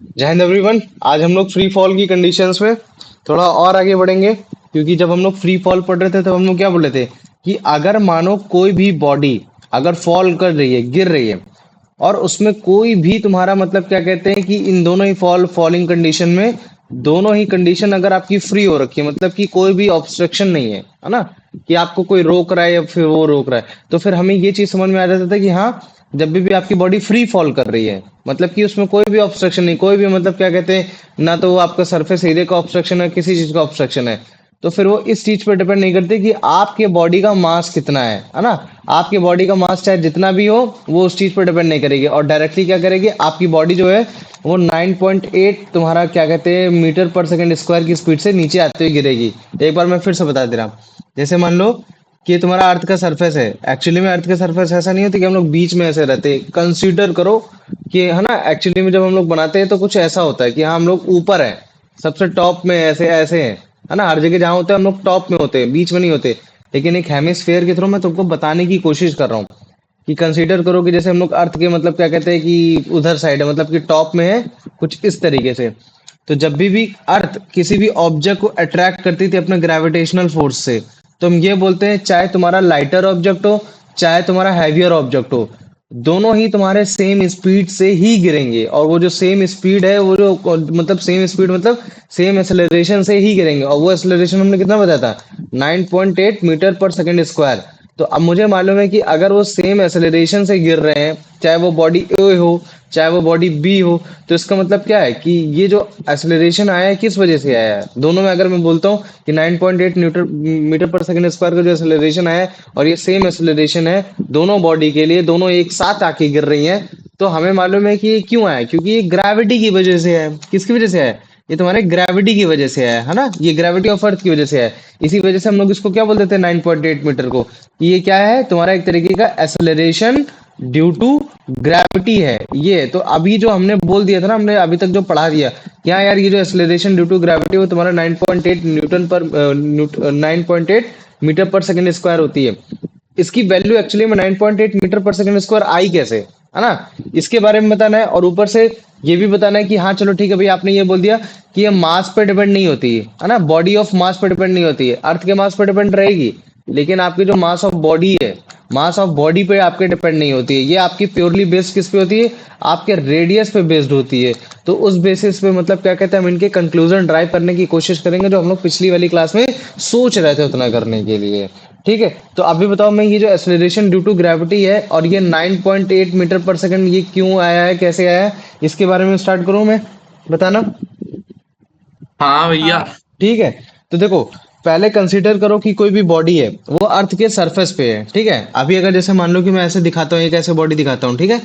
जय हिंद एवरीवन। आज हम लोग फ्री फॉल की कंडीशंस में थोड़ा और आगे बढ़ेंगे, क्योंकि जब हम लोग फ्री फॉल पढ़ रहे थे तब हम लोग क्या बोल रहे थे कि अगर मानो कोई भी बॉडी अगर फॉल कर रही है, गिर रही है, और उसमें कोई भी तुम्हारा मतलब क्या कहते हैं कि इन दोनों ही फॉलिंग कंडीशन में दोनों ही कंडीशन अगर आपकी फ्री हो रखी है, मतलब कि कोई भी ऑब्स्ट्रक्शन नहीं है ना, कि आपको कोई रोक रहा है या फिर वो रोक रहा है, तो फिर हमें ये चीज समझ में आ जाता था कि हाँ, जब भी आपकी बॉडी फ्री फॉल कर रही है, मतलब कि उसमें कोई भी ऑब्स्ट्रक्शन नहीं, कोई भी मतलब क्या कहते हैं ना, तो वो आपका सरफेस एरिया का ऑब्स्ट्रक्शन है, किसी चीज का ऑब्स्ट्रक्शन है, तो फिर वो इस चीज पर डिपेंड नहीं करती कि आपके बॉडी का मास कितना है ना। आपके बॉडी का मास चाहे जितना भी हो, वो उस चीज पर डिपेंड नहीं करेगी, और डायरेक्टली क्या करेगी, आपकी बॉडी जो है वो 9.8 तुम्हारा क्या कहते हैं मीटर पर सेकंड स्क्वायर की स्पीड से नीचे आते हुए गिरेगी। एक बार मैं फिर से बता दे रहा हूँ। जैसे मान लो कि तुम्हारा अर्थ का सरफेस है, एक्चुअली में अर्थ का सरफेस ऐसा नहीं होता कि हम लोग बीच में ऐसे रहते, कंसीडर करो कि है ना, एक्चुअली में जब हम लोग बनाते हैं तो कुछ ऐसा होता है कि हाँ हम लोग ऊपर है, सबसे टॉप में ऐसे ऐसे हैं, है ना। हर जगह जहाँ होते हैं हम लोग टॉप में होते हैं, बीच में नहीं होते। लेकिन एक हेमिस्फेयर के थ्रू मैं तुमको बताने की कोशिश कर रहा हूँ कि कंसीडर करो कि जैसे हम लोग अर्थ के मतलब क्या कहते हैं कि उधर साइड है, मतलब कि टॉप में है, कुछ इस तरीके से। तो जब भी अर्थ किसी भी ऑब्जेक्ट को अट्रैक्ट करती थी अपने ग्रेविटेशनल फोर्स से, तो हम ये बोलते हैं चाहे तुम्हारा लाइटर ऑब्जेक्ट हो, चाहे तुम्हारा हैवियर ऑब्जेक्ट हो, दोनों ही तुम्हारे सेम स्पीड से ही गिरेंगे। और वो जो सेम स्पीड है, वो जो मतलब सेम स्पीड मतलब सेम एक्सेलरेशन से ही गिरेंगे, और वो एक्सेलरेशन हमने कितना बताया था, 9.8 मीटर पर सेकंड स्क्वायर। तो अब मुझे मालूम है कि अगर वो सेम एक्सेलरेशन से गिर रहे हैं, चाहे वो बॉडी ए हो चाहे वो बॉडी बी हो, तो इसका मतलब क्या है कि ये जो एक्सेलरेशन आया है किस वजह से आया है। दोनों में अगर मैं बोलता हूँ कि 9.8 Newton metre per second square का जो एक्सेलरेशन आया है, और ये सेम एक्सेलरेशन है दोनों बॉडी के लिए, दोनों एक साथ आके गिर रही हैं, तो हमें मालूम है कि ये क्यों आया, क्योंकि ये ग्रेविटी की वजह से है। किसकी वजह से है, ये तुम्हारे ग्रेविटी की वजह से है ना, ये ग्रेविटी ऑफ अर्थ की वजह से है। इसी वजह से हम लोग इसको क्या बोल देते हैं 9.8 मीटर को, कि ये क्या है तुम्हारा एक तरीके का एक्सेलरेशन ड्यू टू ग्रेविटी है ये। तो अभी जो हमने बोल दिया था ना, हमने अभी तक जो पढ़ा दिया कि हाँ यार, ये जो एक्सेलरेशन ड्यू टू ग्रेविटी वो तुम्हारा 9.8 न्यूटन पर 9.8 मीटर पर सेकंड स्क्वायर होती है। इसकी वैल्यू एक्चुअली में 9.8 मीटर पर सेकंड स्क्वायर आई कैसे, है ना, इसके बारे में बताना है। और ऊपर से ये भी बताना है कि हाँ चलो ठीक है भाई, आपने ये बोल दिया कि ये मास पे डिपेंड नहीं होती है ना, बॉडी ऑफ मास पे डिपेंड नहीं होती है, अर्थ के मास पे डिपेंड रहेगी, लेकिन आपकी जो मास ऑफ बॉडी है, मास ऑफ बॉडी पे आपके डिपेंड नहीं होती है, ये आपकी प्योरली बेस्ड किस पे होती है, आपके रेडियस पे बेस्ड होती है। तो उस बेसिस पे मतलब क्या कहते हैं, हम इनके कंक्लूजन ड्राइव करने की कोशिश करेंगे, जो हम लोग पिछली वाली क्लास में सोच रहे थे उतना करने के लिए। ठीक है, तो अभी बताओ मैं, ये जो एक्सेलरेशन ड्यू टू ग्रेविटी है और ये 9.8 मीटर पर सेकंड, ये क्यों आया है, कैसे आया है, इसके बारे में स्टार्ट करूं मैं बताना। हाँ भैया। ठीक है, तो देखो, पहले कंसीडर करो कि कोई भी बॉडी है वो अर्थ के सरफेस पे है। ठीक है, अभी अगर जैसे मान लो कि मैं ऐसे दिखाता हूँ, एक ऐसे बॉडी दिखाता हूँ, ठीक है,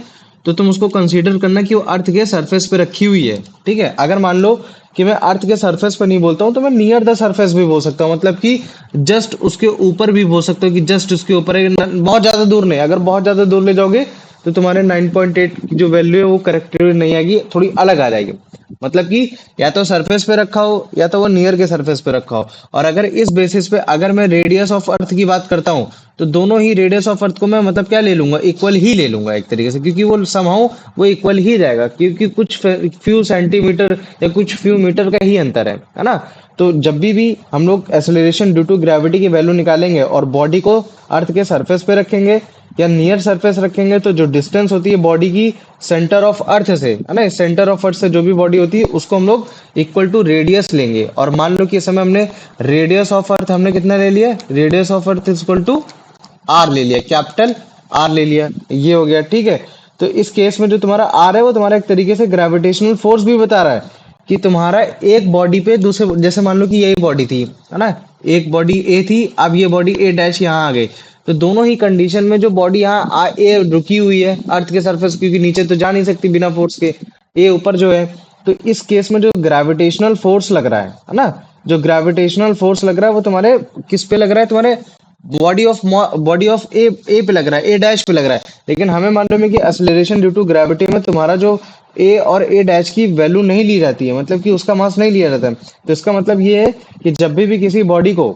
तो तुम उसको कंसीडर करना कि वो अर्थ के सरफेस पे रखी हुई है। ठीक है, अगर मान लो कि मैं अर्थ के सरफेस पे नहीं बोलता हूँ, तो मैं नियर द सरफेस भी बोल सकता हूँ, मतलब कि जस्ट उसके ऊपर भी बोल सकता हूँ कि जस्ट उसके ऊपर है, बहुत ज्यादा दूर नहीं। अगर बहुत ज्यादा दूर ले जाओगे तो तुम्हारे 9.8 की जो वैल्यू है वो करेक्ट नहीं आएगी, थोड़ी अलग आ जाएगी। मतलब कि या तो सरफेस पे रखा हो या तो वो नियर के सरफेस पे रखा हो। और अगर इस बेसिस पे अगर मैं रेडियस ऑफ अर्थ की बात करता हूँ, तो दोनों ही रेडियस ऑफ अर्थ को मैं मतलब क्या ले लूंगा, इक्वल ही ले लूंगा एक तरीके से, क्योंकि वो समहाउ वो इक्वल ही जाएगा, क्योंकि कुछ फ्यू सेंटीमीटर या कुछ फ्यू मीटर का ही अंतर है ना। तो जब भी हम लोग एक्सेलरेशन ड्यू टू ग्रेविटी की वैल्यू निकालेंगे और बॉडी को अर्थ के सरफेस पे रखेंगे या नियर सरफेस रखेंगे, तो जो डिस्टेंस होती है बॉडी की सेंटर ऑफ अर्थ से, है ना, सेंटर ऑफ अर्थ से जो भी बॉडी होती है उसको हम लोग इक्वल टू रेडियस लेंगे। और मान लो कि इस समय हमने रेडियस ऑफ अर्थ हमने कितना ले लिया, radius of earth is equal to R ले लिया, कैपिटल आर ले लिया, ये हो गया। ठीक है, तो इस केस में जो तुम्हारा आर है वो तुम्हारा एक तरीके से ग्रेविटेशनल फोर्स भी बता रहा है कि तुम्हारा एक बॉडी पे दूसरे, जैसे मान लो कि यही बॉडी थी, है ना, एक बॉडी ए थी, अब ये बॉडी ए डैश यहाँ आ गई, तो दोनों ही कंडीशन में जो बॉडी यहाँ ए रुकी हुई है अर्थ के सरफेस, क्योंकि नीचे तो जा नहीं सकती बिना फोर्स के, ए ऊपर जो है, तो इस केस में जो ग्रेविटेशनल फोर्स लग रहा है ना, जो ग्रेविटेशनल फोर्स लग रहा है वो तुम्हारे किस पे लग रहा है, तुम्हारे बॉडी ऑफ ए पे लग रहा है, ए डैश पे लग रहा है। लेकिन हमें मालूम है कि एक्सेलरेशन ड्यू टू ग्रेविटी में तुम्हारा जो ए और ए डैश की वैल्यू नहीं ली जाती है, मतलब कि उसका मास नहीं लिया जाता है। तो इसका मतलब ये है कि जब भी किसी बॉडी को,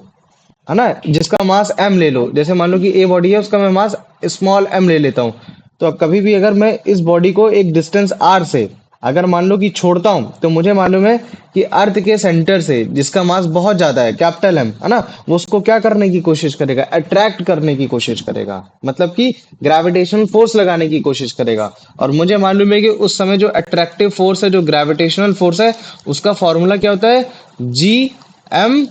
है ना, जिसका मास m ले लो, जैसे मान लो कि ए बॉडी है उसका मैं मास स्मॉल m ले लेता हूँ, तो अब कभी भी अगर मैं इस बॉडी को एक डिस्टेंस r से अगर मान लो कि छोड़ता हूं तो मुझे मालूम है कि अर्थ के सेंटर से जिसका मास बहुत ज्यादा है, कैपिटल एम, है ना, वो उसको क्या करने की कोशिश करेगा, अट्रैक्ट करने की कोशिश करेगा, मतलब कि ग्रेविटेशनल फोर्स लगाने की कोशिश करेगा। और मुझे मालूम है कि उस समय जो अट्रैक्टिव फोर्स है, जो ग्रेविटेशनल फोर्स है, उसका फॉर्मूला क्या होता है, G M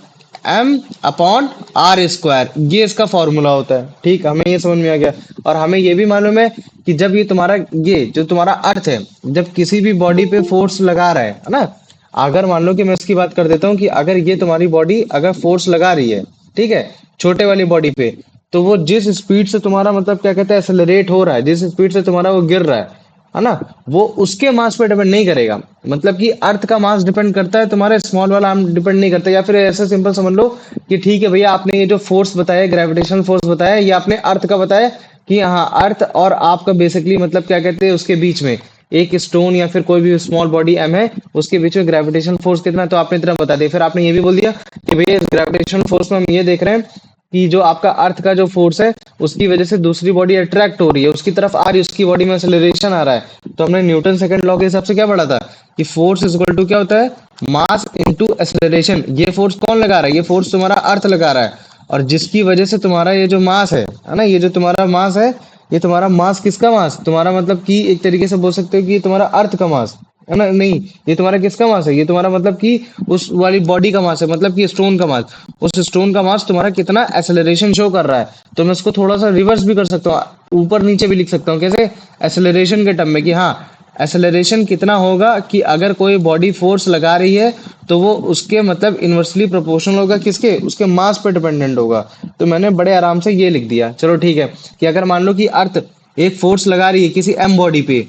M upon are square, ये इसका फॉर्मूला होता है। ठीक, हमें ये समझ में आ गया। और हमें ये भी मालूम है कि जब ये तुम्हारा, ये जो तुम्हारा अर्थ है, जब किसी भी बॉडी पे फोर्स लगा रहा है ना, अगर मान लो कि मैं इसकी बात कर देता हूँ कि अगर ये तुम्हारी बॉडी अगर फोर्स लगा रही है, ठीक है, छोटे वाली बॉडी पे, तो वो जिस स्पीड से तुम्हारा मतलब क्या कहते हैं एक्सेलरेट हो रहा है, जिस स्पीड से तुम्हारा वो गिर रहा है ना, वो उसके मास पे डिपेंड नहीं करेगा। मतलब कि अर्थ का मास डिपेंड करता है, तुम्हारा स्मॉल वाला आर्म डिपेंड नहीं करता। या फिर ऐसे सिंपल समझ लो कि ठीक है भैया, आपने ये जो फोर्स बताया, ग्रेविटेशनल फोर्स बताया, ये आपने अर्थ का बताया कि हाँ, अर्थ और आपका बेसिकली मतलब क्या कहते हैं, उसके बीच में एक स्टोन या फिर कोई भी स्मॉल बॉडी एम है, उसके बीच में ग्रेविटेशनल फोर्स कितना है, तो आपने इतना बता दिया। फिर आपने ये भी बोल दिया कि भैया इस ग्रेविटेशनल फोर्स में हम ये देख रहे हैं कि जो आपका अर्थ का जो फोर्स है, उसकी वजह से दूसरी बॉडी अट्रैक्ट हो रही है, उसकी तरफ आ रही है, उसकी बॉडी में एक्सेलरेशन आ रहा है। तो हमने न्यूटन सेकंड लॉ के हिसाब से क्या पढ़ा था कि फोर्स इज इक्वल टू क्या होता है, मास इनटू एक्सेलरेशन। ये फोर्स कौन लगा रहा है, ये फोर्स तुम्हारा अर्थ लगा रहा है, और जिसकी वजह से तुम्हारा ये जो मास है ना, ये जो तुम्हारा मास है, ये तुम्हारा मास किसका मास, तुम्हारा मतलब कि एक तरीके से बोल सकते हो कि ये तुम्हारा अर्थ का मास है ना, नहीं, ये तुम्हारा किसका मास है, ये तुम्हारा मतलब कि उस वाली बॉडी का मास है, मतलब कि स्टोन का मास। उस स्टोन का मास तुम्हारा कितना एक्सेलरेशन शो कर रहा है। तो मैं इसको थोड़ा सा रिवर्स भी कर सकता हूँ, ऊपर नीचे भी लिख सकता हूँ, कैसे, एक्सेलरेशन के टर्म में, कि हाँ, एक्सेलरेशन कितना होगा कि अगर कोई बॉडी फोर्स लगा रही है तो वो उसके मतलब इनवर्सली प्रोपोर्शनल होगा, किसके, उसके मास पे डिपेंडेंट होगा। तो मैंने बड़े आराम से ये लिख दिया। चलो ठीक है, कि अगर मान लो कि अर्थ एक फोर्स लगा रही है किसी एम बॉडी पे,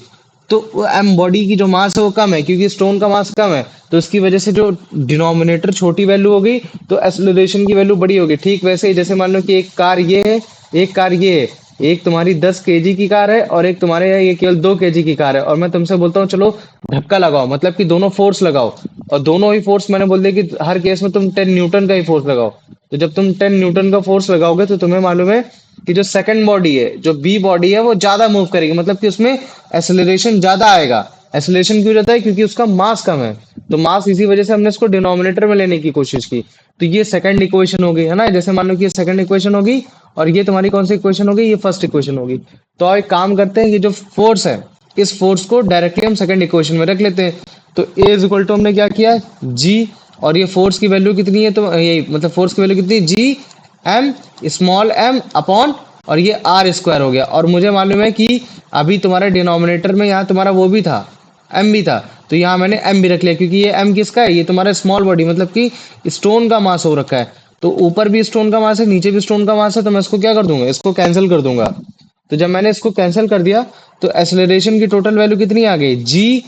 तो वो एम बॉडी की जो मास है वो कम है, क्योंकि स्टोन का मास कम है, तो इसकी वजह से जो डिनोमिनेटर छोटी वैल्यू हो गई, तो एक्सेलरेशन की वैल्यू बड़ी होगी। ठीक वैसे ही जैसे मान लो कि एक कार ये है, एक कार ये है, एक तुम्हारी 10 kg की कार है और एक तुम्हारे यहाँ ये केवल 2 kg की कार है, और मैं तुमसे बोलता हूँ चलो धक्का लगाओ, मतलब कि दोनों फोर्स लगाओ, और दोनों ही फोर्स मैंने बोल दिया कि हर केस में तुम 10 न्यूटन का ही फोर्स लगाओ। तो जब तुम 10 न्यूटन का फोर्स लगाओगे तो तुम्हें मालूम है कि जो सेकंड बॉडी है, जो बी बॉडी है, वो ज्यादा मूव करेगी, मतलब कि उसमें एक्सेलरेशन ज्यादा आएगा। एक्सेलरेशन क्यों जाता है, क्योंकि उसका मास कम है। तो मास, इसी वजह से हमने इसको डिनोमिनेटर में लेने की कोशिश की। तो ये सेकंड इक्वेशन हो गई, है ना, जैसे मान लो कि ये सेकंड इक्वेशन होगी, और ये तुम्हारी कौन सी इक्वेशन होगी, ये फर्स्ट इक्वेशन होगी। तो एक काम करते हैं, ये जो फोर्स है, इस फोर्स को डायरेक्टली हम सेकंड इक्वेशन में रख लेते हैं। तो ए इज इक्वल टू हमने क्या किया, जी, और ये फोर्स की वैल्यू कितनी है, तो ये मतलब फोर्स की वैल्यू कितनी है, G M small M upon, और ये आर स्क्वायर हो गया। और मुझे मालूम है कि अभी तुम्हारे डिनोमिनेटर में यहाँ तुम्हारा वो भी था, एम भी था, तो यहाँ मैंने एम भी रख लिया, क्योंकि ये एम किसका है, ये तुम्हारा स्मॉल बॉडी मतलब कि स्टोन का मास हो रखा है। तो ऊपर भी स्टोन का मास है, नीचे भी स्टोन का मास है, तो मैं इसको क्या कर दूंगा, इसको कैंसिल कर दूंगा। तो जब मैंने इसको कैंसिल कर दिया, तो एक्सेलरेशन की टोटल वैल्यू कितनी आ गई, g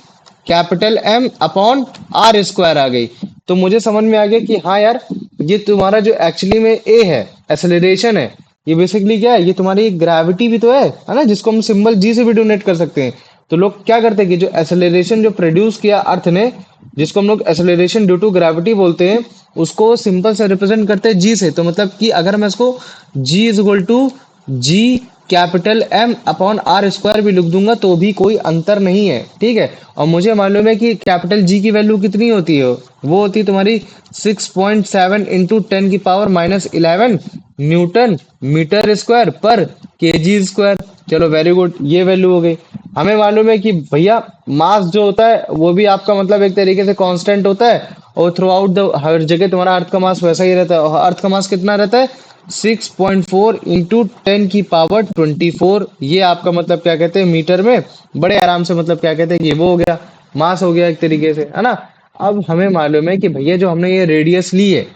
capital M upon are square आ गई। तो मुझे समझ में आ गया कि हाँ यार, ये तुम्हारा जो एक्चुअली में ए है, एक्सेलरेशन है, ये बेसिकली क्या है, ये तुम्हारी ग्रेविटी भी तो है ना, जिसको हम सिंबल जी से भी डोनेट कर सकते हैं। तो लोग क्या करते हैं कि जो एक्सेलरेशन जो प्रोड्यूस किया अर्थ ने, जिसको हम लोग एक्सेलरेशन ड्यू टू ग्रेविटी बोलते हैं, उसको सिंपल से रिप्रेजेंट करते हैं जी से। तो मतलब कि अगर मैं इसको g is equal to g capital M upon are square भी लिख दूंगा तो भी कोई अंतर नहीं है, ठीक है। और मुझे मालूम है कि कैपिटल जी की वैल्यू कितनी होती है, वो होती है तुम्हारी 6.7 इंटू 10⁻11 न्यूटन मीटर स्क्वायर पर केजी स्क्वायर। चलो वेरी गुड, ये वैल्यू हो गई। हमें मालूम है कि भैया मास जो होता है वो भी आपका मतलब एक तरीके से कांस्टेंट होता है, और थ्रू आउट द हर जगह तुम्हारा अर्थ का मास वैसा ही रहता है। अर्थ का मास कितना रहता है, 6.4 इंटू 10⁻24। ये आपका मतलब क्या कहते हैं मीटर में, बड़े आराम से मतलब क्या कहते हैं कि वो हो गया, मास हो गया एक तरीके से, है ना। अब हमें मालूम है कि भैया जो हमने ये रेडियस ली है,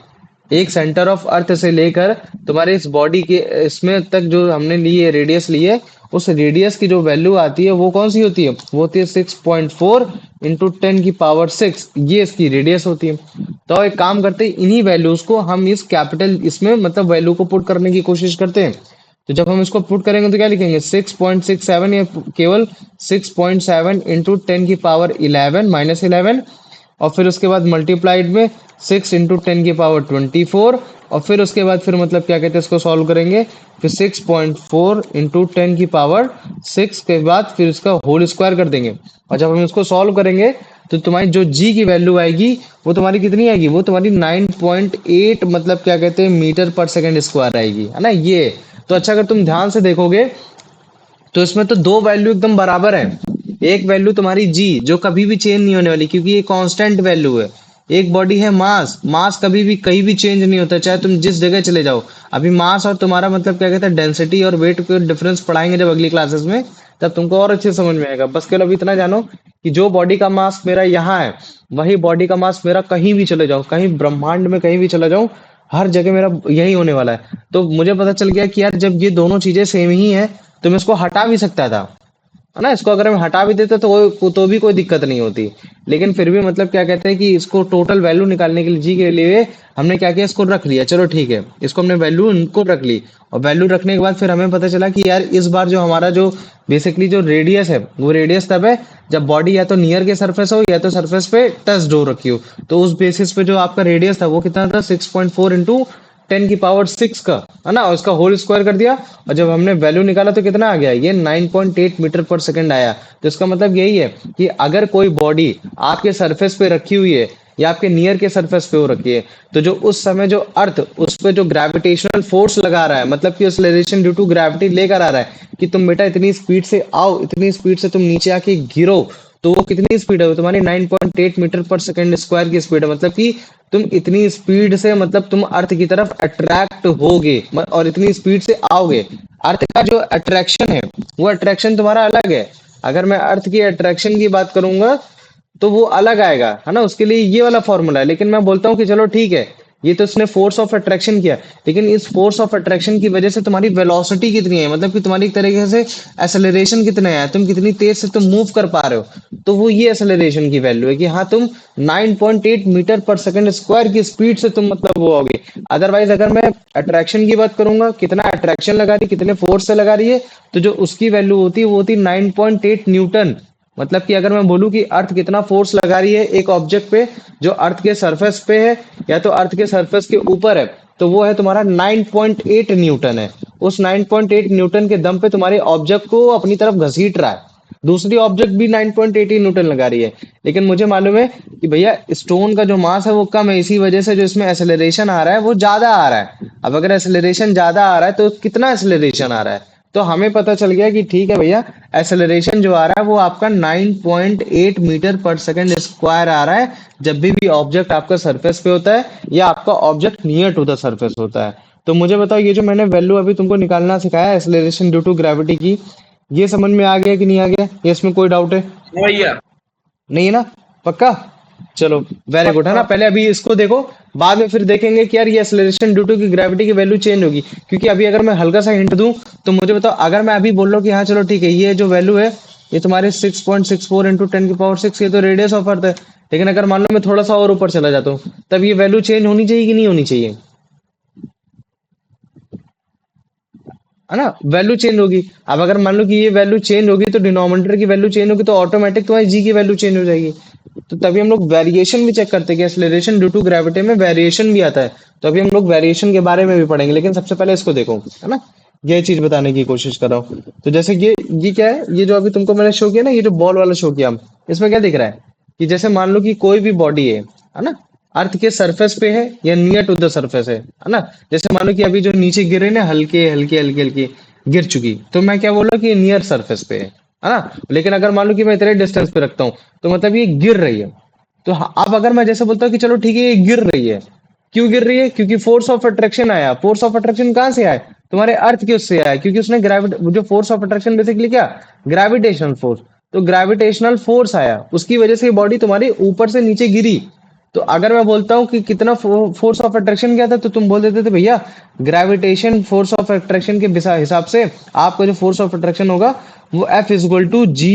एक सेंटर ऑफ अर्थ से लेकर तुम्हारे इस बॉडी के इसमें तक जो हमने ली है, रेडियस ली है, उस रेडियस की जो वैल्यू आती है वो कौन सी होती है, वो होती है 6.4 इंटू 10⁻6। ये इसकी रेडियस होती है। तो एक काम करते हैं, इन्हीं वैल्यूज को हम इस कैपिटल इसमें मतलब वैल्यू को पुट करने की कोशिश करते हैं। तो जब हम इसको पुट करेंगे तो क्या लिखेंगे, 6.67, या केवल 6.7 इंटू 10⁻11 -11 और फिर उसके बाद मल्टीप्लाइड में 6 × 10⁻24, और फिर उसके बाद फिर मतलब क्या कहते हैं इसको सॉल्व करेंगे, फिर 6.4 × 10⁻6 के बाद फिर उसका होल स्क्वायर कर देंगे। और जब हम इसको सॉल्व करेंगे तो तुम्हारी जो जी की वैल्यू आएगी वो तुम्हारी कितनी आएगी, वो तुम्हारी 9.8 मतलब क्या कहते हैं मीटर पर सेकंड स्क्वायर आएगी, है ना। ये तो अच्छा, अगर तुम ध्यान से देखोगे तो इसमें तो दो वैल्यू एकदम बराबर है। एक वैल्यू तुम्हारी जी जो कभी भी चेंज नहीं होने वाली, क्योंकि ये कांस्टेंट वैल्यू है। एक बॉडी है मास, मास कभी भी कहीं भी चेंज नहीं होता, चाहे तुम जिस जगह चले जाओ। अभी मास और तुम्हारा मतलब क्या कहते हैं डेंसिटी और वेट के डिफरेंस पढ़ाएंगे जब अगली क्लासेस में, तब तुमको और अच्छे से समझ में आएगा। बस केवल अभी इतना जानो कि जो बॉडी का मास मेरा यहाँ है, वही बॉडी का मास मेरा कहीं भी चले जाओ, कहीं ब्रह्मांड में कहीं भी चले जाओ, हर जगह मेरा यही होने वाला है। तो मुझे पता चल गया कि यार जब ये दोनों चीजें सेम ही है तो मैं इसको हटा भी सकता था, है ना। इसको अगर हम हटा भी देते तो भी कोई दिक्कत नहीं होती। लेकिन फिर भी मतलब क्या कहते हैं कि इसको टोटल वैल्यू निकालने के लिए जी के लिए हमने क्या किया, इसको रख लिया। चलो ठीक है, इसको हमने वैल्यू इनको रख ली, और वैल्यू रखने के बाद फिर हमें पता चला कि यार इस बार जो हमारा जो बेसिकली जो रेडियस है, वो रेडियस तब है जब बॉडी या तो नियर के सरफेस हो या तो सरफेस पे टच हो रखी हो। तो उस बेसिस पे जो आपका रेडियस था वो कितना था, 6.4 × 10⁻6 का, है ना। और इसका होल स्क्वायर कर दिया, और जब हमने वैल्यू निकाला तो कितना आ गया, ये 9.8 मीटर पर सेकंड आया। तो इसका मतलब यही है कि अगर कोई बॉडी आपके सरफेस पे रखी हुई है या आपके नियर के सरफेस पे हो रखी है, तो जो उस समय जो अर्थ उस पे जो ग्रेविटेशनल फोर्स लगा रहा है, मतलब कि एक्सेलरेशन ड्यू टू ग्रेविटी लेकर आ रहा है कि तुम बेटा इतनी स्पीड से आओ, इतनी स्पीड से तुम नीचे आके गिरो, तो वो कितनी स्पीड है, वो तुम्हारी 9.8 मीटर पर सेकंड स्क्वायर की स्पीड है। मतलब कि तुम इतनी स्पीड से मतलब तुम अर्थ की तरफ अट्रैक्ट होगे और इतनी स्पीड से आओगे। अर्थ का जो अट्रैक्शन है वो अट्रैक्शन तुम्हारा अलग है। अगर मैं अर्थ की अट्रैक्शन की बात करूंगा तो वो अलग आएगा, है ना। उसके लिए ये वाला फॉर्मूला है। लेकिन मैं बोलता हूँ कि चलो ठीक है, ये तो इसने फोर्स ऑफ अट्रैक्शन किया, लेकिन इस फोर्स ऑफ अट्रैक्शन की वजह से तुम्हारी वेलोसिटी कितनी है, मतलब कि तुम्हारी एक तरीके से एक्सेलरेशन कितना है, तुम कितनी तेज से तुम मूव कर पा रहे हो। तो वो ये एक्सेलरेशन की वैल्यू है कि हाँ तुम 9.8 मीटर पर सेकंड स्क्वायर की स्पीड से तुम मतलब वो होगे। अदरवाइज अगर मैं अट्रैक्शन की बात करूंगा, कितना अट्रैक्शन लगा रही, कितने फोर्स से लगा रही है, तो जो उसकी वैल्यू होती है वो होती है 9.8 न्यूटन। मतलब कि अगर मैं बोलूं कि अर्थ कितना फोर्स लगा रही है एक ऑब्जेक्ट पे जो अर्थ के सरफेस पे है या तो अर्थ के सरफेस के ऊपर है, तो वो है तुम्हारा 9.8 न्यूटन है। उस 9.8 न्यूटन के दम पे तुम्हारे ऑब्जेक्ट को अपनी तरफ घसीट रहा है। दूसरी ऑब्जेक्ट भी 9.8 न्यूटन लगा रही है, लेकिन मुझे मालूम है कि भैया स्टोन का जो मास है वो कम है, इसी वजह से जो इसमें एक्सेलरेशन आ रहा है वो ज्यादा आ रहा है। अब अगर एक्सेलरेशन ज्यादा आ रहा है तो कितना एक्सेलरेशन आ रहा है, तो हमें पता चल गया कि ठीक है भैया, एक्सेलरेशन जो आ रहा है वो आपका 9.8 मीटर पर सेकंड स्क्वायर आ रहा है जब भी ऑब्जेक्ट आपका सरफेस पे होता है या आपका object near to the surface होता है। तो मुझे बताओ, ये जो मैंने वैल्यू अभी तुमको निकालना सिखाया एक्सेलरेशन ड्यू टू ग्रेविटी की, ये समझ में आ गया कि नहीं आ गया, ये इसमें कोई डाउट है? हाँ भैया। नहीं है ना, पक्का? चलो वेरी गुड, है ना। पहले अभी इसको देखो, बाद में फिर देखेंगे कि यार ये एक्सेलरेशन ड्यू टू की ग्रेविटी की वैल्यू चेंज होगी। क्योंकि अभी अगर मैं हल्का सा हिंट दूं तो मुझे बताओ, अगर मैं अभी बोल रहा हूँ कि हाँ चलो ठीक है, ये जो वैल्यू है ये तुम्हारे 6.64 × 10⁻6, ये तो रेडियस ऑफ अर्थ है। लेकिन अगर मान लो मैं थोड़ा सा और ऊपर चला जाता हूँ, तब ये वैल्यू चेंज होनी चाहिए कि नहीं होनी चाहिए, है ना। वैल्यू चेंज होगी। अब अगर मान लो कि ये वैल्यू चेंज होगी तो डिनोमिनेटर की वैल्यू चेंज होगी, तो ऑटोमेटिक तुम्हारी जी की वैल्यू चेंज हो जाएगी। तो तभी हम लोग वेरिएशन भी चेक करते हैं कि एक्सेलरेशन ड्यू टू ग्रेविटी में वेरिएशन भी आता है। तो अभी हम लोग वेरिएशन के बारे में भी पढ़ेंगे, लेकिन सबसे पहले इसको देखो, है ना। ये चीज बताने की कोशिश कर रहा हूँ। तो जैसे ये क्या है, ये जो अभी तुमको मैंने शो किया ना, ये जो बॉल वाला शो किया, इसमें क्या दिख रहा है कि जैसे मान लो कि कोई भी बॉडी है ना, अर्थ के सरफेस पे है या नियर टू द सरफेस है ना। जैसे मान लो कि अभी जो नीचे गिर रहे ना, हल्के हल्के हल्के हल्के गिर चुकी, तो मैं क्या बोल रहा हूँ कि नियर सरफेस पे है ना। लेकिन अगर मान लो कि मैं इतने डिस्टेंस पे रखता हूँ तो मतलब ये गिर रही है। तो अब अगर मैं जैसे बोलता हूँ कि चलो ठीक है ये गिर रही है, क्यों गिर रही है, क्योंकि फोर्स ऑफ अट्रैक्शन आया। फोर्स ऑफ अट्रैक्शन कहाँ से आया, तुम्हारे अर्थ के उससे आया, क्योंकि उसने जो फोर्स ऑफ अट्रैक्शन बेसिकली क्या, ग्रेविटेशनल फोर्स। तो ग्रेविटेशनल फोर्स आया, उसकी वजह से बॉडी तुम्हारी ऊपर से नीचे गिरी। तो अगर मैं बोलता हूँ कि कितना फोर्स ऑफ अट्रैक्शन क्या था, तो तुम बोल देते थे भैया ग्रेविटेशन फोर्स ऑफ अट्रैक्शन के हिसाब से आपका जो फोर्स ऑफ अट्रैक्शन होगा वो F = G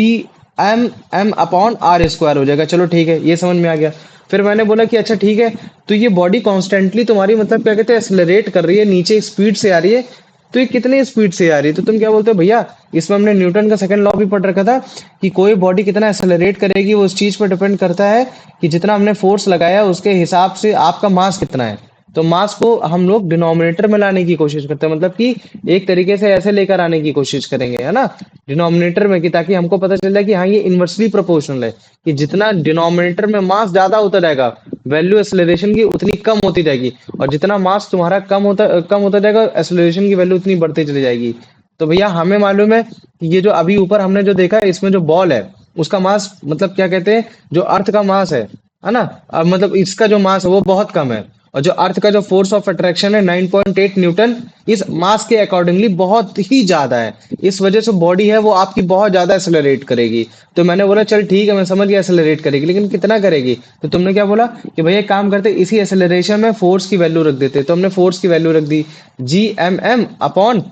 m/r² हो जाएगा। चलो ठीक है, ये समझ में आ गया। फिर मैंने बोला कि अच्छा ठीक है, तो ये बॉडी कॉन्स्टेंटली तुम्हारी मतलब क्या कहते हैं एक्सेलरेट कर रही है, नीचे स्पीड से आ रही है, तो ये कितने स्पीड से आ रही है। तो तुम क्या बोलते हो भैया, इसमें हमने न्यूटन का सेकंड लॉ भी पढ़ रखा था कि कोई बॉडी कितना एक्सेलरेट करेगी वो उस चीज पर डिपेंड करता है कि जितना हमने फोर्स लगाया उसके हिसाब से आपका मास कितना है। तो मास को हम लोग डिनोमिनेटर में लाने की कोशिश करते हैं, मतलब कि एक तरीके से ऐसे लेकर आने की कोशिश करेंगे, है ना, डिनोमिनेटर में, कि ताकि हमको पता चल जाए कि हाँ ये इन्वर्सली प्रोपोर्शनल है, कि जितना डिनोमिनेटर में मास ज्यादा होता जाएगा वैल्यू एक्सेलरेशन की उतनी कम होती जाएगी, और जितना मास तुम्हारा कम होता जाएगा एक्सेलरेशन की वैल्यू उतनी बढ़ती चली जाएगी। तो भैया हमें मालूम है कि ये जो अभी ऊपर हमने जो देखा है इसमें जो बॉल है उसका मास, मतलब क्या कहते हैं, जो अर्थ का मास है ना, मतलब इसका जो मास है वो बहुत कम है, और जो अर्थ का जो फोर्स ऑफ अट्रैक्शन है 9.8 न्यूटन, इस मास के अकॉर्डिंगली बहुत ही ज्यादा है। इस वजह से बॉडी है वो आपकी बहुत ज्यादा एक्सेलरेट करेगी। तो मैंने बोला चल ठीक है, मैं समझ गया एक्सेलरेट करेगी, लेकिन कितना करेगी। तो तुमने क्या बोला कि भैया एक काम करते इसी एक्सेलरेशन में फोर्स की वैल्यू रख देते। तो हमने फोर्स की वैल्यू रख दी Gmm/r²,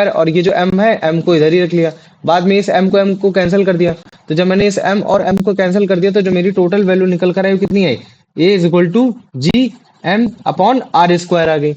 और ये जो m है m को इधर ही रख लिया। बाद में इस m को कैंसिल कर दिया। तो जब मैंने इस m और m को कैंसिल कर दिया तो जो मेरी टोटल वैल्यू निकल कर आई वो कितनी आई, A = Gm/r² आ गई।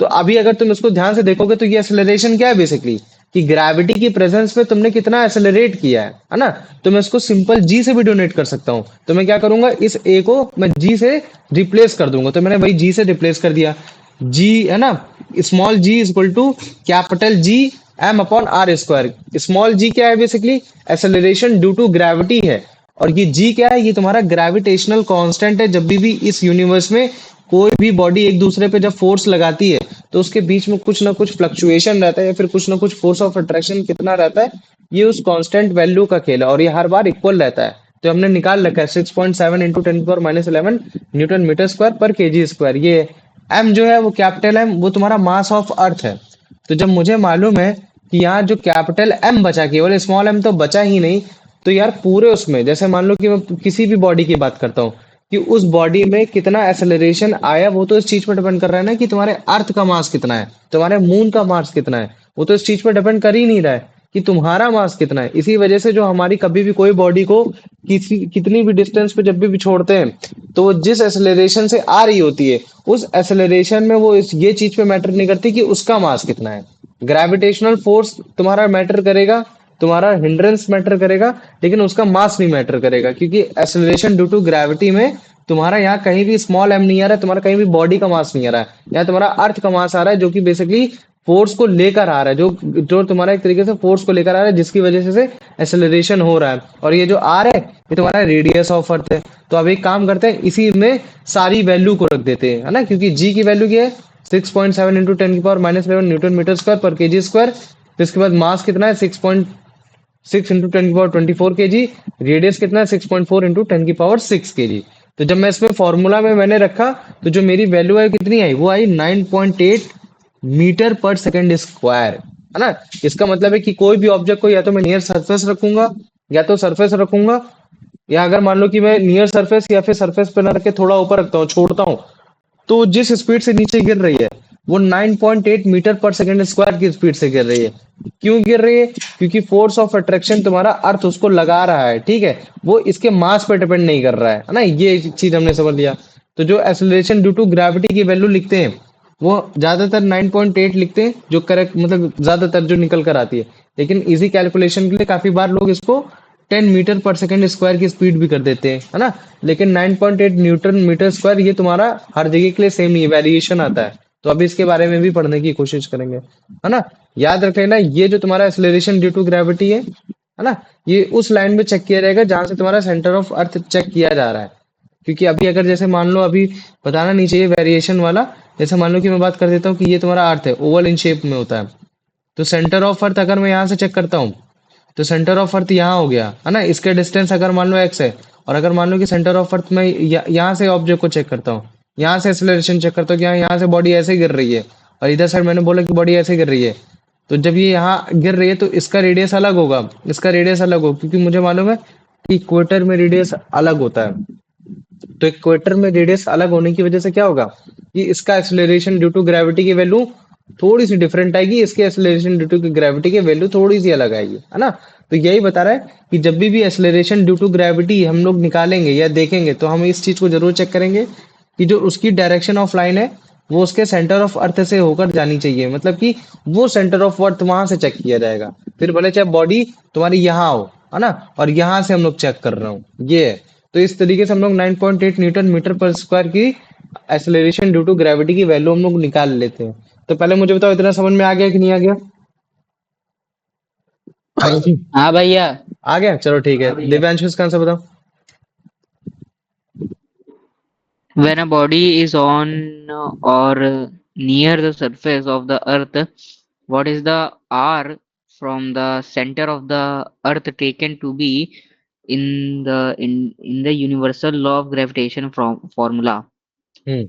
तो अभी अगर तुम इसको ध्यान से देखोगे तो ये एक्सेलरेशन क्या है बेसिकली, कि ग्रेविटी की प्रेजेंस में तुमने कितना एक्सेलरेट किया है ना। तो मैं इसको सिंपल जी से भी डोनेट कर सकता हूँ। तो मैं क्या करूंगा, इस ए को मैं जी से रिप्लेस कर दूंगा। तो मैंने वही जी से रिप्लेस कर दिया, जी है ना, small g is equal to capital g m/r²। Small g क्या है basically, acceleration due to gravity है, और ये जी क्या है, ये तुम्हारा ग्रेविटेशनल कांस्टेंट है। जब भी इस यूनिवर्स में कोई भी बॉडी एक दूसरे पे जब फोर्स लगाती है तो उसके बीच में कुछ ना कुछ फ्लक्चुएशन रहता है, या फिर कुछ ना कुछ फोर्स ऑफ अट्रैक्शन कितना रहता है, ये उस कांस्टेंट वैल्यू का खेल है, और ये हर बार इक्वल रहता है। तो हमने निकाल रखा है 6.7 इंटू 10⁻11 न्यूटन मीटर स्क्वायर पर केजी स्क्वायर। ये एम जो है वो कैपिटल एम, वो तुम्हारा मास ऑफ अर्थ है। तो जब मुझे मालूम है कि यहाँ जो कैपिटल एम बचा, केवल स्मॉल एम तो बचा ही नहीं, तो यार पूरे उसमें जैसे मान लो कि मैं किसी भी बॉडी की बात करता हूँ कि उस बॉडी में कितना एक्सेलरेशन आया, वो तो इस चीज पर डिपेंड कर रहा है ना कि तुम्हारे अर्थ का मास कितना है, तुम्हारे मून का मास कितना है, वो तो इस चीज पर डिपेंड कर ही नहीं रहा है कि तुम्हारा मास कितना है। इसी वजह से जो हमारी कभी भी कोई बॉडी को कितनी भी डिस्टेंस पे जब भी छोड़ते हैं तो वो जिस एक्सेलरेशन से आ रही होती है उस एक्सेलरेशन में वो ये चीज पे मैटर नहीं करती कि उसका मास कितना है। ग्रेविटेशनल फोर्स तुम्हारा मैटर करेगा, तुम्हारा हिंड्रेंस मैटर करेगा, लेकिन उसका मास नहीं मैटर करेगा, क्योंकि एक्सेलरेशन ड्यू टू ग्रेविटी में तुम्हारा यहाँ कहीं भी स्मॉल एम नहीं आ रहा है, तुम्हारा कहीं भी बॉडी का मास नहीं आ रहा है, यहाँ तुम्हारा अर्थ का मास आ रहा है, जो कि बेसिकली फोर्स को लेकर आ रहा है, जो तुम्हारा एक तरीके से फोर्स को लेकर आ रहा है, जिसकी वजह से एक्सेलरेशन हो रहा है। और ये जो आर है ये तुम्हारा रेडियस ऑफ अर्थ है। तो अब एक काम करते हैं, इसी में सारी वैल्यू को रख देते हैं, है ना, क्योंकि जी की वैल्यू क्या है 6.7 इंटू 10⁻11 न्यूटन मीटर स्क्वायर पर केजी स्क्वायर। फिर इसके बाद मास कितना है 6 इंटू 10⁻24 केजी, रेडियस कितना है 6.4 इंटू 10⁻6 केजी। तो जब मैं इसमें फॉर्मूला में मैंने रखा तो जो मेरी वैल्यू है कितनी आई, वो आई 9.8 मीटर पर सेकेंड स्क्वायर, है ना। इसका मतलब है कि कोई भी ऑब्जेक्ट को या तो मैं नियर सरफेस रखूंगा या तो सरफेस रखूंगा, या अगर मान लो कि मैं नियर सरफेस या फिर सरफेस पे ना रख के थोड़ा ऊपर रखता हूँ, छोड़ता हूँ, तो जिस स्पीड से नीचे गिर रही है वो 9.8 मीटर पर सेकेंड स्क्वायर की स्पीड से गिर रही है। क्यों गिर रही है, क्योंकि फोर्स ऑफ अट्रैक्शन तुम्हारा अर्थ उसको लगा रहा है, ठीक है, वो इसके मास पर डिपेंड नहीं कर रहा है ना। ये चीज हमने समझ लिया। तो जो एक्सेलरेशन ड्यू टू ग्रेविटी की वैल्यू लिखते हैं वो ज्यादातर 9.8 लिखते हैं, जो करेक्ट मतलब ज्यादातर जो निकल कर आती है, लेकिन इजी कैलकुलेशन के लिए काफी बार लोग इसको 10 मीटर पर सेकेंड स्क्वायर की स्पीड भी कर देते हैं, है ना। लेकिन 9.8 न्यूटन मीटर स्क्वायर ये तुम्हारा हर जगह के लिए सेम नहीं, वेरिएशन आता है। तो अभी इसके बारे में भी पढ़ने की कोशिश करेंगे, है ना। याद रख लेना, ये जो तुम्हारा एक्सेलरेशन ड्यू टू ग्रेविटी है ना, ये उस लाइन में चेक किया जाएगा जहां से तुम्हारा सेंटर ऑफ अर्थ चेक किया जा रहा है। क्योंकि अभी अगर जैसे मान लो, अभी बताना नहीं चाहिए वेरिएशन वाला, जैसे मान लो कि मैं बात कर देता हूँ कि ये तुम्हारा अर्थ है, ओवल इन शेप में होता है, तो सेंटर ऑफ अर्थ अगर मैं यहाँ से चेक करता हूँ तो सेंटर ऑफ अर्थ यहाँ हो गया, है ना। इसके डिस्टेंस अगर मान लो x है, और अगर मान लो कि सेंटर ऑफ अर्थ में यहाँ से ऑब्जेक्ट को चेक करता हूँ, यहाँ से एक्सेलरेशन चेक करता हूँ कि यहाँ से बॉडी ऐसे गिर रही है, और इधर साइड मैंने बोला कि बॉडी ऐसे गिर रही है, तो जब ये यहाँ गिर रही है तो इसका रेडियस अलग होगा, इसका रेडियस अलग होगा, क्योंकि मुझे मालूम है कि इक्वेटर में रेडियस अलग होता है। तो इक्वेटर में रेडियस अलग होने की वजह से क्या होगा कि इसका एक्सेलरेशन ड्यू टू ग्रेविटी की वैल्यू थोड़ी सी डिफरेंट आएगी, इसके एक्सेलरेशन ड्यू टू ग्रेविटी की वैल्यू थोड़ी सी अलग आएगी, है ना। तो यही बता रहा है कि जब भी एक्सेलरेशन ड्यू टू ग्रेविटी हम लोग निकालेंगे या देखेंगे तो हम इस चीज को जरूर चेक करेंगे कि जो उसकी डायरेक्शन ऑफ लाइन है वो उसके सेंटर ऑफ अर्थ से होकर जानी चाहिए, मतलब कि वो सेंटर ऑफ अर्थ वहां से चेक किया जाएगा। फिर भले चाहे बॉडी तुम्हारी यहाँ हो, है ना, और यहाँ से हम लोग चेक कर रहे हो, ये है। तो इस तरीके से हम लोग 9.8 न्यूटन मीटर पर स्क्वायर की एक्सेलरेशन ड्यू टू ग्रेविटी की वैल्यू हम लोग निकाल लेते हैं। तो पहले मुझे बताओ, इतना समझ में आ गया कि नहीं आ गया? हाँ भैया। आ गया, चलो ठीक है। दिव्यांशु इसका आंसर बताओ। When a body is on or near the surface of the earth, what is the r from the center of the earth taken to be in the universal law of gravitation from formula? हम्म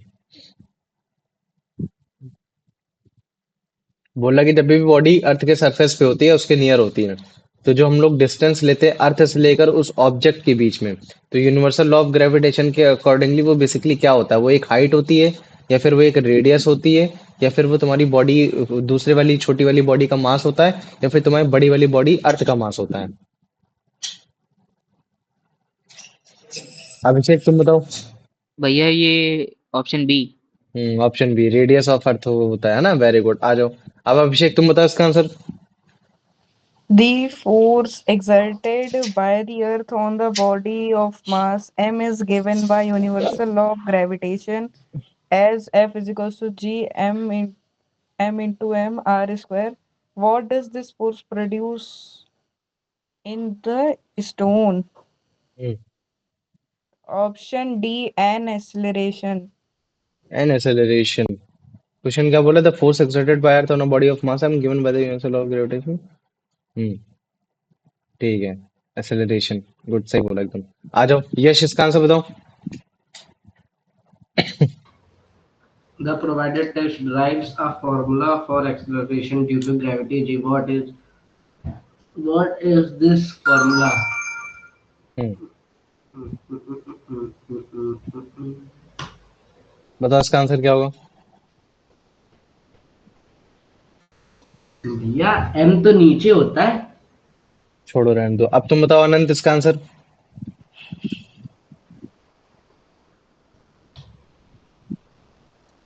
बोला कि जब भी body earth के surface पे होती है उसके near होती है, तो जो हम लोग डिस्टेंस लेते हैं अर्थ से लेकर उस ऑब्जेक्ट के बीच में, तो यूनिवर्सल लॉ ऑफ ग्रेविटेशन के अकॉर्डिंगली वो बेसिकली क्या होता है, वो एक हाइट होती है, या फिर वो एक रेडियस होती है, या फिर वो तुम्हारी बॉडी दूसरे वाली छोटी वाली बॉडी का मास होता है, या फिर तुम्हारी बड़ी वाली बॉडी अर्थ का मास होता है। अभिषेक तुम बताओ। भैया ये option B. Option B, radius of earth होता है ना, वेरी गुड। आ जाओ, अब अभिषेक तुम बताओ इसका answer. The force exerted by the Earth on the body of mass m is given by universal law of gravitation as F is equals to g m into m r square. What does this force produce in the stone? Option D, an acceleration. An acceleration. Question क्या बोला? The force exerted by earth on a body of mass m given by the universal law of gravitation. Hmm ठीक है, acceleration. Good, सही बोला एकदम। आ जाओ यश, इसका answer बताओ। The provided text derives a formula for acceleration due to gravity. G. What is this formula? बताओ इसका आंसर क्या होगा? भैया m तो नीचे होता है। छोड़ो, रहने दो। अब तुम बताओ अनंत, इसका आंसर।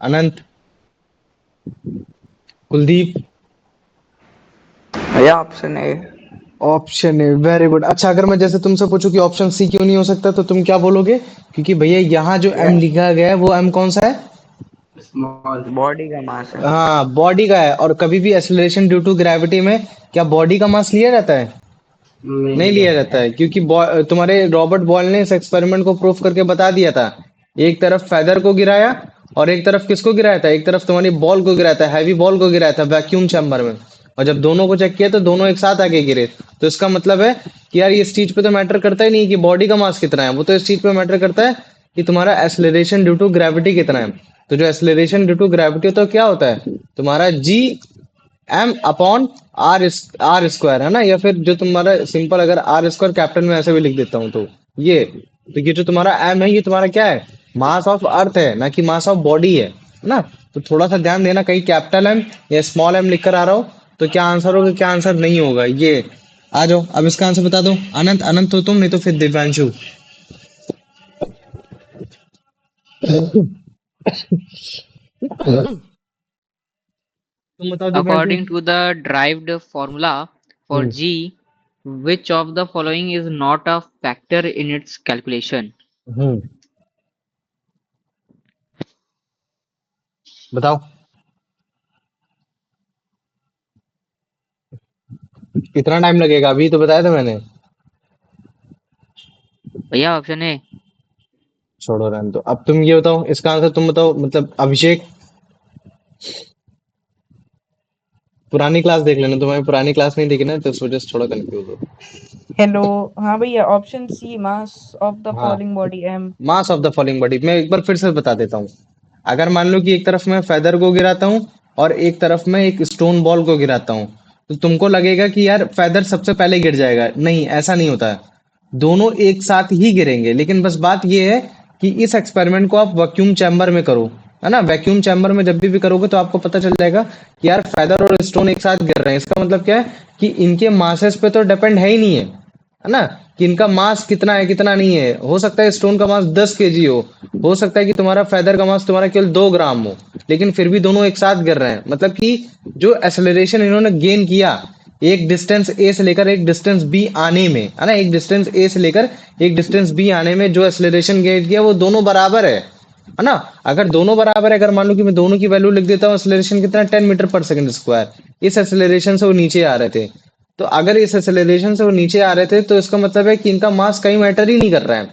अनंत, कुलदीप। भैया option A. Option A, very good. अच्छा, अगर मैं जैसे तुमसे पूछूं कि ऑप्शन सी क्यों नहीं हो सकता, तो तुम क्या बोलोगे? क्योंकि भैया यहाँ जो एम लिखा गया है वो एम कौन सा है? स्मॉल। बॉडी का मास है। हाँ, बॉडी का है। और कभी भी एक्सेलरेशन ड्यू टू ग्रेविटी में क्या बॉडी का मास लिया जाता है? नहीं लिया जाता है, क्योंकि तुम्हारे रॉबर्ट बॉयल ने इस एक्सपेरिमेंट को प्रूफ करके बता दिया था। एक तरफ फेदर को गिराया और एक तरफ किसको गिराया था? एक तरफ तुम्हारी बॉल को गिराया था, हैवी बॉल को गिराया था वैक्यूम चैम्बर में। और जब दोनों को चेक किया तो दोनों एक साथ आके गिरे। तो इसका मतलब है कि यार ये इस चीज पे तो मैटर करता ही नहीं कि बॉडी का मास कितना है, वो तो इस चीज पे मैटर करता है कि तुम्हारा एक्सेलरेशन ड्यू टू ग्रेविटी कितना है। तो जो एक्सेलरेशन ड्यू टू ग्रेविटी होता है क्या होता है? तुम्हारा G M upon are square, है ना। या फिर जो तुम्हारा सिंपल, अगर आर स्क्वायर कैपिटल में ऐसे भी लिख देता हूँ तो ये जो तुम्हारा एम है ये तुम्हारा क्या है? मास ऑफ अर्थ है, ना कि मास ऑफ बॉडी है ना। तो थोड़ा सा ध्यान देना, कहीं कैपिटल एम या स्मॉल एम लिख कर आ रहा हो तो क्या आंसर होगा, क्या आंसर नहीं होगा। ये आ जाओ, अब इसका आंसर बता दो। अनंत, अनंत तो तुम, नहीं तो फिर दिव्यांशु। तुम बताओ Divyanshu. According to the derived formula for hmm G, which of the following is not a factor in its calculation? हम्म बताओ। कितना टाइम लगेगा? अभी तो बताया था मैंने। भैया ऑप्शन ए। छोड़ो, रहने दो। अब तुम ये बताओ, इसका आंसर तुम बताओ। मतलब अभिषेक, पुरानी क्लास देख लेना, तुम्हारी पुरानी क्लास नहीं देखी ना, तो इस वजह से थोड़ा कंफ्यूज हो। Hello. हाँ भैया, option C, mass of the हाँ, falling body m. Mass of the falling body. मैं एक बार फिर से बता देता हूँ। अगर मान लो कि एक तरफ मैं फेदर को गिराता हूँ और एक तरफ मैं एक स्टोन बॉल को गिराता हूँ, तो तुमको लगेगा कि यार फेदर सबसे पहले गिर जाएगा। नहीं, ऐसा नहीं होता है। दोनों एक साथ ही गिरेंगे। लेकिन बस बात ये है कि इस एक्सपेरिमेंट को आप वैक्यूम चैम्बर में करो, है ना। वैक्यूम चैम्बर में जब भी करोगे तो आपको पता चल जाएगा कि यार फेदर और स्टोन एक साथ गिर रहे हैं। इसका मतलब क्या है कि इनके मासेस पे तो डिपेंड है ही नहीं है ना, कि इनका मास कितना है कितना नहीं है। हो सकता है स्टोन का मास 10 केजी हो सकता है कि तुम्हारा फेदर का मास तुम्हारा केवल 2 ग्राम हो। लेकिन फिर भी दोनों एक साथ गिर रहे हैं। मतलब कि जो एक्सेलरेशन इन्होंने गेन किया एक डिस्टेंस ए से लेकर एक डिस्टेंस बी आने में, है ना, एक डिस्टेंस ए से लेकर एक डिस्टेंस बी आने में जो एक्सेलरेशन गेन किया वो दोनों बराबर है ना। अगर दोनों बराबर है, अगर मान लो कि मैं दोनों की वैल्यू लिख देता हूँ, एक्सेलरेशन कितना 10 मीटर पर सेकंड स्क्वायर, इस एक्सेलरेशन से वो नीचे आ रहे थे। तो अगर इस एक्सेलरेशन से वो नीचे आ रहे थे तो इसका मतलब है कि इनका मास कहीं मैटर ही नहीं कर रहा है।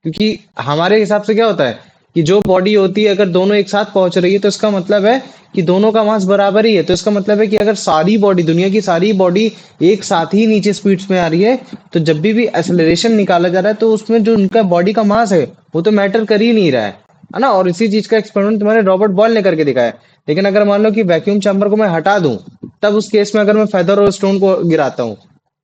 क्योंकि हमारे हिसाब से क्या होता है कि जो बॉडी होती है अगर दोनों एक साथ पहुंच रही है तो इसका मतलब है कि दोनों का मास बराबर ही है। तो इसका मतलब है कि अगर सारी बॉडी, दुनिया की सारी बॉडी एक साथ ही नीचे स्पीड्स में आ रही है तो जब भी एक्सेलरेशन निकाला जा रहा है तो उसमें जो उनका बॉडी का मास है वो तो मैटर कर ही नहीं रहा है ना। और इसी चीज का एक्सपेरिमेंट तुम्हारे रॉबर्ट बॉयल ने करके दिखाया। लेकिन अगर मान लो कि वैक्यूम चैम्बर को मैं हटा दूं, तब उस केस में अगर मैं फेदर और स्टोन को गिराता हूँ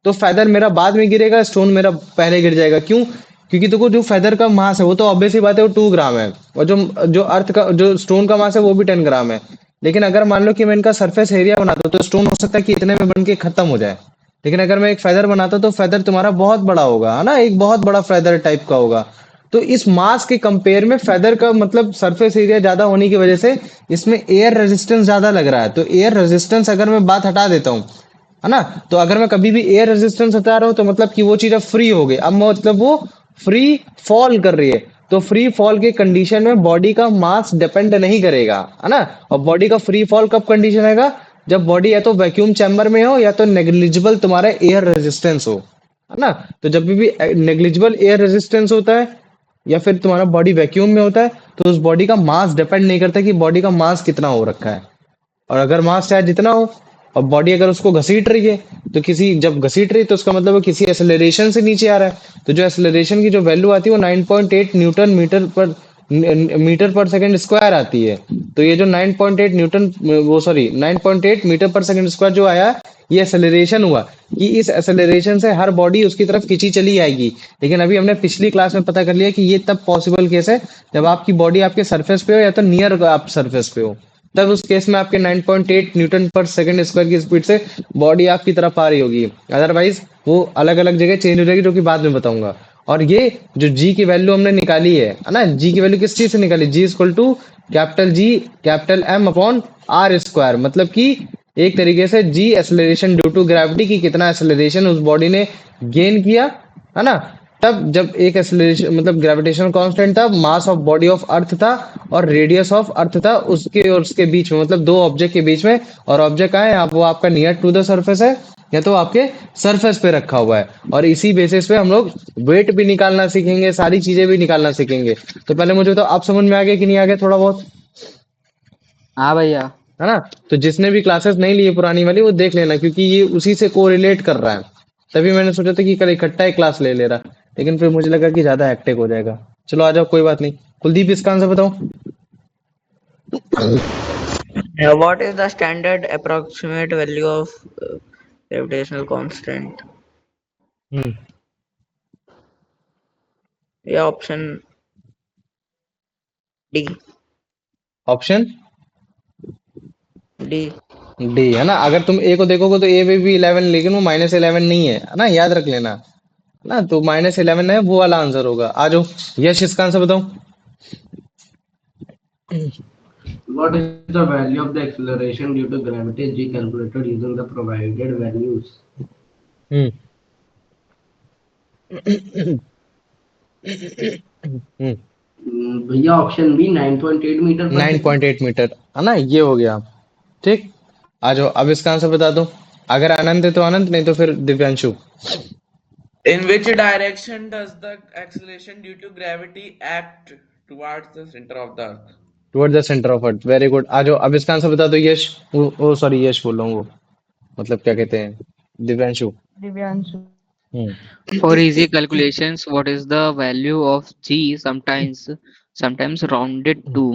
तो फेदर मेरा बाद में गिरेगा, स्टोन मेरा पहले गिर जाएगा। क्यों? क्योंकि देखो जो फेदर का मास है वो तो ऑब्वियस ही बात है वो 2 ग्राम है, और जो जो अर्थ का जो स्टोन का मास है वो भी 10 ग्राम है। लेकिन अगर मान लो कि मैं इनका सरफेस एरिया बनाता हूँ तो स्टोन हो सकता है कि इतने में बन के खत्म हो जाए। लेकिन अगर मैं एक फेदर बनाता हूँ तो फेदर तुम्हारा बहुत बड़ा होगा, है ना, एक बहुत बड़ा फेदर टाइप का होगा। तो इस मास के कंपेयर में फेदर का मतलब सरफेस एरिया ज्यादा होने की वजह से इसमें एयर रेजिस्टेंस ज्यादा लग रहा है। तो एयर रेजिस्टेंस अगर मैं बात हटा देता हूँ, है ना, तो अगर मैं कभी भी एयर रेजिस्टेंस हटा रहा हूँ तो मतलब कि वो चीज अब फ्री हो गई, अब मतलब वो फ्री फॉल कर रही है। तो फ्री फॉल के कंडीशन में बॉडी का मास डिपेंड नहीं करेगा, है ना। और बॉडी का फ्री फॉल कब कंडीशन आएगा? जब बॉडी या तो वैक्यूम चैम्बर में हो या तो नेग्लिजिबल तुम्हारा एयर रेजिस्टेंस हो, है ना। तो जब भी नेग्लिजिबल एयर रेजिस्टेंस होता है या फिर तुम्हारा बॉडी वैक्यूम में होता है तो उस बॉडी का मास डिपेंड नहीं करता कि बॉडी का मास कितना हो रखा है। और अगर मास चाहे जितना हो और बॉडी अगर उसको घसीट रही है तो किसी जब घसीट रही है तो उसका मतलब वो किसी एक्सेलरेशन से नीचे आ रहा है। तो जो एक्सेलरेशन की जो वैल्यू आती है वो 9.8 Newton metre per second square आती है। तो ये जो 9.8 न्यूटन वो sorry 9.8 metre per second square जो आया, ये एक्सेलरेशन हुआ कि इस एक्सेलरेशन से हर बॉडी उसकी तरफ खींची चली आएगी। लेकिन अभी हमने पिछली क्लास में पता कर लिया कि ये तब पॉसिबल केस है जब आपकी बॉडी आपके सरफेस पे हो या तो नियर आप सरफेस पे हो। तब उस केस में आपके 9.8 न्यूटन पर सेकंड स्क्वायर की स्पीड से बॉडी आपकी तरफ आ रही होगी। अदरवाइज वो अलग अलग जगह चेंज हो जाएगी, जो कि बाद में बताऊंगा। और ये जो जी की वैल्यू हमने निकाली है ना, जी की वैल्यू किस चीज से निकाली? G equal to capital G capital M upon are square. मतलब कि एक तरीके से g acceleration due to gravity की कितना एक्सेलरेशन उस बॉडी ने गेन किया, है ना। तब जब एक एक्सेलरेशन मतलब ग्रेविटेशनल कांस्टेंट था, मास ऑफ बॉडी ऑफ अर्थ था और रेडियस ऑफ अर्थ था उसके और उसके बीच में, मतलब दो ऑब्जेक्ट के बीच में। और ऑब्जेक्ट कहाँ है? आप वो आपका नियर टू द सरफेस है या तो आपके सरफेस पे रखा हुआ है। और इसी बेसिस पे हम लोग वेट भी निकालना सीखेंगे, सारी चीजें भी निकालना सीखेंगे। तो पहले मुझे तो आप समझ में आ गया कि नहीं आ गया थोड़ा बहुत, हाँ भैया। है ना। तो जिसने भी क्लासेस नहीं ली है पुरानी वाली वो देख लेना, क्योंकि ये उसी से कोरिलेट कर रहा है। तभी मैंने सोचा था कि कल इकट्ठा ही क्लास ले ले रहा, लेकिन फिर मुझे लगा कि ज्यादा हेक्टिक हो जाएगा। चलो आ जाओ, कोई बात नहीं। कुलदीप इसका आंसर बताओ। What is the standard approximate value of gravitational constant? हम्म या option D. Option D. D, है ना। अगर तुम ए को देखोगे तो ए में भी 11, लेकिन वो -11 नहीं है ना, याद रख लेना ना। तो -11 है, वो वाला आंसर होगा। आ जाओ यश, इसका आंसर बताओ। What is the value of the acceleration due to gravity g calculated using the provided values? हम्म हम्म भैया option B 9.8 metre per second. 9.8 metre, है ना, ये हो गया। ठीक, आ जाओ अब इसका आंसर बता दो। अगर आनंद है तो आनंद, नहीं तो फिर Divyanshu. In which direction does the acceleration due to gravity act towards the center of the earth? Toward the centre of earth, very good. आ जाओ अब इसका आंसर बता दो यश। ओ सॉरी, यश बोल रहा हूँ, वो मतलब क्या कहते हैं, Divyanshu. Divyanshu. Hmm For easy calculations, what is the value of g sometimes rounded to?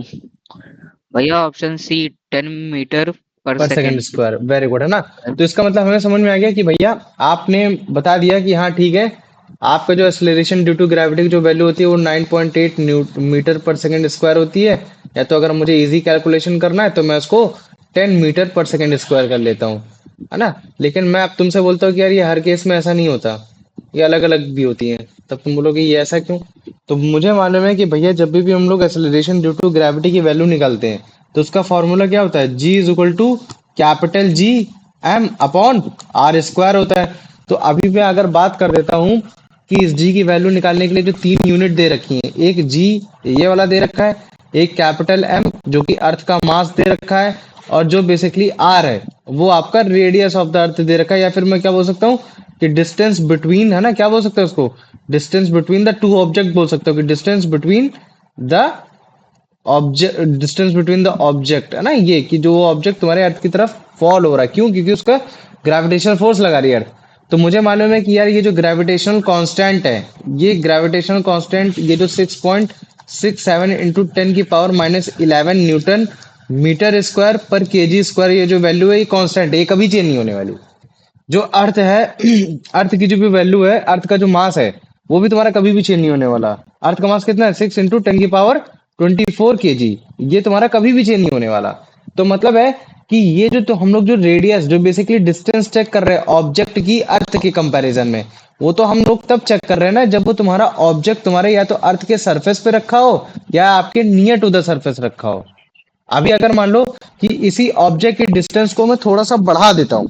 भैया ऑप्शन सी 10 मीटर पर पर second second. Square, very good, है ना। तो इसका मतलब हमें समझ में आ गया कि भैया आपने बता दिया कि हाँ ठीक है, आपका जो एक्सेलरेशन ड्यू टू ग्रेविटी की जो वैल्यू होती है वो 9.8 मीटर पर सेकंड स्क्वायर होती है। या तो अगर मुझे इजी कैलकुलेशन करना है तो मैं उसको 10 मीटर पर सेकंड स्क्वायर कर लेता हूँ, है ना। लेकिन मैं अब तुमसे बोलता हूँ कि यार ये हर केस में ऐसा नहीं होता, ये अलग अलग भी होती हैं। तब तुम बोलोगे ये ऐसा क्यों? तो मुझे मालूम है कि भैया जब भी हम लोग एक्सेलरेशन ड्यू टू ग्रेविटी की वैल्यू निकालते हैं तो उसका फॉर्मूला क्या होता है, G is equal to capital G M upon R square होता है। तो अभी मैं अगर बात कर देता हूँ कि इस G की वैल्यू निकालने के लिए जो 3 यूनिट दे रखी हैं, एक G ये वाला दे रखा है, एक कैपिटल M जो कि अर्थ का मास दे रखा है, और जो बेसिकली R है वो आपका रेडियस ऑफ द अर्थ दे रखा है, या फिर मैं क्या बोल सकता हूँ कि डिस्टेंस बिटवीन, है ना, क्या बोल सकते हैं उसको, distance between the two object बोल सकते हो, कि distance between the object, distance between the object, है ना, ये कि जो ऑब्जेक्ट तुम्हारे अर्थ की तरफ फॉल हो रहा है, क्यों, क्योंकि उसका ग्रेविटेशनल फोर्स लगा रही है अर्थ। तो मुझे मालूम है कि यार ये जो ग्रेविटेशनल कांस्टेंट है, ये ग्रेविटेशनल कांस्टेंट, ये जो 6.67 इंटू 10⁻11 न्यूटन मीटर स्क्वायर पर केजी स्क्वायर, ये जो वैल्यू है ये कांस्टेंट है, ये कभी चेंज नहीं होने वाली। जो अर्थ है अर्थ की जो भी वैल्यू है, अर्थ का जो मास है वो भी तुम्हारा कभी भी चेंज नहीं होने वाला। अर्थ का मास कितना है, 6 × 10⁻24 kg, ये तुम्हारा कभी भी चेंज नहीं होने वाला। तो मतलब है कि ये जो, तो हम लोग जो रेडियस, जो बेसिकली डिस्टेंस चेक कर रहे हैं ऑब्जेक्ट की अर्थ के कंपैरिजन में, वो तो हम लोग तब चेक कर रहे हैं ना जब वो तुम्हारा ऑब्जेक्ट तुम्हारे या तो अर्थ के सरफेस पे रखा हो या आपके नियर टू द सरफेस रखा हो। अभी अगर मान लो कि इसी ऑब्जेक्ट के डिस्टेंस को मैं थोड़ा सा बढ़ा देता हूँ,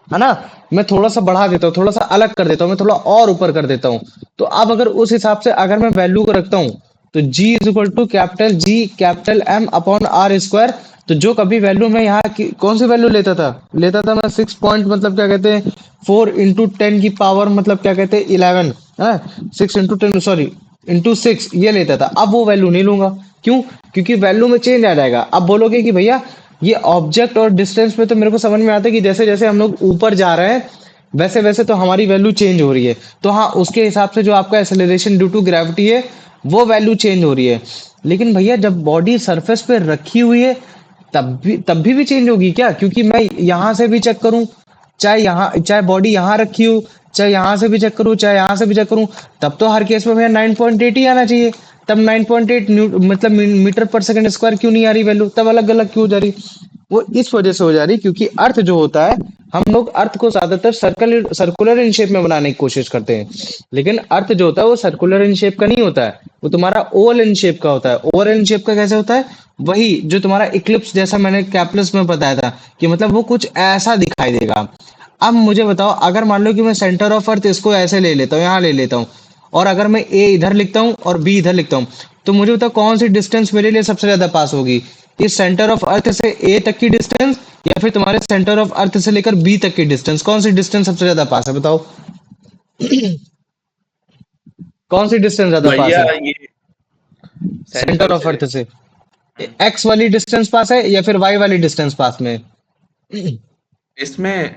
है ना, मैं थोड़ा सा बढ़ा देता हूँ, थोड़ा सा अलग कर देता हूँ, मैं थोड़ा और ऊपर कर देता हूँ, तो अब अगर उस हिसाब से अगर मैं वैल्यू को रखता हूँ, तो G is equal to capital G capital M upon R square. तो जो कभी वैल्यू मैं यहाँ की कौन सी वैल्यू लेता था मैं 6 पॉइंट मतलब क्या कहते हैं 4 इंटू 10 की पावर मतलब क्या कहते हैं 11, है 6 इंटू 10 सॉरी इंटू 6 ये लेता था। अब वो वैल्यू नहीं लूंगा, क्यों, क्योंकि वैल्यू में चेंज आ जाएगा। अब बोलोगे कि भैया ये ऑब्जेक्ट और डिस्टेंस पे तो मेरे को समझ में आता है कि जैसे जैसे हम लोग ऊपर जा रहे हैं वैसे वैसे तो हमारी वैल्यू चेंज हो रही है, तो हाँ उसके हिसाब से जो आपका एक्सेलरेशन ड्यू टू ग्रेविटी है वो वैल्यू चेंज हो रही है। लेकिन भैया जब बॉडी सरफेस पे रखी हुई है तब भी चेंज होगी क्या, क्योंकि मैं यहाँ से भी चेक करूं, चाहे बॉडी यहाँ रखी हो, चाहे यहाँ से भी चेक करूं, चाहे यहाँ से भी चेक करूं, तब तो हर केस में भैया 9.8 ही आना चाहिए। तब 9.8 मतलब मीटर पर सेकंड स्क्वायर क्यों नहीं आ रही वैल्यू, तब अलग अलग क्यों हो जा रही, वो इस वजह से हो जा रही क्योंकि अर्थ जो होता है, हम लोग अर्थ को ज्यादातर सर्कुलर इन शेप में बनाने की कोशिश करते हैं, लेकिन अर्थ जो होता है वो सर्कुलर इन शेप का नहीं होता है, वो तुम्हारा ओवल इन शेप का होता है। ओवल इन शेप का कैसे होता है, वही जो तुम्हारा इक्लिप्स जैसा मैंने कैप्लस में बताया था कि मतलब वो कुछ ऐसा दिखाई देगा। अब मुझे बताओ अगर मान लो कि मैं सेंटर ऑफ अर्थ इसको ऐसे ले लेता हूँ, यहाँ ले लेता हूँ, और अगर मैं ए इधर लिखता हूँ और बी इधर लिखता हूँ, तो मुझे बताओ कौन सी डिस्टेंस मेरे लिए सबसे ज्यादा पास होगी, इस सेंटर ऑफ अर्थ से ए तक की डिस्टेंस या फिर तुम्हारे सेंटर ऑफ अर्थ से लेकर बी तक की डिस्टेंस, कौन सी डिस्टेंस सबसे ज्यादा पास है बताओ कौन सी डिस्टेंस ज्यादा पास भैया है ये सेंटर सेंटर ऑफ से अर्थ से, एक्स वाली डिस्टेंस पास है या फिर वाई वाली डिस्टेंस पास में, इसमें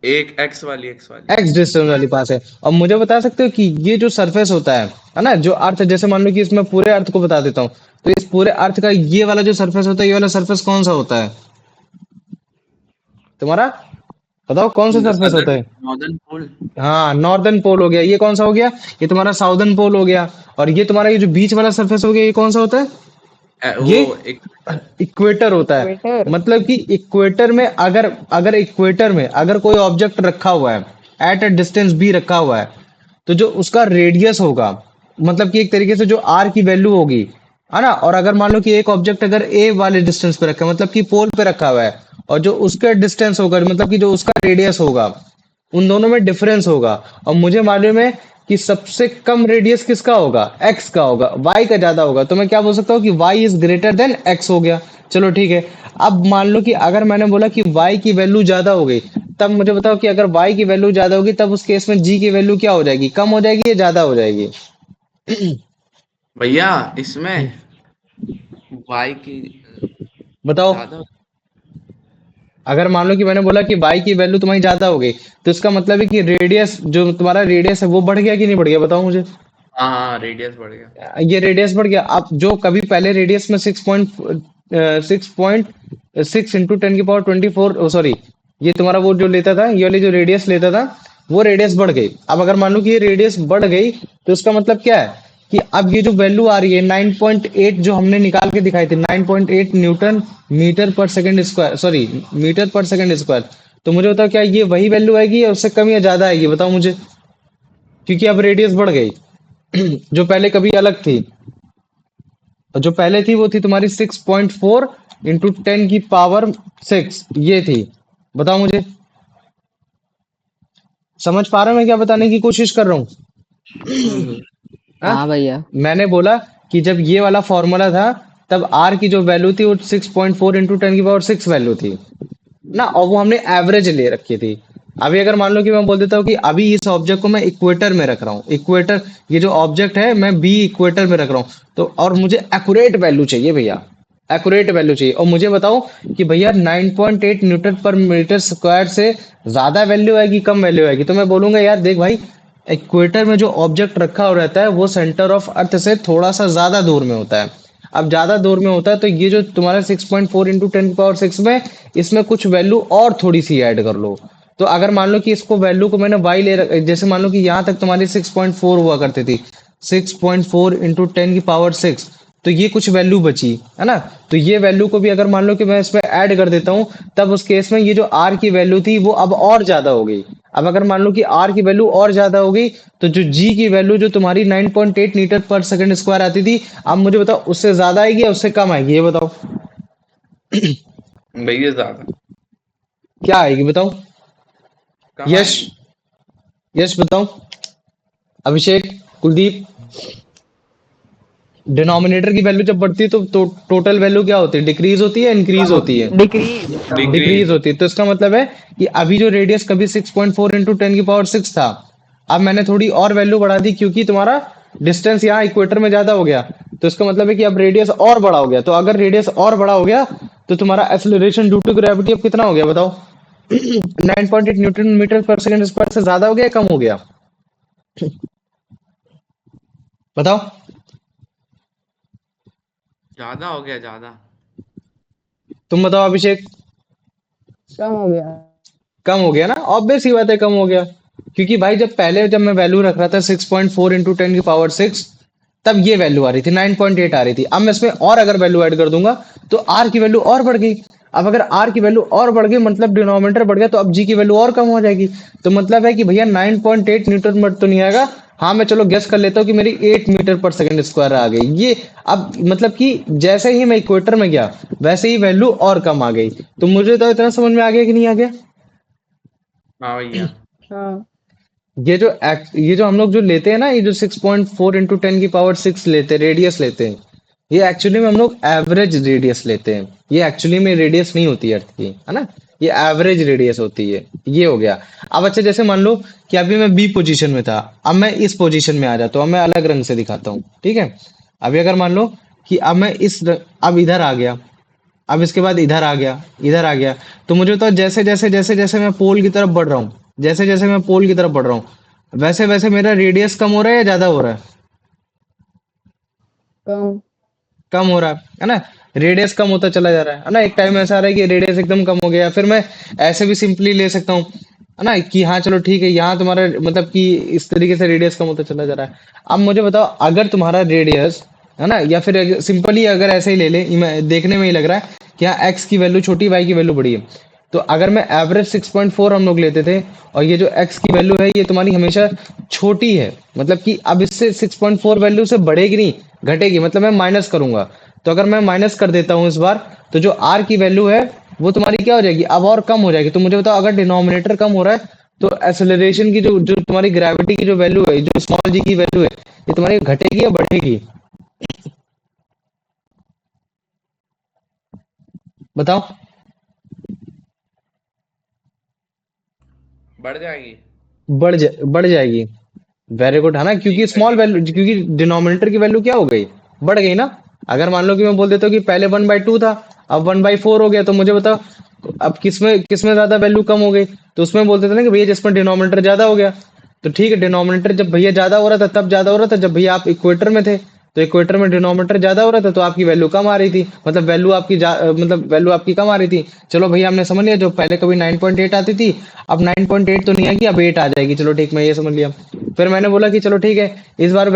एक एक्स वाली एक्स डिस्टेंस वाली पास है। और मुझे बता सकते हो कि ये जो सरफेस होता है ना, जो अर्थ, जैसे मान लो कि इसमें पूरे अर्थ को बता देता हूँ, तो इस पूरे अर्थ का ये वाला जो सरफेस होता है, ये वाला सरफेस कौन सा होता है तुम्हारा, बताओ कौन सा सरफेस होता है। नॉर्दर्न पोल। हाँ नॉर्दर्न पोल हो गया, ये कौन सा हो गया, ये तुम्हारा साउदर्न पोल हो गया, और ये तुम्हारा ये जो बीच वाला सरफेस हो गया ये कौन सा होता है, ये वो एक इक्वेटर होता है। इक्वेटर। मतलब कि इक्वेटर में अगर अगर इक्वेटर में अगर कोई ऑब्जेक्ट रखा हुआ है एट अ डिस्टेंस बी रखा हुआ है, तो जो उसका रेडियस होगा, मतलब कि एक तरीके से जो आर की वैल्यू होगी, है ना, और अगर मान लो कि एक ऑब्जेक्ट अगर ए वाले डिस्टेंस पे रखा है मतलब कि पोल पे रखा हुआ है, और जो उसका डिस्टेंस होगा मतलब कि जो उसका रेडियस होगा, उन दोनों में डिफरेंस होगा। और मुझे मालूम है कि सबसे कम रेडियस किसका होगा, एक्स का होगा, वाई का ज्यादा होगा, तो मैं क्या बोल सकता हूँ कि Y is greater than X हो गया। चलो ठीक है, अब मान लो कि अगर मैंने बोला कि वाई की वैल्यू ज्यादा हो गई, तब मुझे बताओ कि अगर वाई की वैल्यू ज्यादा होगी तब उस केस में जी की वैल्यू क्या हो जाएगी, कम हो जाएगी या ज्यादा हो जाएगी। भैया इसमें वाई की बताओ, ज्यादा। अगर मान लो कि मैंने बोला कि वाई की वैल्यू तुम्हारी ज्यादा हो गई, तो इसका मतलब है कि रेडियस, जो तुम्हारा रेडियस है वो बढ़ गया कि नहीं बढ़ गया, बताओ मुझे। हाँ हाँ रेडियस बढ़ गया। ये रेडियस बढ़ गया। अब जो कभी पहले रेडियस में 6.6 इंटू 10⁻24 सॉरी, ये तुम्हारा वो जो लेता था, ये वाली जो रेडियस लेता था, वो रेडियस बढ़ गई। अब अगर मान लो कि ये रेडियस बढ़ गई, तो उसका मतलब क्या है कि अब ये जो वैल्यू आ रही है 9.8 जो हमने निकाल के दिखाई थी, 9.8 Newton metre per second square, sorry metre per second square, तो मुझे बताओ क्या ये वही वैल्यू आएगी या उससे कम या ज्यादा आएगी, बताओ मुझे, क्योंकि अब रेडियस बढ़ गई जो पहले कभी अलग थी। और जो पहले थी वो थी तुम्हारी 6.4 इंटू 10⁶ ये थी। बताओ मुझे, समझ पा रहे हो मैं क्या बताने की कोशिश कर रहा हूँ? हाँ? हाँ भैया। मैंने बोला कि जब ये वाला फॉर्मूला था तब आर की जो वैल्यू थी वो 6.4 इंटू 10⁶ वैल्यू थी ना, और वो हमने एवरेज ले रखी थी। अभी अगर मान लो कि मैं बोल देता हूँ कि अभी इस ऑब्जेक्ट को मैं इक्वेटर में रख रहा हूँ, इक्वेटर, ये जो ऑब्जेक्ट है मैं बी इक्वेटर में रख रहा हूँ, तो और मुझे एक्यूरेट वैल्यू चाहिए भैया, एक्यूरेट वैल्यू चाहिए, और मुझे बताओ कि भैया 9.8 न्यूटन पर मीटर स्क्वायर से ज्यादा वैल्यू आएगी कम वैल्यू आएगी, तो मैं बोलूंगा यार देख भाई, इक्वेटर में जो ऑब्जेक्ट रखा हो रहता है वो सेंटर ऑफ अर्थ से थोड़ा सा ज्यादा दूर में होता है। अब ज्यादा दूर में होता है तो ये जो तुम्हारा 6.4 इंटू 10⁶ में इसमें कुछ वैल्यू और थोड़ी सी ऐड कर लो। तो अगर मान लो कि इसको वैल्यू को मैंने वाई जैसे मान लो कि यहाँ तक तुम्हारी 6.4 हुआ करती थी, 6.4 इंटू 10⁶, तो ये कुछ वैल्यू बची है ना, तो ये वैल्यू को भी अगर मान लो कि मैं इसमें ऐड कर देता हूँ, तब उस केस में ये जो आर की वैल्यू थी वो अब और ज्यादा हो गई। अब अगर मान लो कि आर की वैल्यू और ज्यादा हो गई, तो जो जी की वैल्यू जो तुम्हारी 9.8 मीटर पर सेकंड स्क्वायर आती थी, अब मुझे बताओ उससे ज्यादा आएगी या उससे कम आएगी, ये बताओ भैया ज्यादा क्या आएगी बताओ। कम यश, आएगी। यश बताओ, अभिषेक, कुलदीप। डिनोमिनेटर की वैल्यू जब बढ़ती है तो टोटल वैल्यू क्या होती है, डिक्रीज होती है इंक्रीज कम होती है? होती डिक्रीज। है, कम होती डिक्रीज डिक्रीज। होती है। तो इसका मतलब है कि अभी जो रेडियस कभी 6.4 इंटू 10⁶ था, अब मैंने थोड़ी और वैल्यू बढ़ा दी क्योंकि तुम्हारा डिस्टेंस यहाँ इक्वेटर में ज्यादा हो गया, तो इसका मतलब है कि अब रेडियस और बड़ा हो गया। तो अगर रेडियस और बड़ा हो गया तो तुम्हारा एक्सेलरेशन ड्यू टू ग्रेविटी अब कितना हो गया बताओ? 9.8 Newton metre per second square से ज्यादा हो गया या कम हो गया, बताओ? ज्यादा हो गया, ज्यादा। तुम बताओ अभिषेक। कम हो गया। कम हो गया ना, ऑब्वियस ही बात है कम हो गया, क्योंकि भाई जब पहले जब मैं वैल्यू रख रहा था 6.4 इंटू 10⁶, तब ये वैल्यू आ रही थी 9.8 आ रही थी। अब मैं इसमें और अगर वैल्यू ऐड कर दूंगा तो आर की वैल्यू और बढ़ गई। अब अगर आर की वैल्यू और बढ़ गई मतलब डिनोमिनेटर बढ़ गया, तो अब जी की वैल्यू और कम हो जाएगी। तो मतलब है कि भैया 9.8 न्यूटन मीटर तो नहीं आएगा, हाँ मैं चलो गेस कर लेता हूँ कि मेरी 8 मीटर पर सेकंड स्क्वायर आ गई ये। अब मतलब कि जैसे ही मैं इक्वेटर में गया वैसे ही वैल्यू और कम आ गई। तो मुझे तो इतना समझ में आ गया कि नहीं आ गया? हाँ भैया। हाँ। ये जो हम लोग जो लेते हैं ना, ये जो 6.4 इंटू 10⁶ लेते हैं, रेडियस लेते हैं, ये एक्चुअली में हम लोग एवरेज रेडियस लेते हैं। ये एक्चुअली में रेडियस नहीं होती अर्थ की, है ना, ये एवरेज रेडियस होती है। ये हो गया। अब अच्छा जैसे मान लो कि अभी मैं बी पोजीशन में था, अब मैं इस पोजीशन में आ जाता हूँ, अब मैं अलग रंग से दिखाता हूँ, ठीक है? अभी अगर मान लो कि अब मैं अब इधर आ गया, अब इसके बाद इधर आ गया, इधर आ गया, तो मुझे तो जैसे जैसे जैसे जैसे मैं पोल की तरफ बढ़ रहा हूँ, जैसे जैसे मैं पोल की तरफ बढ़ रहा हूँ, वैसे वैसे मेरा रेडियस कम हो रहा है या ज्यादा हो रहा है? कम। कम हो रहा है ना, रेडियस कम होता चला जा रहा है ना। एक टाइम ऐसा आ रहा है कि रेडियस एकदम कम हो गया। फिर मैं ऐसे भी सिंपली ले सकता हूँ, है ना, कि हाँ चलो ठीक है, यहाँ तुम्हारा मतलब कि इस तरीके से रेडियस कम होता चला जा रहा है। अब मुझे बताओ अगर तुम्हारा रेडियस, है ना, या फिर सिंपली अगर ऐसे ही ले ले, देखने में ही लग रहा है कि हाँ एक्स की वैल्यू छोटी, वाई की वैल्यू बड़ी है, तो अगर मैं एवरेज 6.4 हम लोग लेते थे, और ये जो एक्स की वैल्यू है ये तुम्हारी हमेशा छोटी है, मतलब कि अब इससे 6.4 वैल्यू से बढ़ेगी नहीं, घटेगी, मतलब मैं माइनस करूंगा। तो अगर मैं माइनस कर देता हूं इस बार, तो जो आर की वैल्यू है वो तुम्हारी क्या हो जाएगी, अब और कम हो जाएगी। तो मुझे बताओ अगर डिनोमिनेटर कम हो रहा है तो एक्सेलरेशन की जो जो तुम्हारी ग्रेविटी की जो वैल्यू है, जो स्मॉल जी की वैल्यू है, ये तुम्हारी घटेगी या बढ़ेगी, बताओ? बढ़ जाएगी। बढ़ जाएगी। वेरी गुड, है ना, क्योंकि ठीक है, स्मॉल ठीक है। वैल्यू, क्योंकि डिनोमिनेटर की वैल्यू क्या हो गई, बढ़ गई ना। अगर मान लो कि मैं बोल देता हूँ कि पहले 1/2 था, अब 1/4 हो गया, तो मुझे बताओ अब किसमें किसमें ज्यादा वैल्यू कम हो गई? तो उसमें बोलते थे ना कि भैया जिसमें डिनोमिनेटर ज्यादा हो गया। तो ठीक है, डिनोमिनेटर जब भैया ज्यादा हो रहा था तब ज्यादा हो रहा था जब भैया आप इक्वेटर में थे, तो इक्वेटर में डिनोमिनेटर ज्यादा हो रहा था तो आपकी वैल्यू कम आ रही थी, मतलब वैल्यू आपकी मतलब वैल्यू आपकी कम आ रही थी। चलो भैया हमने समझ लिया, जो पहले कभी 9.8 आती थी अब 9.8 तो नहीं आएगी, अब 8 आ जाएगी, चलो ठीक, मैं ये समझ लिया। फिर मैंने बोला कि चलो ठीक है, इस बार